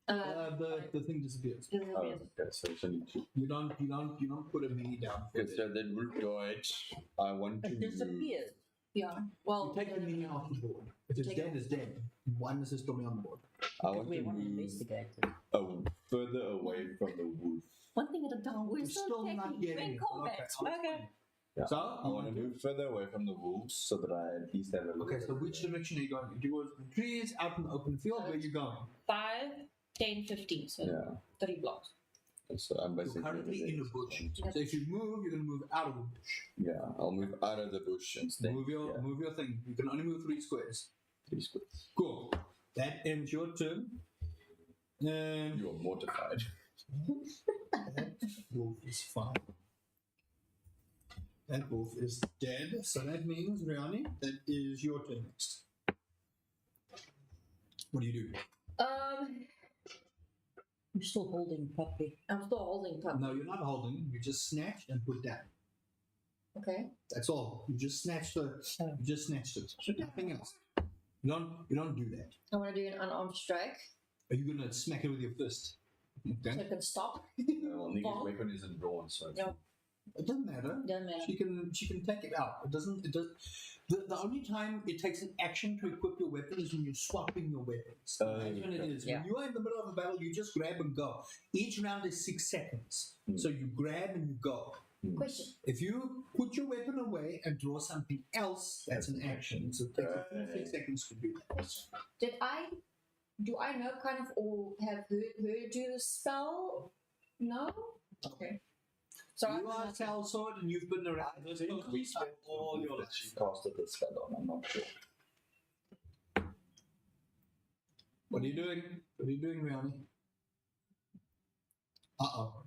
The thing disappears. Oh, okay, so it's only 2. You don't put a mini down. Okay, so that wolf died. I want to It move. disappeared. Yeah. Well, You take the mini off the board. If it's dead, it's dead. One is still on the board. I want We to want to move investigate it. further away from the wolf. one thing at a time. We're You're still still not taking getting in it. combat. Okay. Yeah. So I want to move further away from the wolves so that I at least have a little Okay, so bit- which direction are you going? Do you go to the trees, out in the open field? Where are you going? 5, 10, 15. So Yeah. 30 blocks. So I'm You're basically currently in the bush. Yeah. So if you move, you're going to move out of the bush. Yeah, I'll move out of the bush and stay. Move your thing. You can only move 3 squares. 3 squares. Cool. That ends your turn. And You are mortified. that wolf is fine. That wolf is dead. So that means, Riani, that is your turn next. What do you do? I'm still holding puppy. I'm still holding pup. No, you're not holding. You just snatch and put down. Okay. That's all. You just snatched it. You just snatched it. Nothing else. You don't do that. I want to do an unarmed strike Are you gonna smack it with your fist? so Okay. I can stop. Well, Nigga's Bonk. weapon isn't drawn, so. Yeah. It doesn't matter. Doesn't matter. She can take it out. It doesn't. It does. The only time it takes an action to equip your weapon is when you're swapping your weapons. That's when it is. Yeah. When you are in the middle of a battle, you just grab and go. Each round is 6 seconds. So you grab and you go. Question. If you put your weapon away and draw something else, that's an action. So it takes a full 6 seconds to do that. Question. Do I know kind of or have heard you the spell? No? Okay. So You are Tal Sword and you've been around this think we spent all your life. She casted the spell on, I'm not sure. What are you doing? What are you doing, Riani? Uh-oh.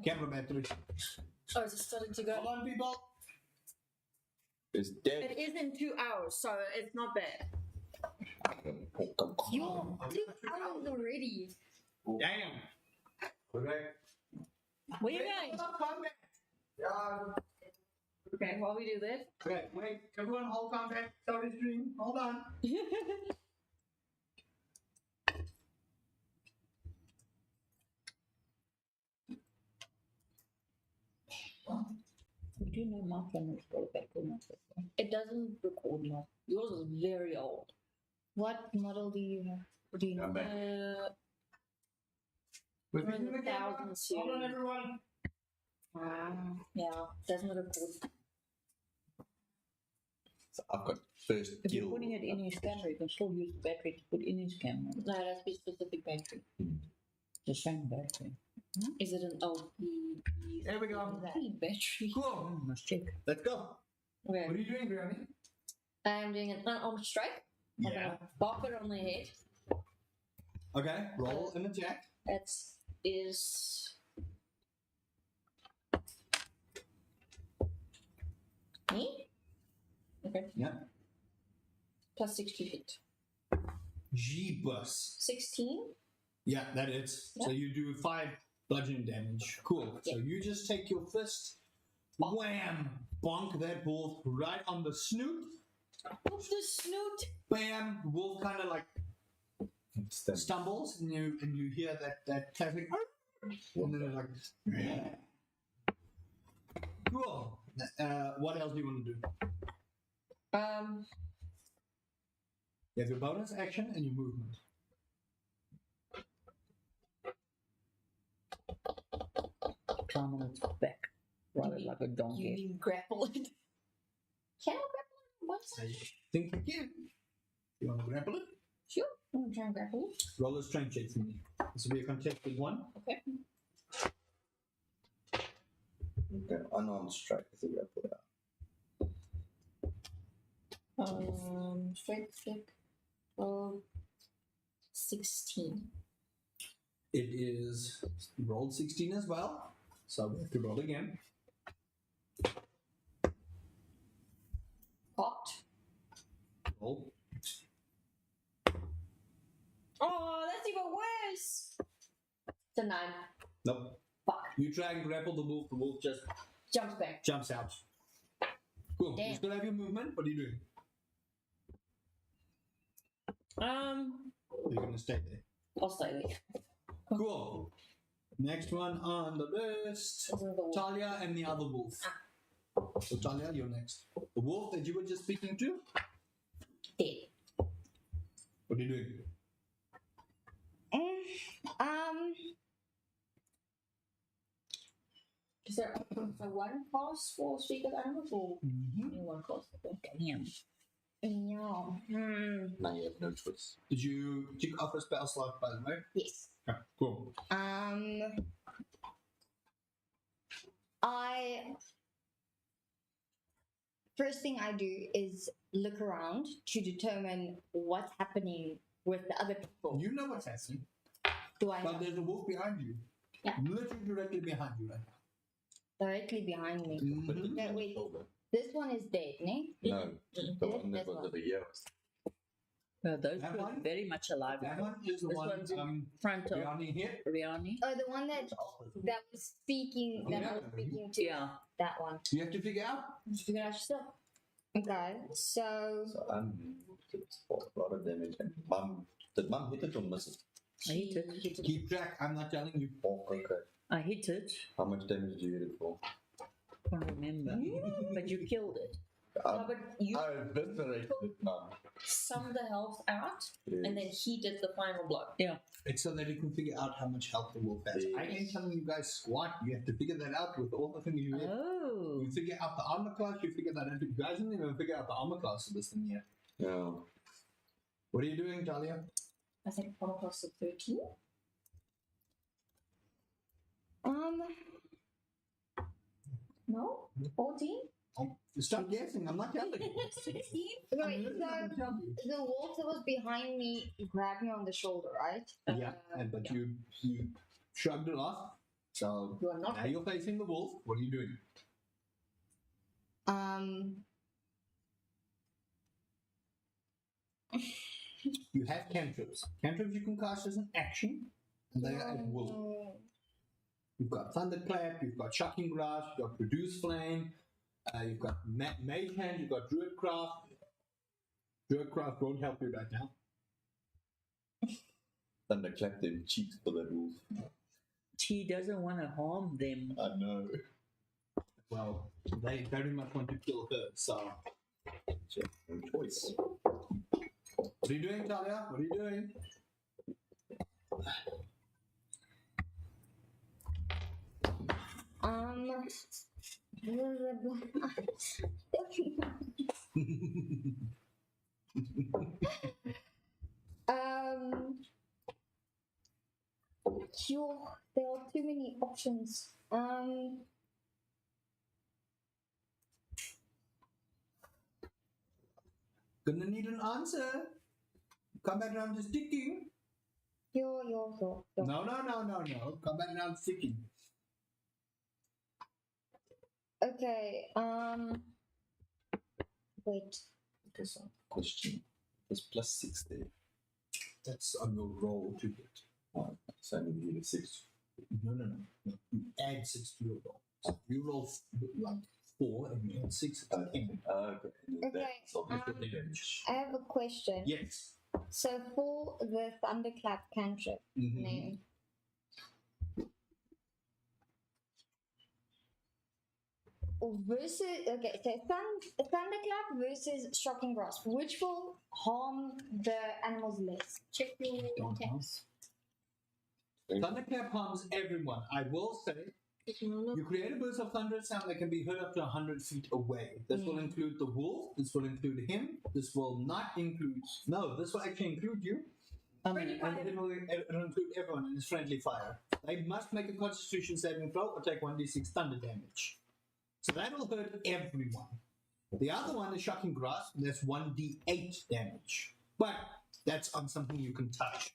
Camera battery. Oh, it's starting to go. Hold on, people. It's dead. It is in 2 hours, so it's not bad. You're 2 hours already. Damn. Okay. Where you going? Yeah. Okay, while we do that. Okay, wait. Everyone hold combat. Sorry, stream. Hold on. We do know my phone is got a battery now. It doesn't record now. Yours is very old. What model do you have? What do you know? I'm back. We're We're in fixing the the camera. thousands Hold on, here. everyone. Yeah, doesn't record. So I've got first If you're kill. putting it in his camera, you can still use the battery to put in his camera. No, it has to be specific battery. The same battery. Is it an LP? There we go. Battery. Cool. Let's check. Let's go. Okay. What are you doing, Riani? I'm doing an unarmed strike. I'm Yeah. gonna bop it on the head. Okay, roll an attack. That is me. Okay. Yeah. Plus 6 to hit. Jeepers. 16. Yeah, that is. So you do 5 bludgeoning damage. Cool. So you just take your fist, wham, bonk that wolf right on the snoot. What's the snoot? Bam! The wolf kind of like stumbles, and you hear that classic, and then it's like, cool. What else do you want to do? You have your bonus action and your movement. Climb on its back. Ride it like a You donkey. mean grapple it? Can I grapple it? What's that? I think you can. You want to grapple it? Sure. I'm gonna try and grapple it. Roll a strength check for me. This will be a contested one. Okay. Okay, unarmed strike is a grapple out. Strength check. 16. It is rolled 16 as well, so we have to roll again. Popped. Roll. Oh, that's even worse. It's a 9. Nope. Fuck. You try and grapple the wolf just Jumps back. jumps out. Cool. Damn. You still have your movement. What are you doing? You're gonna stay there. I'll stay there. Cool. Next one on the list. This is the wolf. Talia and the other wolf. So Talia, you're next. The wolf that you were just speaking to. Dead. What are you doing? Is there one cost for speak of animals or only one cost? Damn. No. Now you have no choice. Did you tick off a spell slot, by the way? Yes. Yeah, cool. First thing I do is look around to determine what's happening with the other people. You know what's happening, Do I know? but there's a wolf behind you. Yeah. Literally directly behind you right Directly behind me. But now. it's Yeah, on the wait. shoulder. this one is dead, ne? No, the one that This was one. over here. No, those That were one? very much alive. That one is the This one one's in front of behind here. Riani. Oh, the one that was speaking. That I was Yeah. speaking to. Yeah. That one. You have to figure out. Just figure out yourself. Okay, so So it's a lot of damage. And did mum hit it or miss it? I hit it. Keep track. I'm not telling you. Oh, okay. I hit it. How much damage did you hit it for? Can't remember. But you killed it. No, but you I eviscerated it, mum. summed the health out and then he did the final blow. It's so that you can figure out how much health the wolf has. I ain't telling you guys squat. You have to figure that out with all the things you have. Oh. You figure out the armor class, you figure that out. You guys didn't even figure out the armor class of this thing yet. Yeah. What are you doing, Talia? I think one cost of 13. No? 14? Stop guessing. I'm not telling you. 16? I'm wait, literally not telling you. the wolf that was behind me grabbed me on the shoulder, right? Yeah, but you shrugged it off. So You are not. now you're facing the wolf. What are you doing? You have cantrips. Cantrips you can cast as an action, and they are at will. You've got Thunderclap, you've got Shocking Grasp, you've got Produce Flame, you've got Mage Hand, you've got Druidcraft. Druidcraft won't help you right now. Thunderclap them cheeks for that wolf. She doesn't want to harm them. I know. Well, they very much want to kill her, so. So, no choice. What are you doing, Talia? What are you doing? There are too many options. Gonna need an answer. Come back around to sticking. Yo. No. Come back around to sticking. Okay, wait. Okay, so question. There's +6 there. That's on your roll to hit. So I need a 6. No. You add 6 to your roll. So you roll like 4 and you add 6. It's 10. Okay. And then Okay, that's obviously the damage. I have a question. Yes. So for the thunderclap cantrip Mhm. name, versus so thunderclap versus shocking grasp, which will harm the animals less? Check your Don't attacks. Thunderclap harms everyone. I will say, you create a burst of thunder sound that can be heard up to 100 feet away. This will include the wolf. This will include him. This will not include. No, this will actually include you. And it'll include everyone in his friendly fire. They must make a Constitution saving throw or take 1d6 thunder damage. So that'll hurt everyone. The other one is shocking grasp, and that's 1d8 damage. But that's on something you can touch.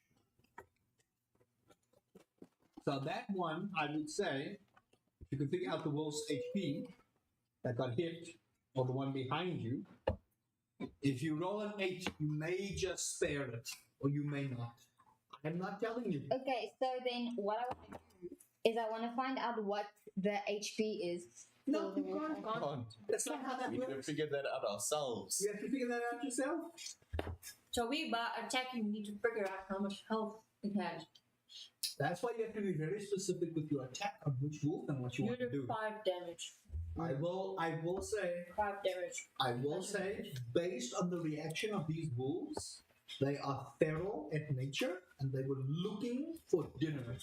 So that one, I would say, if you can figure out the wolf's HP that got hit, or the one behind you, if you roll an 8, you may just spare it, or you may not. I'm not telling you. Okay, so then what I want to do is I want to find out what the HP is. No, for the you wolf. can't. That's not how that We need to works. figure that out ourselves. You have to figure that out yourself. So we, by attacking, need to figure out how much health it has. That's why you have to be very specific with your attack on which wolf and what you You want to do do. 5 damage. I will say, 5 damage. based on the reaction of these wolves, they are feral at nature and they were looking for dinner.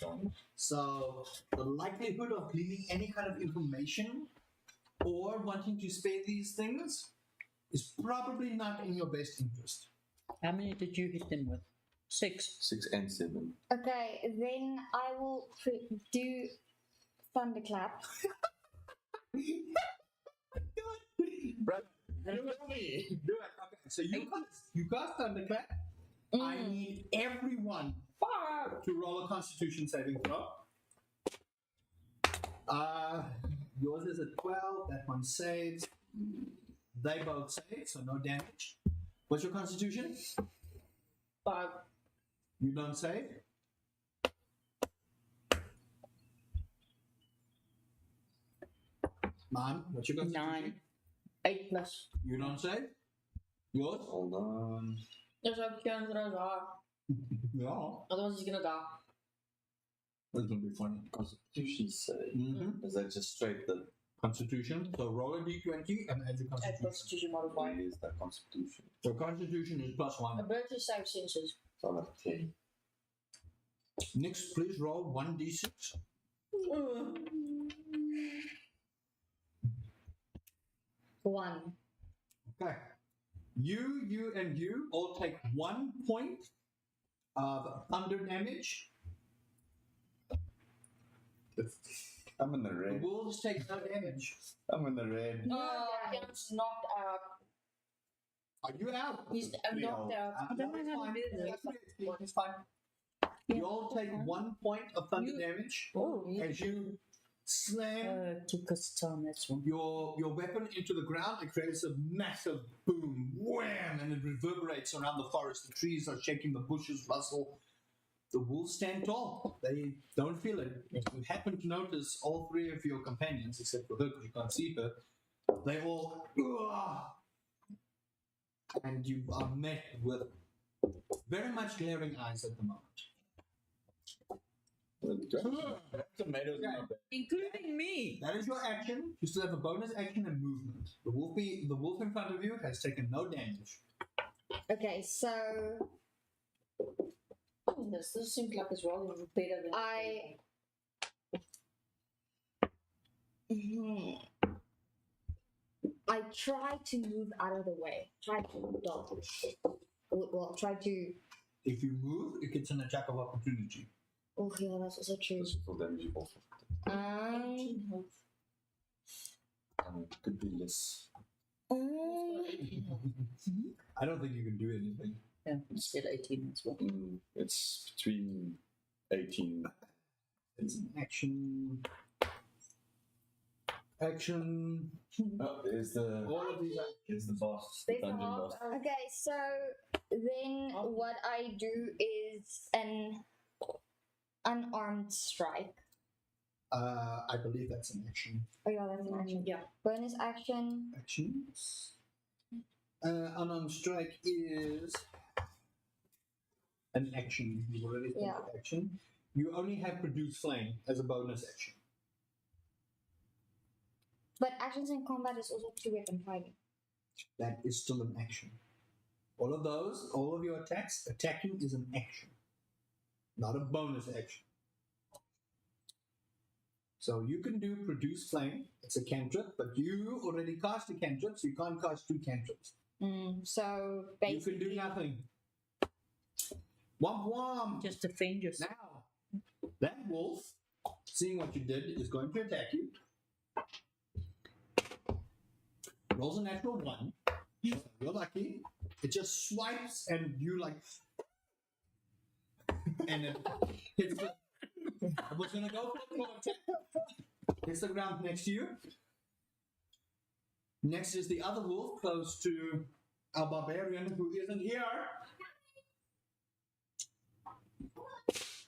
So the likelihood of gleaning any kind of information or wanting to spare these things is probably not in your best interest. How many did you hit them with? 6. 6 and 7. Okay, then I will do thunderclap. Brad, Do it. Okay, so you cast thunderclap. I need everyone to roll a Constitution saving throw. Yours is a 12. That one saves. They both save, so no damage. What's your Constitution? 5. You don't save. Mom, what's your Constitution? 9. 8 plus. You don't save. Yours? Hold on. There's no chance that I die. No. Otherwise, he's gonna die. That's gonna be funny. Constitution save. Mm-hmm. Is that just straight the Constitution. So roll a d20 and add your Add Constitution. Constitution modifier. is that Constitution? So Constitution is +1. Ability save senses. So I'm at 10. Next, please roll 1d6. 1. Okay. You and you all take 1 point of thunder damage. I'm in the The red. wolves take no damage. I'm in the red. Oh, Ken's knocked out. Are you out? He's knocked out. I don't know how to do this. It's fine. You all take 1 point of thunder damage Oh, as you slam took us time, that's one. your weapon into the ground. It creates a massive boom, wham, and it reverberates around the forest. The trees are shaking, the bushes rustle. The wolves stand tall. They don't feel it. If you happen to notice, all 3 of your companions, except for her because you can't see her, they all, and you are met with very much glaring eyes at the moment. Tomatoes in my bag. Including me. That is your action. You still have a bonus action and movement. The wolf in front of you has taken no damage. Okay, so This seems like it's rolling better than I try to move out of the way. Try to dodge. Well, try to. If you move, it gets an attack of opportunity. Oh yeah, that's also true. This is for damage you also. Could be less. I don't think you can do anything. Yeah, instead 18 as well. It's between 18. It's an action. Oh, there's the All of these there's the boss, the There's the dungeon boss. boss. Okay, so Then what I do is an unarmed strike. I believe that's an action. Oh yeah, that's an action. Yeah. Bonus action. Actions. Unarmed strike is an action. You've already taken Yeah. action. You only have produce flame as a bonus action. But actions in combat is also 2-weapon fighting. That is still an action. All of those, all of your attacks, attacking is an action, not a bonus action. So you can do produce flame. It's a cantrip, but you already cast a cantrip, so you can't cast 2 cantrips. So You can basically, do nothing. Womp womp. Just defend yourself. Now, that wolf, seeing what you did, is going to attack you. Rolls a natural 1. You're lucky. It just swipes and you like, and it hits the. I was gonna go for the attack. Hits the ground next to you. Next is the other wolf close to our barbarian who isn't here.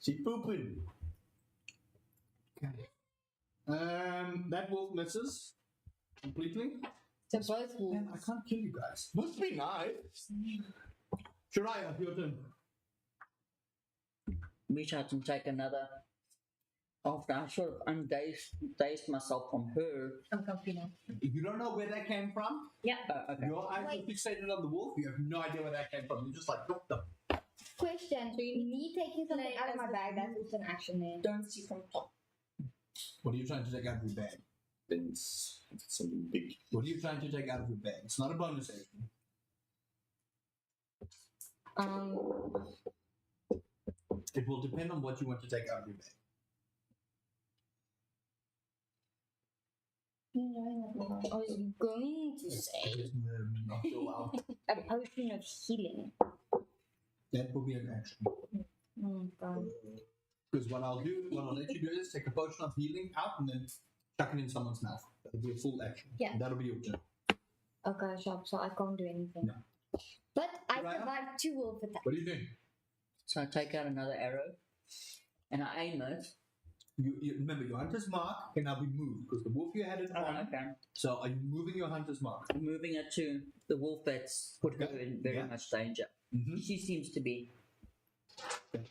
She pooping. Okay. That wolf misses completely. so both wolves. Man, I can't kill you guys. Must be nice. Shariah, your turn. Wish I can take another. After I sort of undazed myself from her. I'm comfy now. If you don't know where that came from, Okay. your eyes Wait. are fixated on the wolf, you have no idea where that came from. You're just like, what the? Question: me taking something out of my bag, that's also an action there. Don't see from top. What are you trying to take out of your bag? Then it's something big. What are you trying to take out of your bag? It's not a bonus action. It will depend on what you want to take out of your bag. I was going to say Not so loud. a potion of healing. That will be an action. God. Because what I'll let you do is take a potion of healing out and then chuck it in someone's mouth. That'll be a full action. Yeah. And that'll be your turn. Okay, sharp. So I can't do anything. No. But I Right. survived 2 wolf attacks. What are you doing? So I take out another arrow and I aim it. You remember your hunter's mark can now be moved because the wolf you had it on. Okay. So are you moving your hunter's mark? I'm moving it to the wolf that's put her in very Yeah. much danger. Mm-hmm. She seems to be.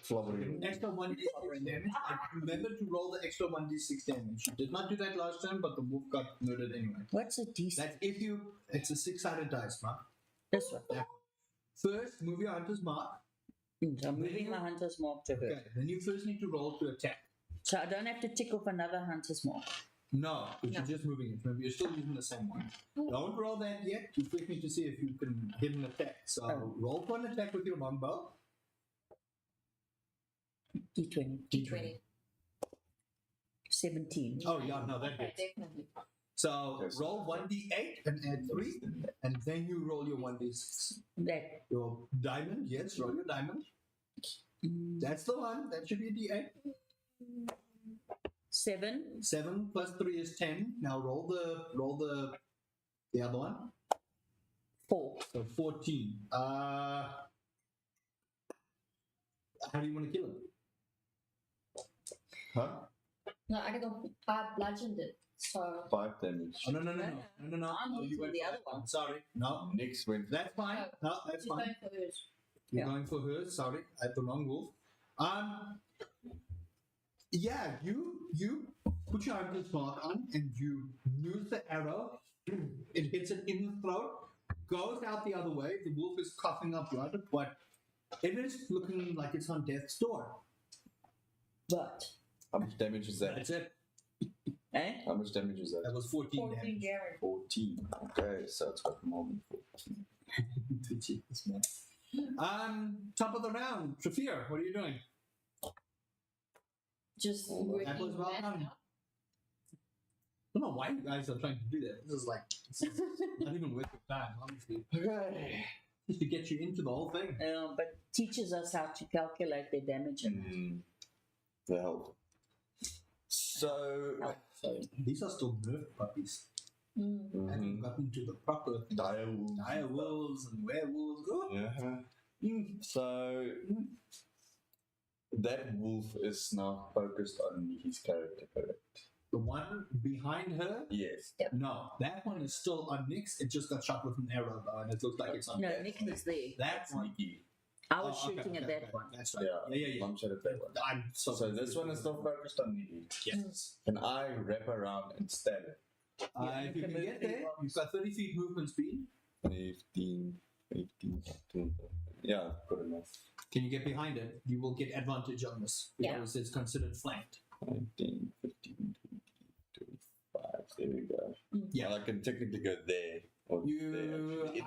Fluttering. Extra 1d6 damage. And remember to roll the extra 1d6 damage. You did not do that last time, but the wolf got murdered anyway. What's a D6? That's if you. It's a 6-sided dice, mark. This one. First, move your hunter's mark. So I'm moving my hunter's mark to her. Okay. Then you first need to roll to attack. So I don't have to tick off another hunter's mark. No, because you're just moving it. Remember, you're still using the same one. Don't roll that yet. You first need to see if you can hit an attack. So roll for an attack with your longbow. D20. D20. 17. Oh yeah, no, that Okay, hits. definitely. So Yes. roll 1d8 and add 3, and then you roll your 1d6. That. Your diamond, yes, roll your diamond. That's the one. That should be a d8. 7. 7 plus 3 is 10. Now roll the other one. 4. So 14. How do you want to kill him? Huh? No, I bludgeoned it. So 5 damage. Oh no! I'm Oh, you using went the for other that one. Sorry, no. Next went. That's fine. No, that's she's fine. going for hers. You're Yeah. going for her. Sorry, I had the wrong wolf. Yeah, you put your hunter's mark on and you use the arrow. It hits it in the throat, goes out the other way. The wolf is coughing up blood, but it is looking like it's on death's door. But. How much damage is that? That's it. Eh? How much damage is That that? was 14 14 damage. damage. 14. Okay, so it's got more than 14. Jesus, man. Top of the round, Shafir, what are you doing? Just That was working well that done. out. I don't know why you guys are trying to do that. This is not even worth your time, honestly. Okay. Just to get you into the whole thing. But teaches us how to calculate their damage. The help. So, These are still nerf puppies. I haven't gotten to the proper dire wolves. dire wolves and werewolves. Oh, Yeah. So that wolf is now focused on his character, correct? The one behind her? Yes. No, that one is still on Nyx. It just got shot with an arrow though, and it looks like it's on. No, That's Nick is there. That one. Sneaky. I was Oh, okay, shooting at okay, that okay. one. That's right. Yeah. Yeah. Long shot at that one. I'm so. So this one is still focused on Nikki. Yes. Can I wrap around and stab it? If you can can move get pretty there, well. you've got 30 feet movement speed. 15, 18, 20. Yeah, good enough. Can you get behind it? You will get advantage on this Yeah. because it's considered flanked. 19, 15, 20, 25. There we go. Yeah. Well, I can technically go there. Or You, there, actually.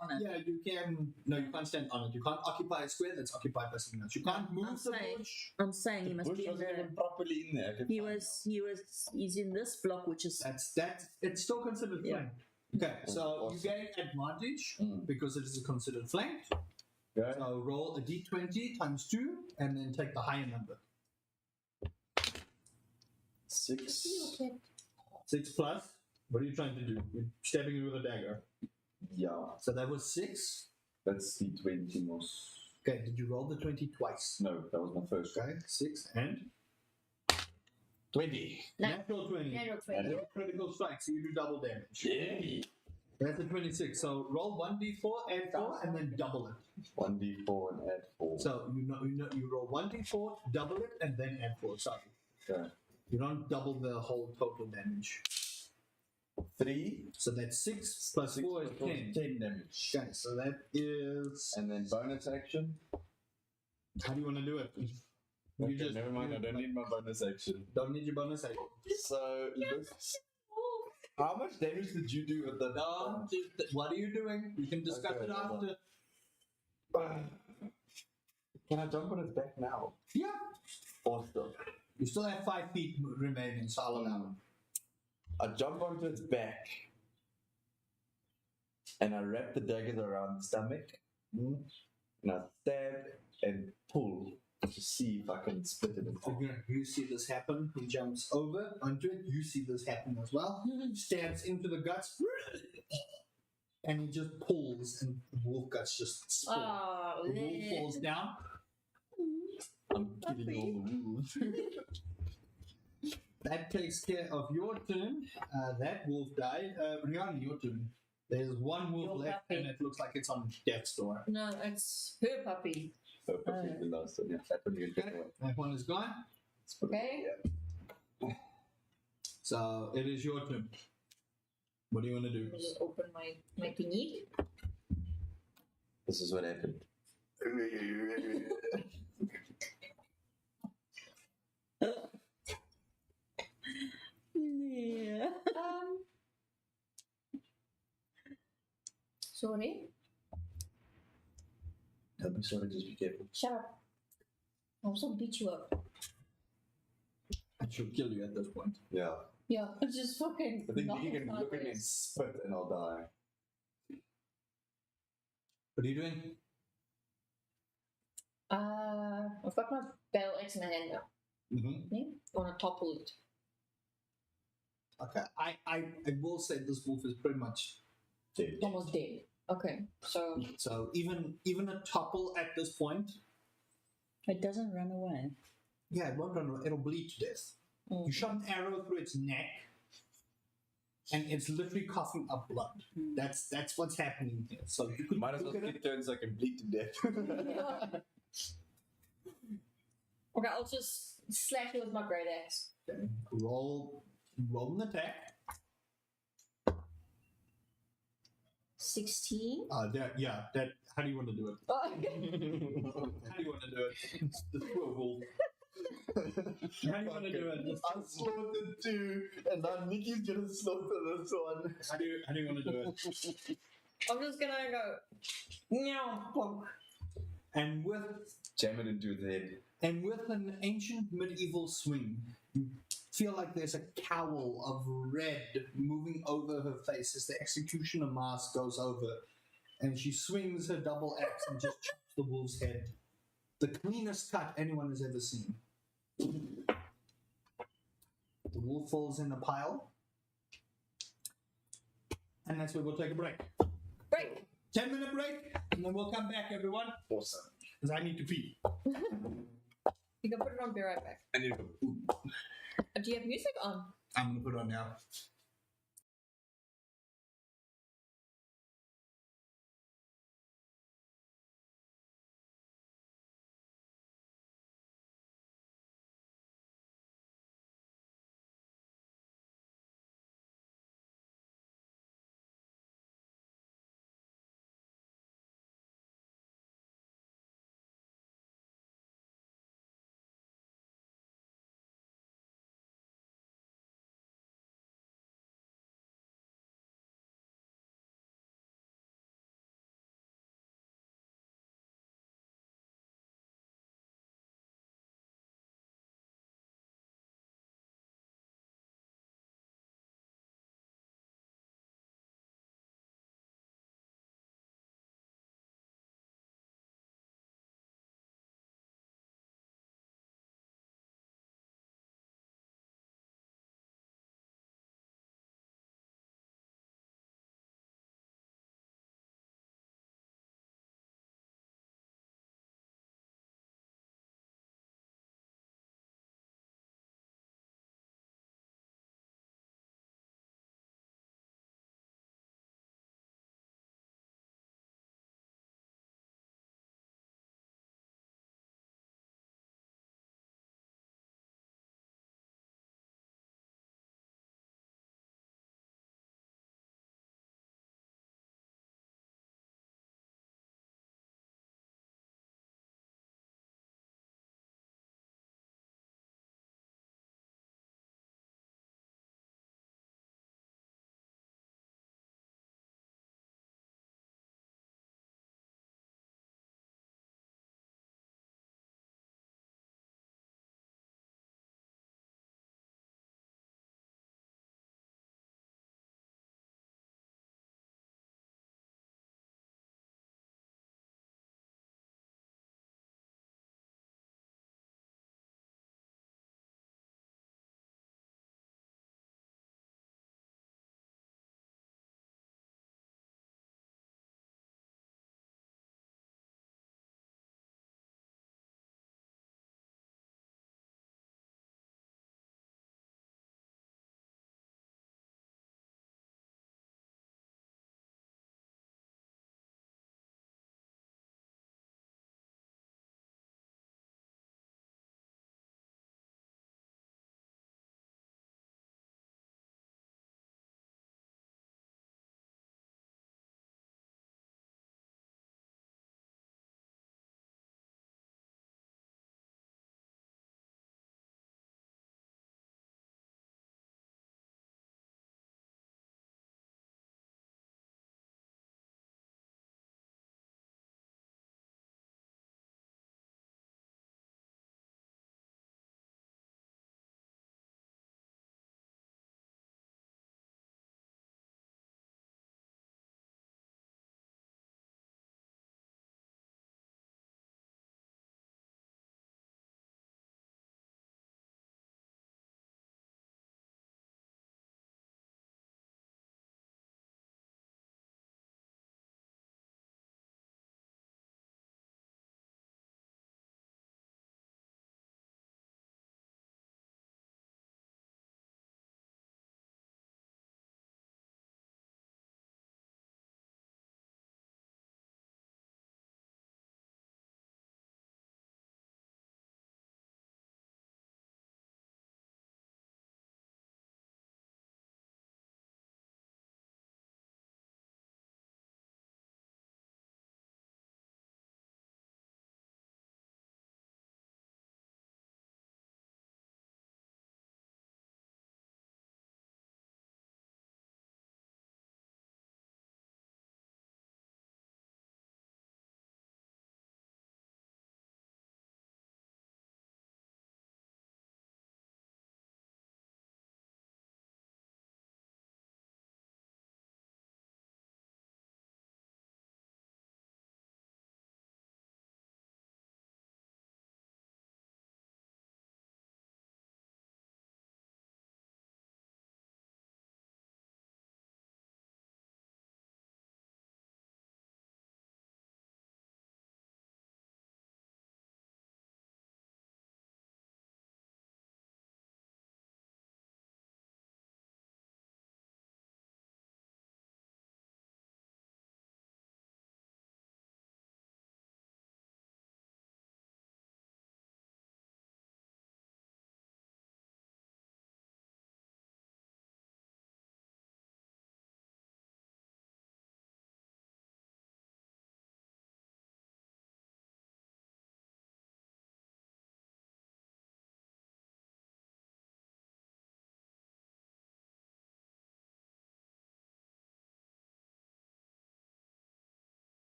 On it. yeah, you can. No, you can't stand on it. You can't occupy a square that's occupied by something else. You can't move I'm the saying- bush. I'm saying he The must bush be in wasn't the. even properly in there. I could find He's in this block, which is. That's it's still considered Yeah. flanked. Okay, so Awesome. you gain advantage Mm. because it is considered flanked. Okay. So roll a d20 times 2 and then take the higher number. 6. 6 plus. What are you trying to do? You're stabbing it with a dagger. Yeah. So that was 6. That's the 20 most. Okay, did you roll the 20 twice? No, that was my first. Okay, 6 and 20. natural 20. Natural Yeah. 20. Critical strike, so you do double damage. Yeah. That's a 26. So roll 1d4, add 4, and then double it. 1d4 and add 4. So you roll 1d4, double it, and then add 4. Sorry. Okay. You don't double the whole total damage. 3. So that's 6 plus 4 is 10. 10 damage. Okay, so that is. And then bonus action. How do you want to do it? Okay, never mind. I don't need my bonus action. Don't need your bonus action. So, how much damage did you do with the? No, what are you doing? We can discuss Okay, it hold after. Can I jump on its back now? Yeah. Awesome. You still have 5 feet remaining, so I'll allow I jump onto its back and I wrap the daggers around the stomach it. and I stab and pull to see if I can split it in half. You see this happen. He jumps over onto it. You see this happen as well. Stabs into the guts. And he just pulls, and the wolf guts just spill. Oh, The wolf falls down. I'm killing all the wolves. That takes care of your turn. That wolf died. Rihanna, your turn. There's one wolf Your left, puppy. and it looks like it's on death's door. No, it's her puppy. So probably the last one. Yeah, that one you get away. That one is gone. Okay. So it is your turn. What do you want to do? Let me just open my thingy. This is what happened. Yeah. Sorry. Don't be sorry, just be careful. Shut up. I'll also beat you up. It should kill you at this point. Yeah. Yeah, it's just fucking. I think knock you it can look at me and sideways. spit and I'll die. What are you doing? I've got my battle axe in my hand now. Mm-hmm. Yeah? I want to topple it. Okay. I will say this wolf is pretty much dead. Almost dead. Okay, so So even a topple at this point, It doesn't run away. yeah, it won't run away. It'll bleed to death. Mm. You shot an arrow through its neck, and it's literally coughing up blood. That's what's happening here. So you could Might as well look at take turns so I can bleed to death. okay, I'll just slash it with my great axe. it. Roll an attack. 16. That. How do you want to do it? Oh, How do you want to do it? The poor wolf. How do you want to do it? I slaughtered 2, and now Nikki's gonna slaughter this one. How do you want to do it? I'm just gonna go. Meow. Bonk. And with Jam it into his head. an ancient medieval swing, you feel like there's a cowl of red moving over her face as the executioner mask goes over, and she swings her double axe and just chops the wolf's head. The cleanest cut anyone has ever seen. The wolf falls in a pile, and that's where we'll take a break. Break. 10-minute break, and then we'll come back, everyone. Awesome. Because I need to pee. You can put it on, be right back. And you go, ooh. Do you have music on? I'm gonna put it on now.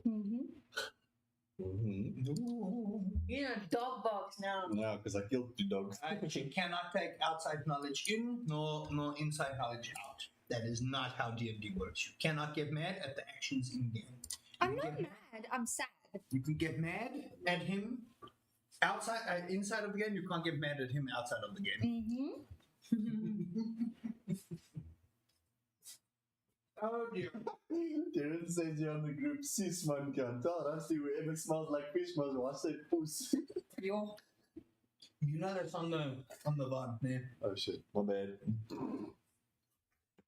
Mm-hmm. You're in a dog box now. No, because I killed 2 dogs. She cannot take outside knowledge in nor inside knowledge out. That is not how D&D works. You cannot get mad at the actions in game. I'm not mad. I'm sad. You can get mad at him outside, inside of the game. You can't get mad at him outside of the game. Mm-hmm. Oh dear. Darren says here on the group, sis man kan. Honestly, whoever smells like fish must wash their puss. Yo. You know that's on the bottom there. Oh shit, my bad.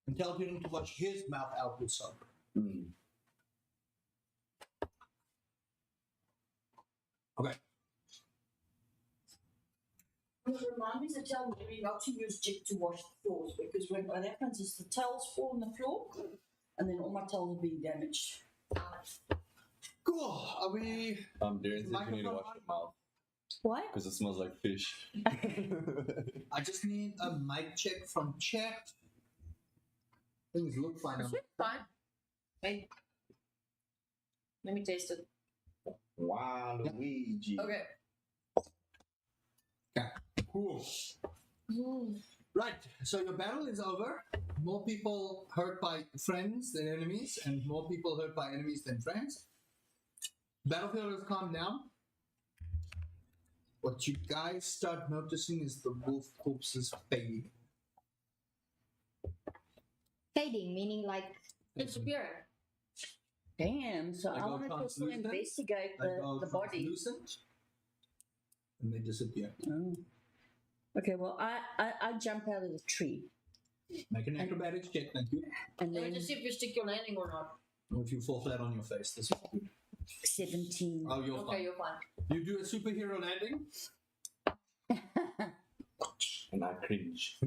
And tell him to wash his mouth out with soap. Mm. Okay. Remind me to tell Mary not to use jig to wash the floors, because when what happens is the towels fall on the floor and then all my towels are being damaged. Cool. Are we? Darren said you need to wash your mouth Why? because it smells like fish. I just need a mic check from chat. Things look fine. It's fine. Wait. Let me taste it. Wow, Luigi. Okay. Cool. Right. So your battle is over. More people hurt by friends than enemies, and more people hurt by enemies than friends. Battlefield has calmed down. What you guys start noticing is the wolf corpses fading. Fading, meaning like Disappearing. Damn, so They I go wanted to still translucent. investigate They go the body. translucent, and they disappear. Oh. Okay, well, I jump out of the tree. Make an acrobatics check, thank you. And Let me then just see if you stick your landing or not. Or if you fall flat on your face, this is good. 17. Oh, you're Okay, fine. you're fine. You do a superhero landing. And I cringe.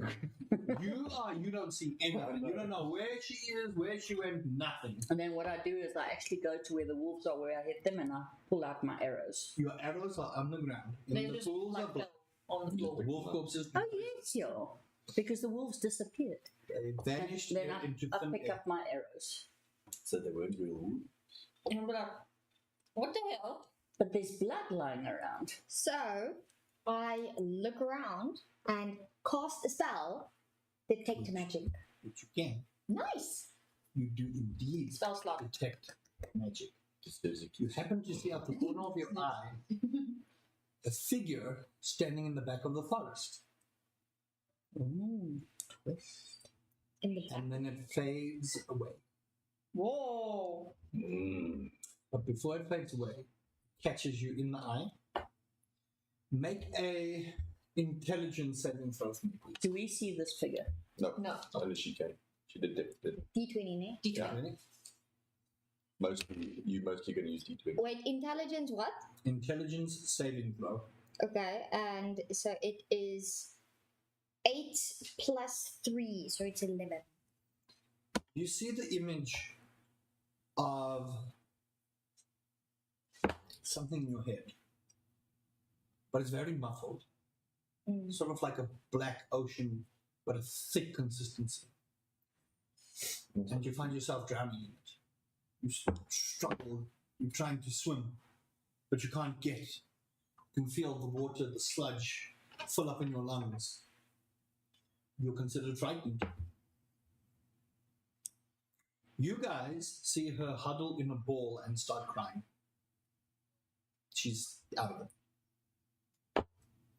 You don't see anything. You don't know where she is, where she went, nothing. And then what I do is I actually go to where the wolves are, where I hit them, and I pull out my arrows. Your arrows are underground. In They the just pools like of blood. fell on the floor. The wolf corpses, Oh, yes, yo. Because the wolves disappeared. they vanished Then into I thin pick air. up my arrows. So they weren't real. And I'm like, what the hell? But there's blood lying around. so. I look around and cast a spell. Detect magic. Which you can. Nice. You do indeed Spell slot. detect magic. Just there's a You happen to see out the corner of your eye a figure standing in the back of the forest. Ooh. In the back. And then it fades away. Whoa. Mm. But before it fades away, it catches you in the eye. Make a intelligence saving throw for me, please. Do we see this figure? No, No. only she can. She detected. D20, ne? Yeah. Ready? You mostly gonna use D20. Wait, intelligence what? Intelligence saving throw. Okay, and so it is 8 plus 3, so it's 11. You see the image of something in your head, but it's very muffled. Mm. Sort of like a black ocean, but a thick consistency. And you find yourself drowning in it. You struggle, you're trying to swim, but you can't get. You can feel the water, the sludge, fill up in your lungs. You're considered frightened. You guys see her huddle in a ball and start crying. She's out of it.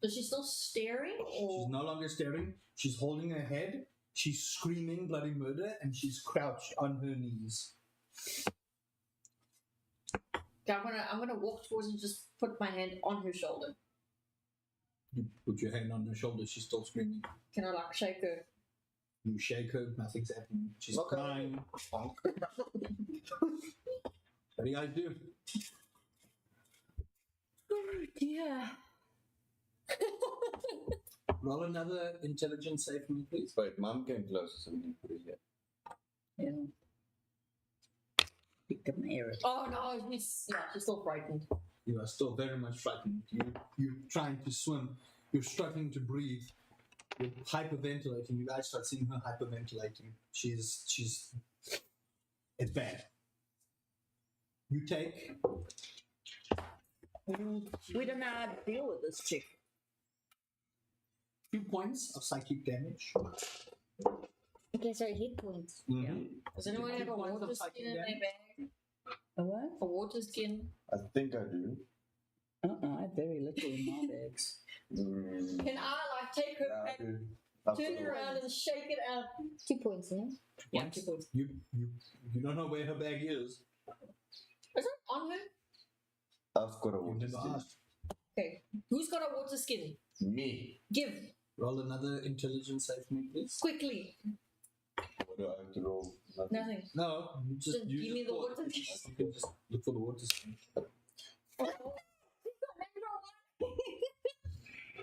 Is she still staring? Or She's no longer staring. She's holding her head. She's screaming bloody murder, and she's crouched on her knees. Okay, I'm gonna walk towards and just put my hand on her shoulder. You put your hand on her shoulder. She's still screaming. Can I like shake her? You shake her. Nothing's happening. She's Okay. crying. What do you guys do? Yeah. Roll another intelligence save for me, please. Wait, mom came closer, so we didn't put it here. Yeah. Pick up my arrows. Oh no, she's still frightened. You are still very much frightened. You're trying to swim. You're struggling to breathe. You're hyperventilating. You guys start seeing her hyperventilating. She's it's bad. You take We don't know how to deal with this chick. 2 points of psychic damage. Okay, so hit points. Does anyone have a 2 points water of skin psychic in their damage. bag? A what? A water skin? I think I do. I have very little in my bags. Can I like take her Yeah, I back, do. turn it around and shake it out? 2 points, yeah? Yeah, 2 points. You don't know where her bag is. Is it on her? I've got a You water never skin. asked. Okay. Who's got a water skin? Me. Give. Roll another intelligence save for me, please. Quickly. What do I have to roll? Nothing. No, you just Just you give just me the thought- water skin. You can just look for the water skin.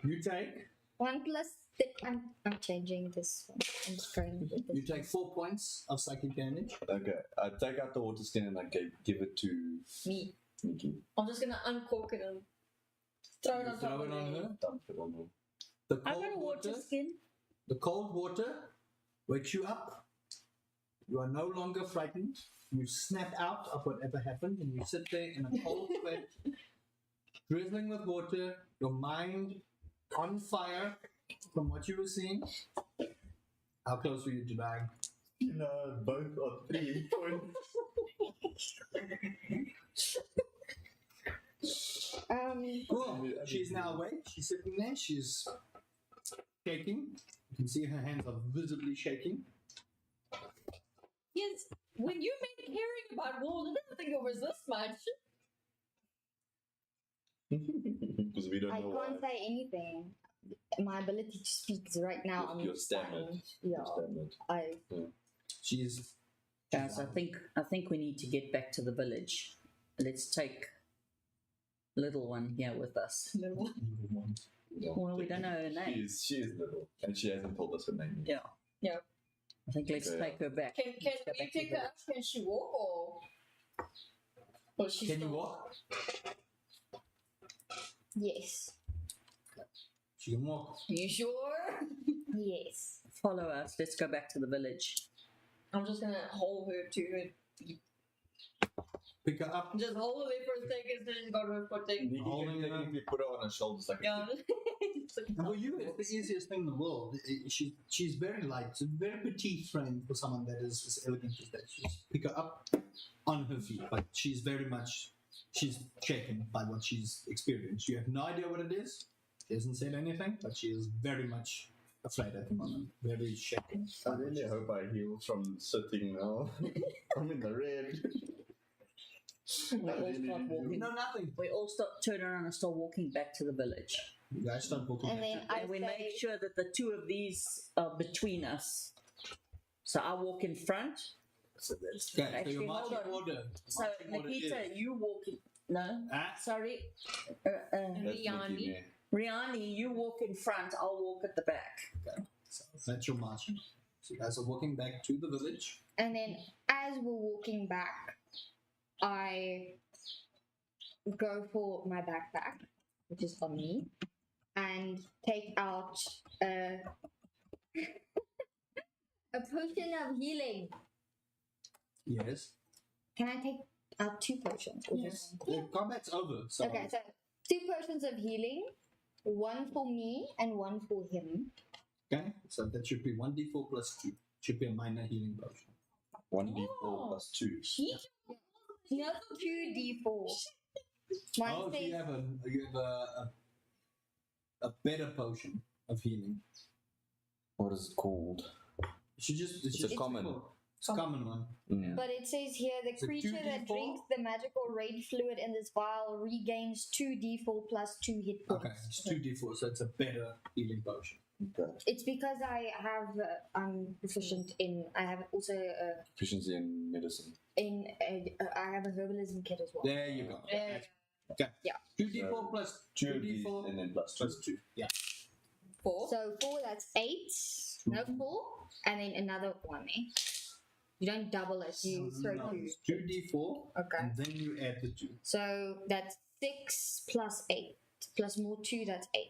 You take 1 plus. I'm changing this one. I'm just going with you this. take 4 points of psychic damage. Okay, I take out the water skin and I give it to Me. Nikki. I'm just gonna uncork it and throw it You on top throw of it on me. her. Dump it on her. The I cold got a water water, skin. the cold water wakes you up. You are no longer frightened. You snap out of whatever happened and you sit there in a cold sweat, drizzling with water, your mind on fire from what you were seeing. How close were you to dying? You know, both are 3 points. Cool. She's now awake. She's sitting there. She's shaking. You can see her hands are visibly shaking. Yes. When you made caring about wolves, I didn't think it was this much. Because we don't I know can't why. say anything. My ability to speak is right now. I'm You're stammered. silent. Yeah, I. She's Guys, I think we need to get back to the village. Let's take little one here with us. Little. Yeah. Well, we don't know her name. She is little, and she hasn't told us her name. Yeah. Yeah. I think let's Okay. take her back. Can Let's go you back to pick the her up? Can she walk or? Or she's Can you still- walk? Yes. She can walk. Are you sure? Yes. Follow us. Let's go back to the village. I'm just gonna hold her to her. Pick her up. Just hold her there for a second, so she's got her footing. Nikki Holding can her. technically put her on her shoulders like Yeah. And for you, it's the easiest thing in the world. She's very light. It's a very petite frame for someone that is as elegant as that. She just pick her up on her feet. Like she's shaken by what she's experienced. You have no idea what it is. She hasn't said anything, but she is very much afraid at the moment. Very shaken. I really hope I heal from sitting now. I'm in the red. We all start walking. No, nothing. We all turn around and start walking back to the village. You guys start walking And back then to- I And we say, make sure that the two of these are between us. So I walk in front. So that's Okay, so Actually, your hold marching on. order. So Marching order Nikita, is- you walk in. No, Ah, sorry. that's Riani. Nikki there. Riani, you walk in front. I'll walk at the back. so that's your marching. So you guys are walking back to the village. and then as we're walking back, I go for my backpack, which is on me, and take out a potion of healing. Yes. Can I take out 2 potions? Or just one? The combat's over. So Okay, so 2 potions of healing, 1 for me and 1 for him. Okay, so that should be 1d4 plus 2. Should be a minor healing potion. 1d4 plus 2. Another 2d4. Mine Oh, so says you have a better potion of healing. What is it called? It's just It's a common. It's a common one. Mm. But it says here the Is it creature that 2d4? drinks the magical rage fluid in this vial regains 2d4 plus 2 hit points. Okay, it's 2d4, so it's a better healing potion. It's because I have I'm proficient in. I have also Proficiency in medicine. I have a herbalism kit as well. There you go. Yeah. Okay. Yeah. 2d4 So, plus 2 of these 2d4 and then plus 2. plus 2. Yeah. 4. So 4, that's 8. No 4, and then another one. You don't double it. You throw No, 2. it's 2d4, Okay. and then you add the 2. So that's 6 plus 8 plus more 2. That's 8.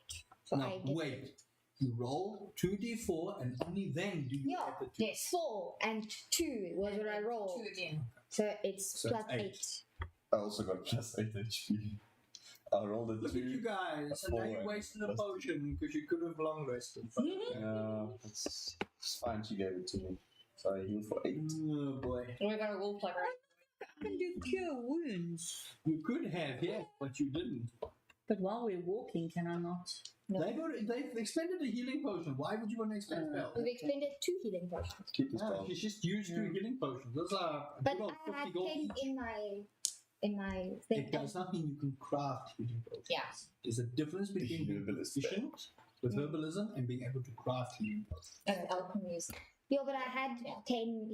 So No, I get wait. You roll 2d4, and only then do you add the 2. yes, 4 and 2 was what I rolled. 2 again. So it's So plus it's 8. I also got plus 8 HP. I rolled a Look 2. at you guys, and now you Four, wasted a plus potion because you could have long rested. But, Yeah, it's fine. She gave it to me. So I healed for 8. oh boy. We got a wolf like right. I can do cure wounds. You could have, yes, but you didn't. But while we're walking, can I not? They've expended a healing potion. Why would you want to expend spell? We've expended 2 healing potions. Keep the No, spell. she's just used 2 healing potions. Those are a But good old I 50 had gold 10 each. in my thing. It does not mean you can craft healing potions. Yeah. There's a difference between being Herbalist. proficient with herbalism and being able to craft healing potions. And alchemy is. Yeah, but I had 10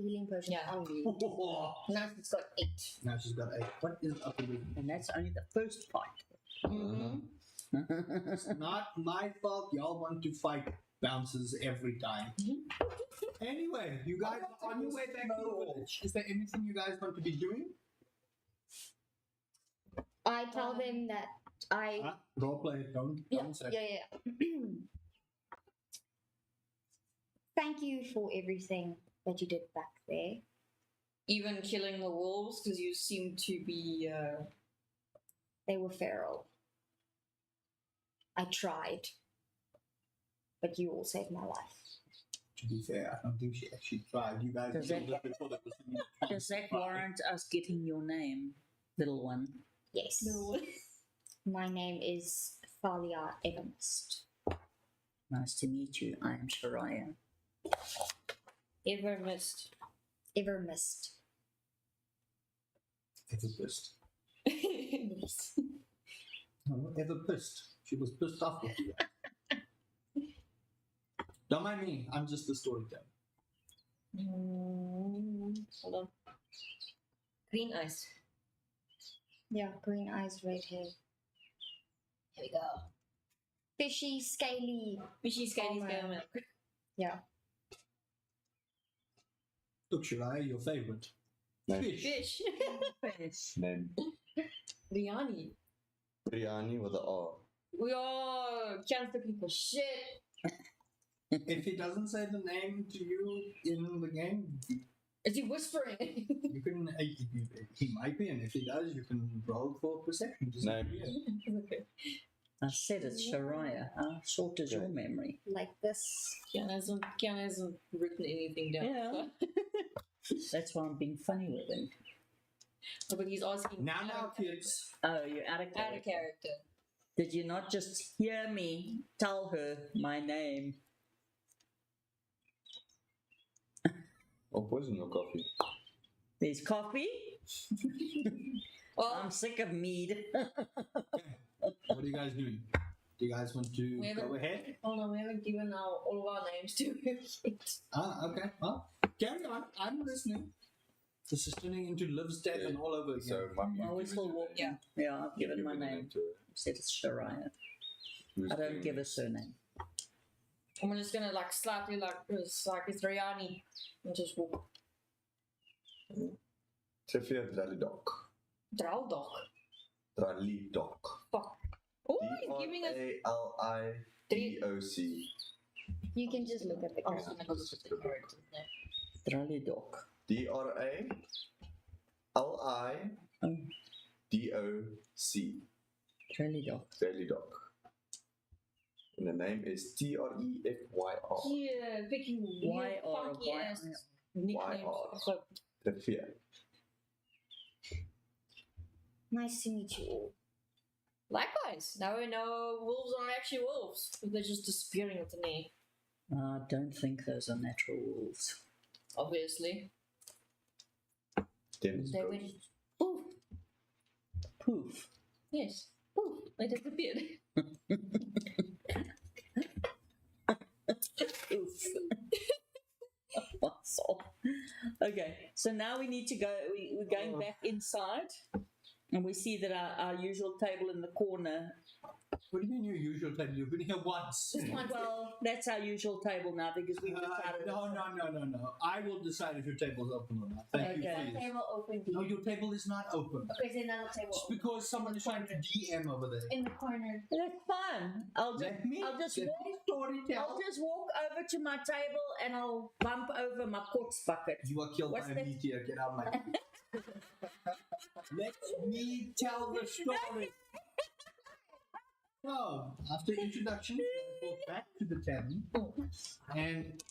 healing potions Yeah. on me. Now it's got 8. Now she's got 8. What is up with it? And that's only the first part. Mm-hmm. It's not my fault. Y'all want to fight bounces every time. Anyway, you guys are on your way back to the village. Is there anything you guys want to be doing? I tell them that I. Roleplay, don't say. Yeah. Thank you for everything that you did back there. Even killing the wolves because you seem to be. They were feral. I tried. But you all saved my life. To be fair, I don't think she actually tried. You guys Does killed that- her before there was any chance Does that to try. warrant us getting your name, little one? Yes. My name is Thalia Evermist. Nice to meet you. I am Shariah. Ever missed. Evermist. Ever pissed. Yes. No, ever pissed. She was pissed off with you. Don't mind me. I'm just the storyteller. Hold on. Green eyes. Yeah, green eyes, red hair. Here we go. Fishy, scaly. Fishy, scaly, Oh, scale man. milk. Yeah. Look, Shariah, your favorite. Name. Fish. Fish. Fish. Name. Riani. Briani with the R. We are can't looking for shit. If he doesn't say the name to you in the game, Is he whispering? you can. He might be, and if he does, you can roll for perception. to see Name. who he is. Okay. I said it's Shariah. How short is your memory? Like this. Kian hasn't written anything down. Yeah. so- That's why I'm being funny with him. Oh, but he's asking. Now, kids. Oh, you're out of Out character. of character. Did you not just hear me tell her my name? Or poison your coffee. There's coffee. Well, I'm sick of mead. What are you guys doing? Do you guys want to We haven't- go ahead? hold on, we haven't given all of our names to him yet. Okay. Well, carry on. I'm listening. This is turning into Liv's death and all over again. So, Mum, I always will walk. Yeah. Yeah, I've given my Given name. to her. Said it's Shariah. Who's I don't doing give a it? surname. I'm just gonna like slightly like it's Riani and just walk. Trevor Dralidok. Draldog. Dralidok. Fuck. Oh, he's giving us D-R-A-L-I-D-O-C. You can just look at the Oh, character. I'm gonna look at the character now. Dralidok. D-R-A-L-I-D-O-C. Dralidok. Dralidok. And the name is T-R-E-F-Y-R. Yeah, picking weird, Y-R, funky Y-R. ass nicknames. Y-R. So, Trevor. Nice to meet you all. likewise, now we know wolves aren't actually wolves. They're just disappearing with the name, I don't think those are natural wolves. obviously. Dennis They Ghost. went poof. Poof. Yes. Poof. They disappeared. Poof. What's up? Okay, so now we need to go. We're going back inside, and we see that our usual table in the corner. What do you mean your usual table? You've been here once. Well, that's our usual table now because we've decided. No. I will decide if your table is open or not. Thank you, Okay. please. Table open. No, your table is not open. Okay, so another table It's open. because someone is trying to DM over there. In the corner. That's fine. I'll just Let me I'll just let walk- me storytell. I'll just walk over to my table and I'll bump over my quartz bucket. You are killed What's by a that? meteor. Get out of my Let me tell the story. So, after introduction, you guys walk back to the tavern, and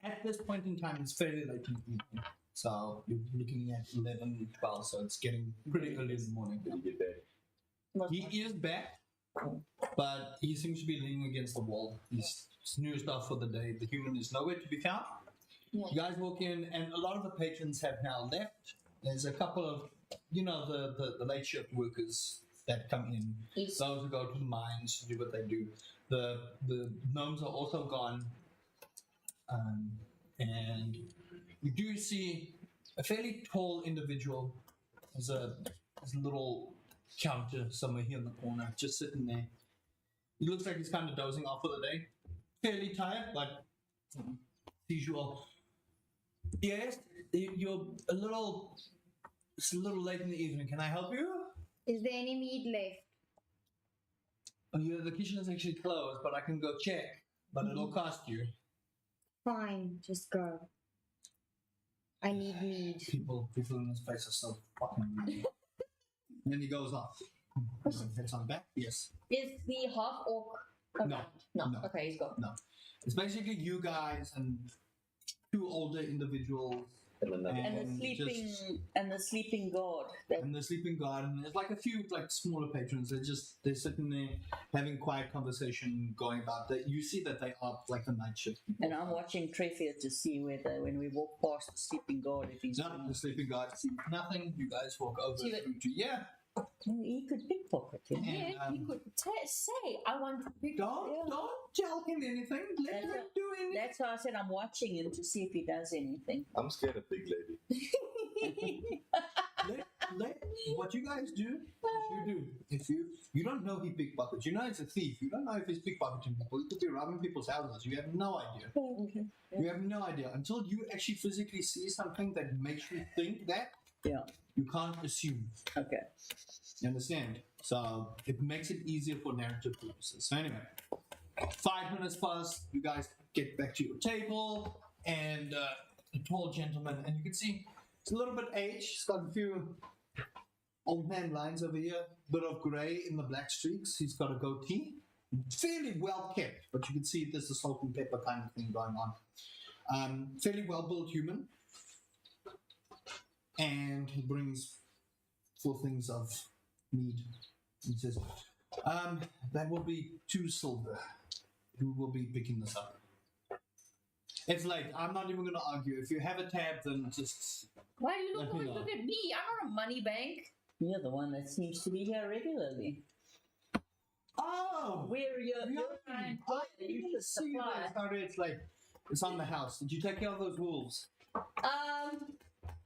at this point in time, it's fairly late in the evening. So, you're looking at 11, 12, so it's getting pretty early in the morning. Did you get there? He is back, but he seems to be leaning against the wall. He's snoozed off for the day. The human is nowhere to be found. Yeah. You guys walk in, and a lot of the patrons have now left. There's a couple of, the late shift workers that come in. Yes. Those who go to the mines to do what they do. The gnomes are also gone. And you do see a fairly tall individual. There's a little counter somewhere here in the corner, just sitting there. He looks like he's kind of dozing off for the day. Fairly tired, but as usual. Yes, it's a little late in the evening. Can I help you? Is there any meat left? Oh, yeah, the kitchen is actually closed, but I can go check. But it'll cost you. Fine, just go. I need meat. People in this place are so fucking rude. And then he goes off. Heads on back. Yes. Is the half orc around? No. Okay, he's gone. It's basically you guys and two older individuals And another And one. the sleeping guard. and the sleeping guard, and there's like a few like smaller patrons. They're sitting there having quiet conversation going about that. You see that they are like the night shift. And I'm watching Treffier to see whether when we walk past the sleeping guard if he's Not the sleeping guard sees nothing. You guys walk over See it. through to he could pickpocket him. And, Yeah, you could say, I want to pick don't tell him anything. Let That's him do anything. That's why I said I'm watching him to see if he does anything. I'm scared of big lady. Let what you guys do, is you do. If you don't know he pickpockets, you know he's a thief. You don't know if he's pickpocketing people. He could be robbing people's houses. You have no idea. You have no idea until you actually physically see something that makes you think that. Yeah. You can't assume. Okay. You understand? So it makes it easier for narrative purposes. So anyway, 5 minutes pass. You guys get back to your table, and a tall gentleman, and you can see it's a little bit aged. He's got a few old man lines over here, bit of grey in the black streaks. He's got a goatee, fairly well kept, but you can see there's a salt and pepper kind of thing going on. Fairly well built human, and he brings 4 things of mead. He says, that will be 2 silver. Who will be picking this up? It's late. I'm not even going to argue. If you have a tab, then just... Why do you Let me always know. look at me? I'm not a money bank. You're the one that seems to be here regularly. Oh! Where you're Really? trying I to use didn't the see supply. that. Sorry, it's like, it's on the house. Did you take care of those wolves?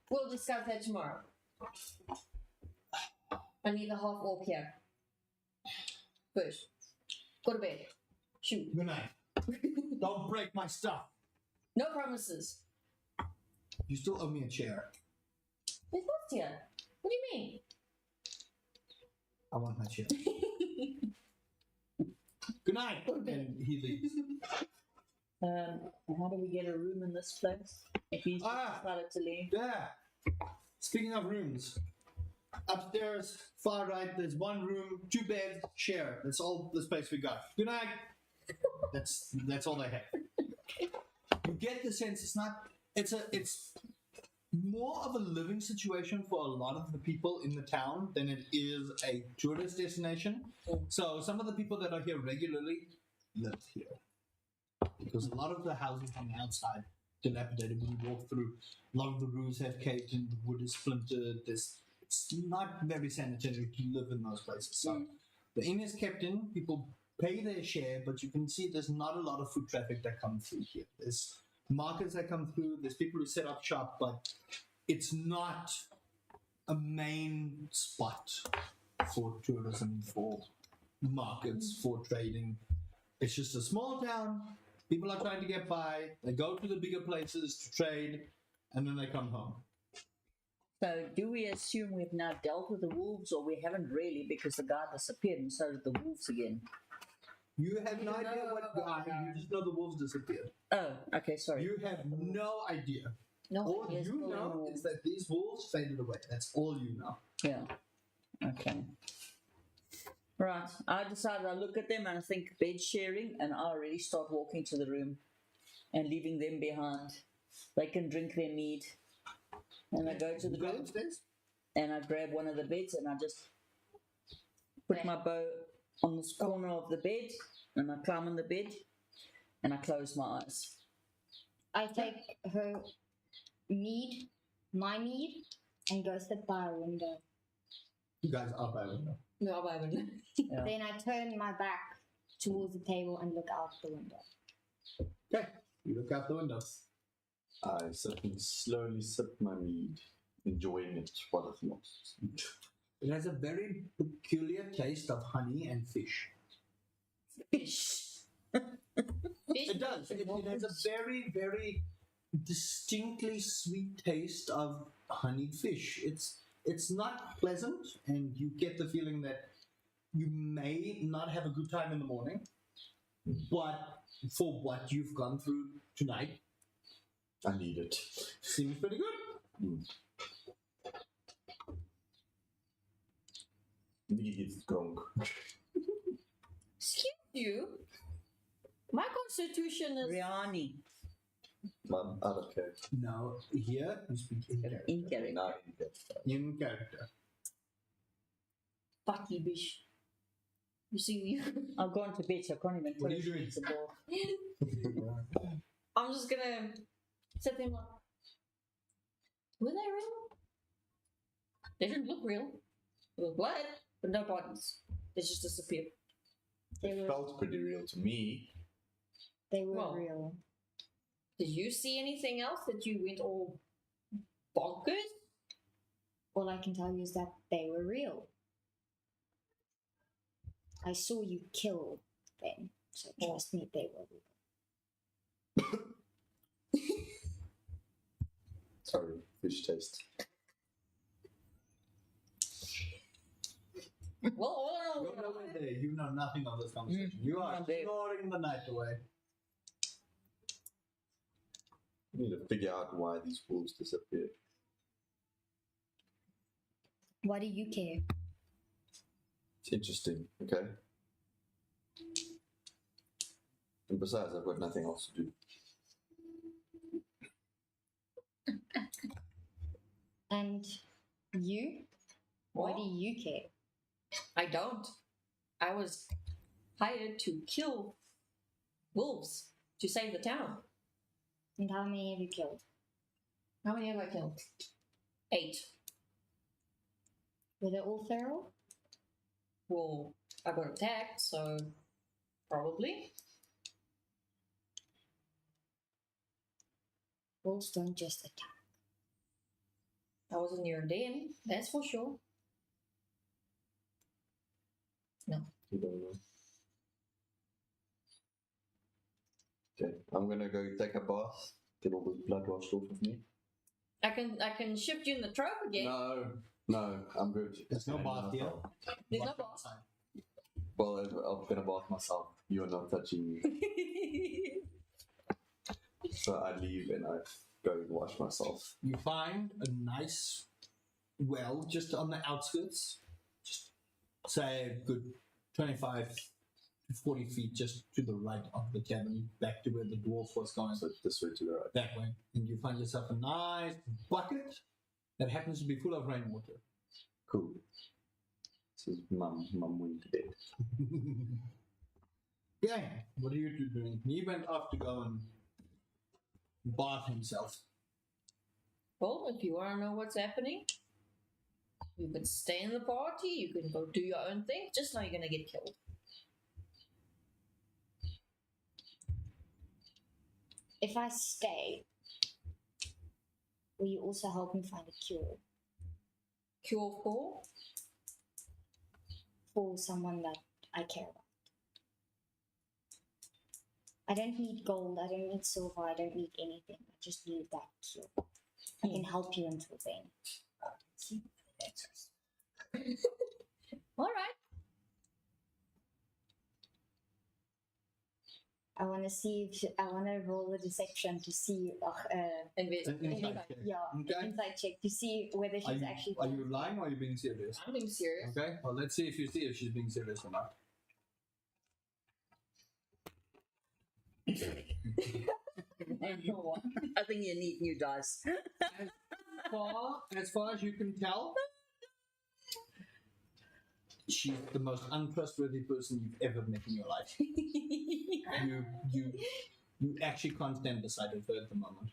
We'll discuss that tomorrow. I need the half orc here. First. Go to bed. Shoot. Good night. Don't break my stuff. No promises. You still owe me a chair. There's not here. What do you mean? I want my chair. Good night. And he leaves. How do we get a room in this place? If he's decided to leave. Yeah. Speaking of rooms, upstairs, far right, there's 1 room, 2 beds, share. That's all the space we got. Good night. That's all they have. You get the sense it's more of a living situation for a lot of the people in the town than it is a tourist destination. So some of the people that are here regularly live here. Because a lot of the houses on the outside dilapidated when you walk through. A lot of the roofs have caved in, the wood is splintered. It's not very sanitary to live in those places. So the inn is kept in, people pay their share, but you can see there's not a lot of foot traffic that comes through here. There's markets that come through, there's people who set up shop, but it's not a main spot for tourism, for markets, for trading. It's just a small town. People are trying to get by. They go to the bigger places to trade, and then they come home. So do we assume we've now dealt with the wolves, or we haven't really because the guy disappeared and so did the wolves again? You have no idea what guy. You just know the wolves disappeared. Oh, okay, sorry. You have no idea. No. All Yes, you all know wolves. is that these wolves faded away. That's all you know. Yeah. Okay. Right. I decided I look at them and I think bed sharing, and I already start walking to the room and leaving them behind. They can drink their mead. And I go to the You go room upstairs? and I grab one of the beds and I just put my bow on the corner of the bed and I climb on the bed and I close my eyes. I take her mead, my mead, and go sit by a window. You guys are by window. No, I haven't. Yeah. Then I turn my back towards the table and look out the window. Okay. You look out the window. I sit and slowly sip my mead, enjoying it while it lasts. It has a very peculiar taste of honey and fish. Fish. It does. It has a very, very distinctly sweet taste of honeyed fish. It's not pleasant, and you get the feeling that you may not have a good time in the morning, but for what you've gone through tonight, I need it. seems pretty good. Mead is drunk. Excuse you. My constitution is. Riani. Man, I don't care. Now, here you speak in character. In character. Now you get that. In character. Fucky bish. You see, you. I've gone to bed, so I can't even tell What are you if doing? it's a ball. I'm just gonna set them up. Were they real? They didn't look real. There was blood, but no bodies. They just disappeared. They It were, felt pretty real to me. they were Well. real. Did you see anything else that you went all bonkers? All I can tell you is that they were real. I saw you kill them, so trust me, they were real. Sorry, fish taste. Well, all You're nowhere there. You know nothing of this conversation. You are not there. snoring the night away. We need to figure out why these wolves disappeared. Why do you care? It's interesting, okay? And besides, I've got nothing else to do. And you? Why What? do you care? I don't. I was hired to kill wolves to save the town. And how many have you killed? How many have I killed? 8. Were they all feral? Well, I got attacked, so probably. Wolves don't just attack. I wasn't near a den, that's for sure. You don't know. Okay, I'm gonna go take a bath, get all this blood washed off of me. I can shift you in the trope again. No, I'm good. There's no And, bath here. There's no Bath bath. outside. Well, I'm gonna bath myself. You're not touching me. So I leave and I go and wash myself. You find a nice well just on the outskirts, just say a good 25 to 40 feet just to the right of the cabin, back to where the dwarf was going, So this way to the right. that way. And you find yourself a nice bucket that happens to be full of rainwater. Cool. This is mum went to bed. Yeah, what are you two doing? He went off to go and bath himself. Well, if you want to know what's happening, you can stay in the party, you can go do your own thing, just know you're going to get killed. If I stay, will you also help me find a cure Cure for someone that I care about? I don't need gold, I don't need silver, I don't need anything. I just need that cure. I can help you until then. All right. I want to see if I want to roll a deception to see, Invest. An insight check. Okay. insight check to see whether Are she's you, actually. are you lying or are you being serious? I'm being serious. Okay. Well, let's see if she's being serious or not. I think you need new dice. As far as you can tell, she's the most untrustworthy person you've ever met in your life. You actually can't stand the sight of her at the moment.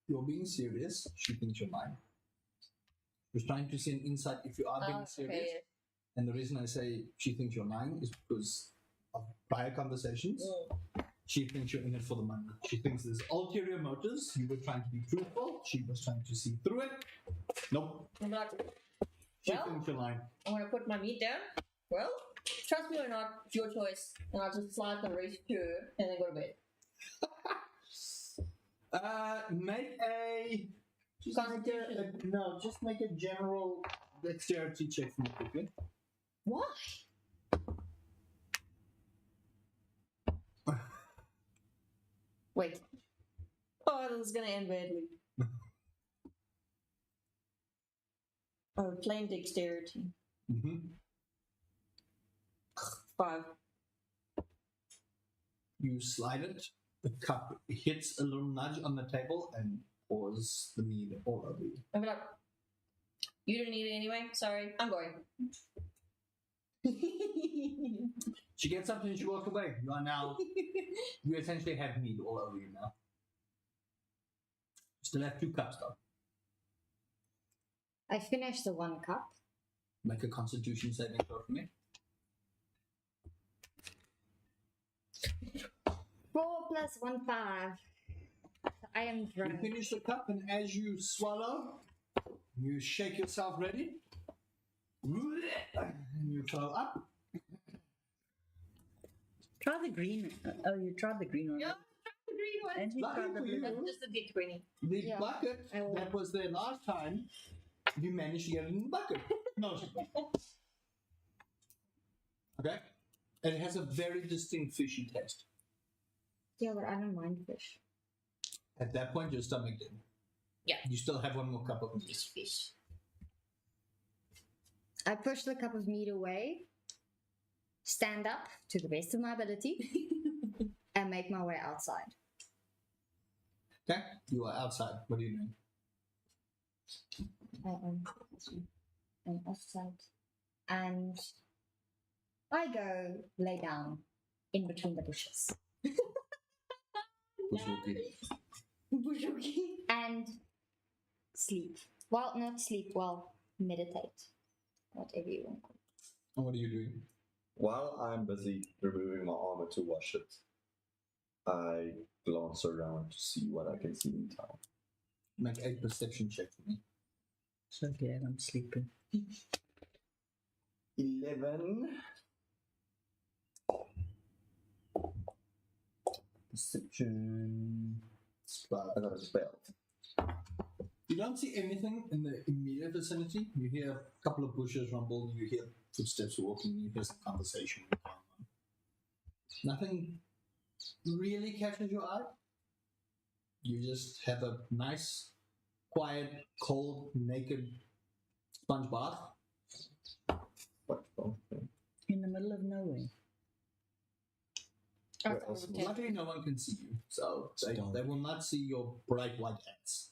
You're being serious. She thinks you're lying. She's trying to see an insight if you are being serious. Okay. And the reason I say she thinks you're lying is because of prior conversations. She thinks you're in it for the money. She thinks there's ulterior motives. You were trying to be truthful. She was trying to see through it. Nope. I'm like, She Well- thinks you're lying. I want to put my meat down. Well, trust me or not, it's your choice. And I'll just slide the race to her and then go to bed. Make a. Just make a general dexterity check for me quickly. Why? Wait. Oh, this is gonna end badly. Oh, plain dexterity. Mm-hmm. 5. You slide it. The cup hits a little nudge on the table and pours the mead all over you. I'm like, you didn't eat it anyway? Sorry, I'm going. She gets up and she walks away. You are now. You essentially have mead all over you now. Still have 2 cups though. I finished the 1 cup. Make a constitution saving throw for me. 4 plus 1, 5. I am You drunk. finish the cup, and as you swallow, you shake yourself ready. And you throw up. Try the green. Oh, you tried the green one. Yeah, the green one. And you Lucky tried the for blue you. one. That's just a D20. The Yeah, bucket I will. that was there last time, you managed to get it in the bucket. No, she didn't. Okay? And it has a very distinct fishy taste. Yeah, but I don't mind fish. At that point, your stomach did. Yeah. You still have 1 more cup of meat. Just fish. I push the cup of meat away, stand up to the best of my ability, and make my way outside. Okay? You are outside. What are you doing? I'm outside. And I go lay down in between the bushes. And sleep. Well, not sleep, well, meditate. Whatever you want. And what are you doing? While I'm busy removing my armor to wash it, I glance around to see what I can see in town. Make a perception check for me. It's okay, I'm sleeping. 11. Perception. I got a spell. You don't see anything in the immediate vicinity. You hear a couple of bushes rumble, you hear footsteps walking, you hear some conversation going on. Nothing really catches your eye. You just have a nice, quiet, cold, naked sponge bath. What? Oh, okay. In the middle of nowhere. Where else? Luckily, no one can see you, so they will not see your bright white ass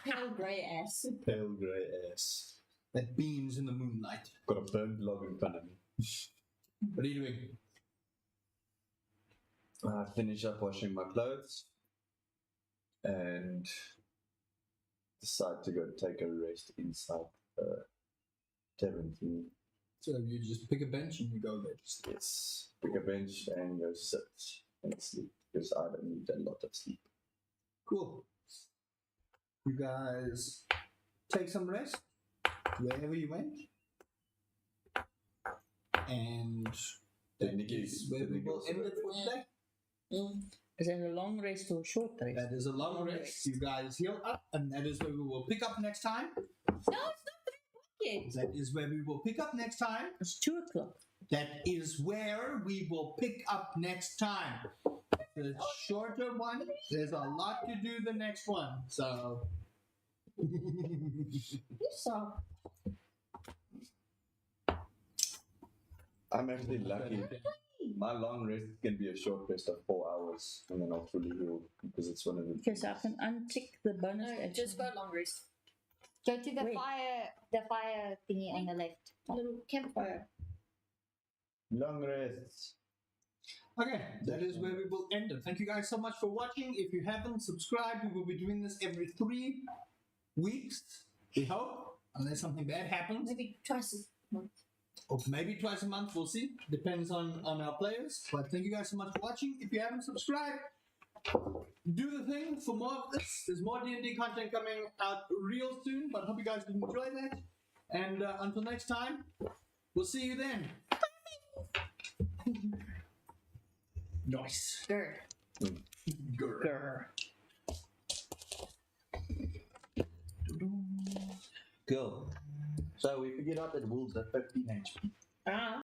Pale grey ass. Pale grey ass. that beams in the moonlight. Got a burnt log in front of me. What are you doing? I finish up washing my clothes and decide to go take a rest inside the tavern thingy. So you just pick a bench and you go there. Just Yes, pick a bench and go sit and sleep because I don't need a lot of sleep. cool. You guys take some rest wherever you went, and that is where we will end it for today. Is it a long rest or a short rest? That is a long rest. You guys heal up, and that is where we will pick up next time. No, it's not 3 o'clock yet. That is where we will pick up next time. It's 2 o'clock. that is where we will pick up next time. The shorter one, there's a lot to do the next one, so. So, I'm actually lucky. My long rest can be a short rest of 4 hours, and then I'll fully heal because it's one of the. Okay, so I can untick the bonus no, action. just go long rest. Go to the Wait. fire thingy on the left. Little campfire. Long rests. Okay, that is where we will end it. Thank you guys so much for watching. If you haven't subscribed, we will be doing this every 3 weeks. We hope, unless something bad happens, Maybe twice a month. or maybe twice a month. We'll see. Depends on our players. But thank you guys so much for watching. If you haven't subscribed, do the thing for more of this. There's more D&D content coming out real soon. But I hope you guys did enjoy that. And until next time, we'll see you then. Nice. Grr. Grr. Cool. So we figured out that wolves have 15 HP. Ah.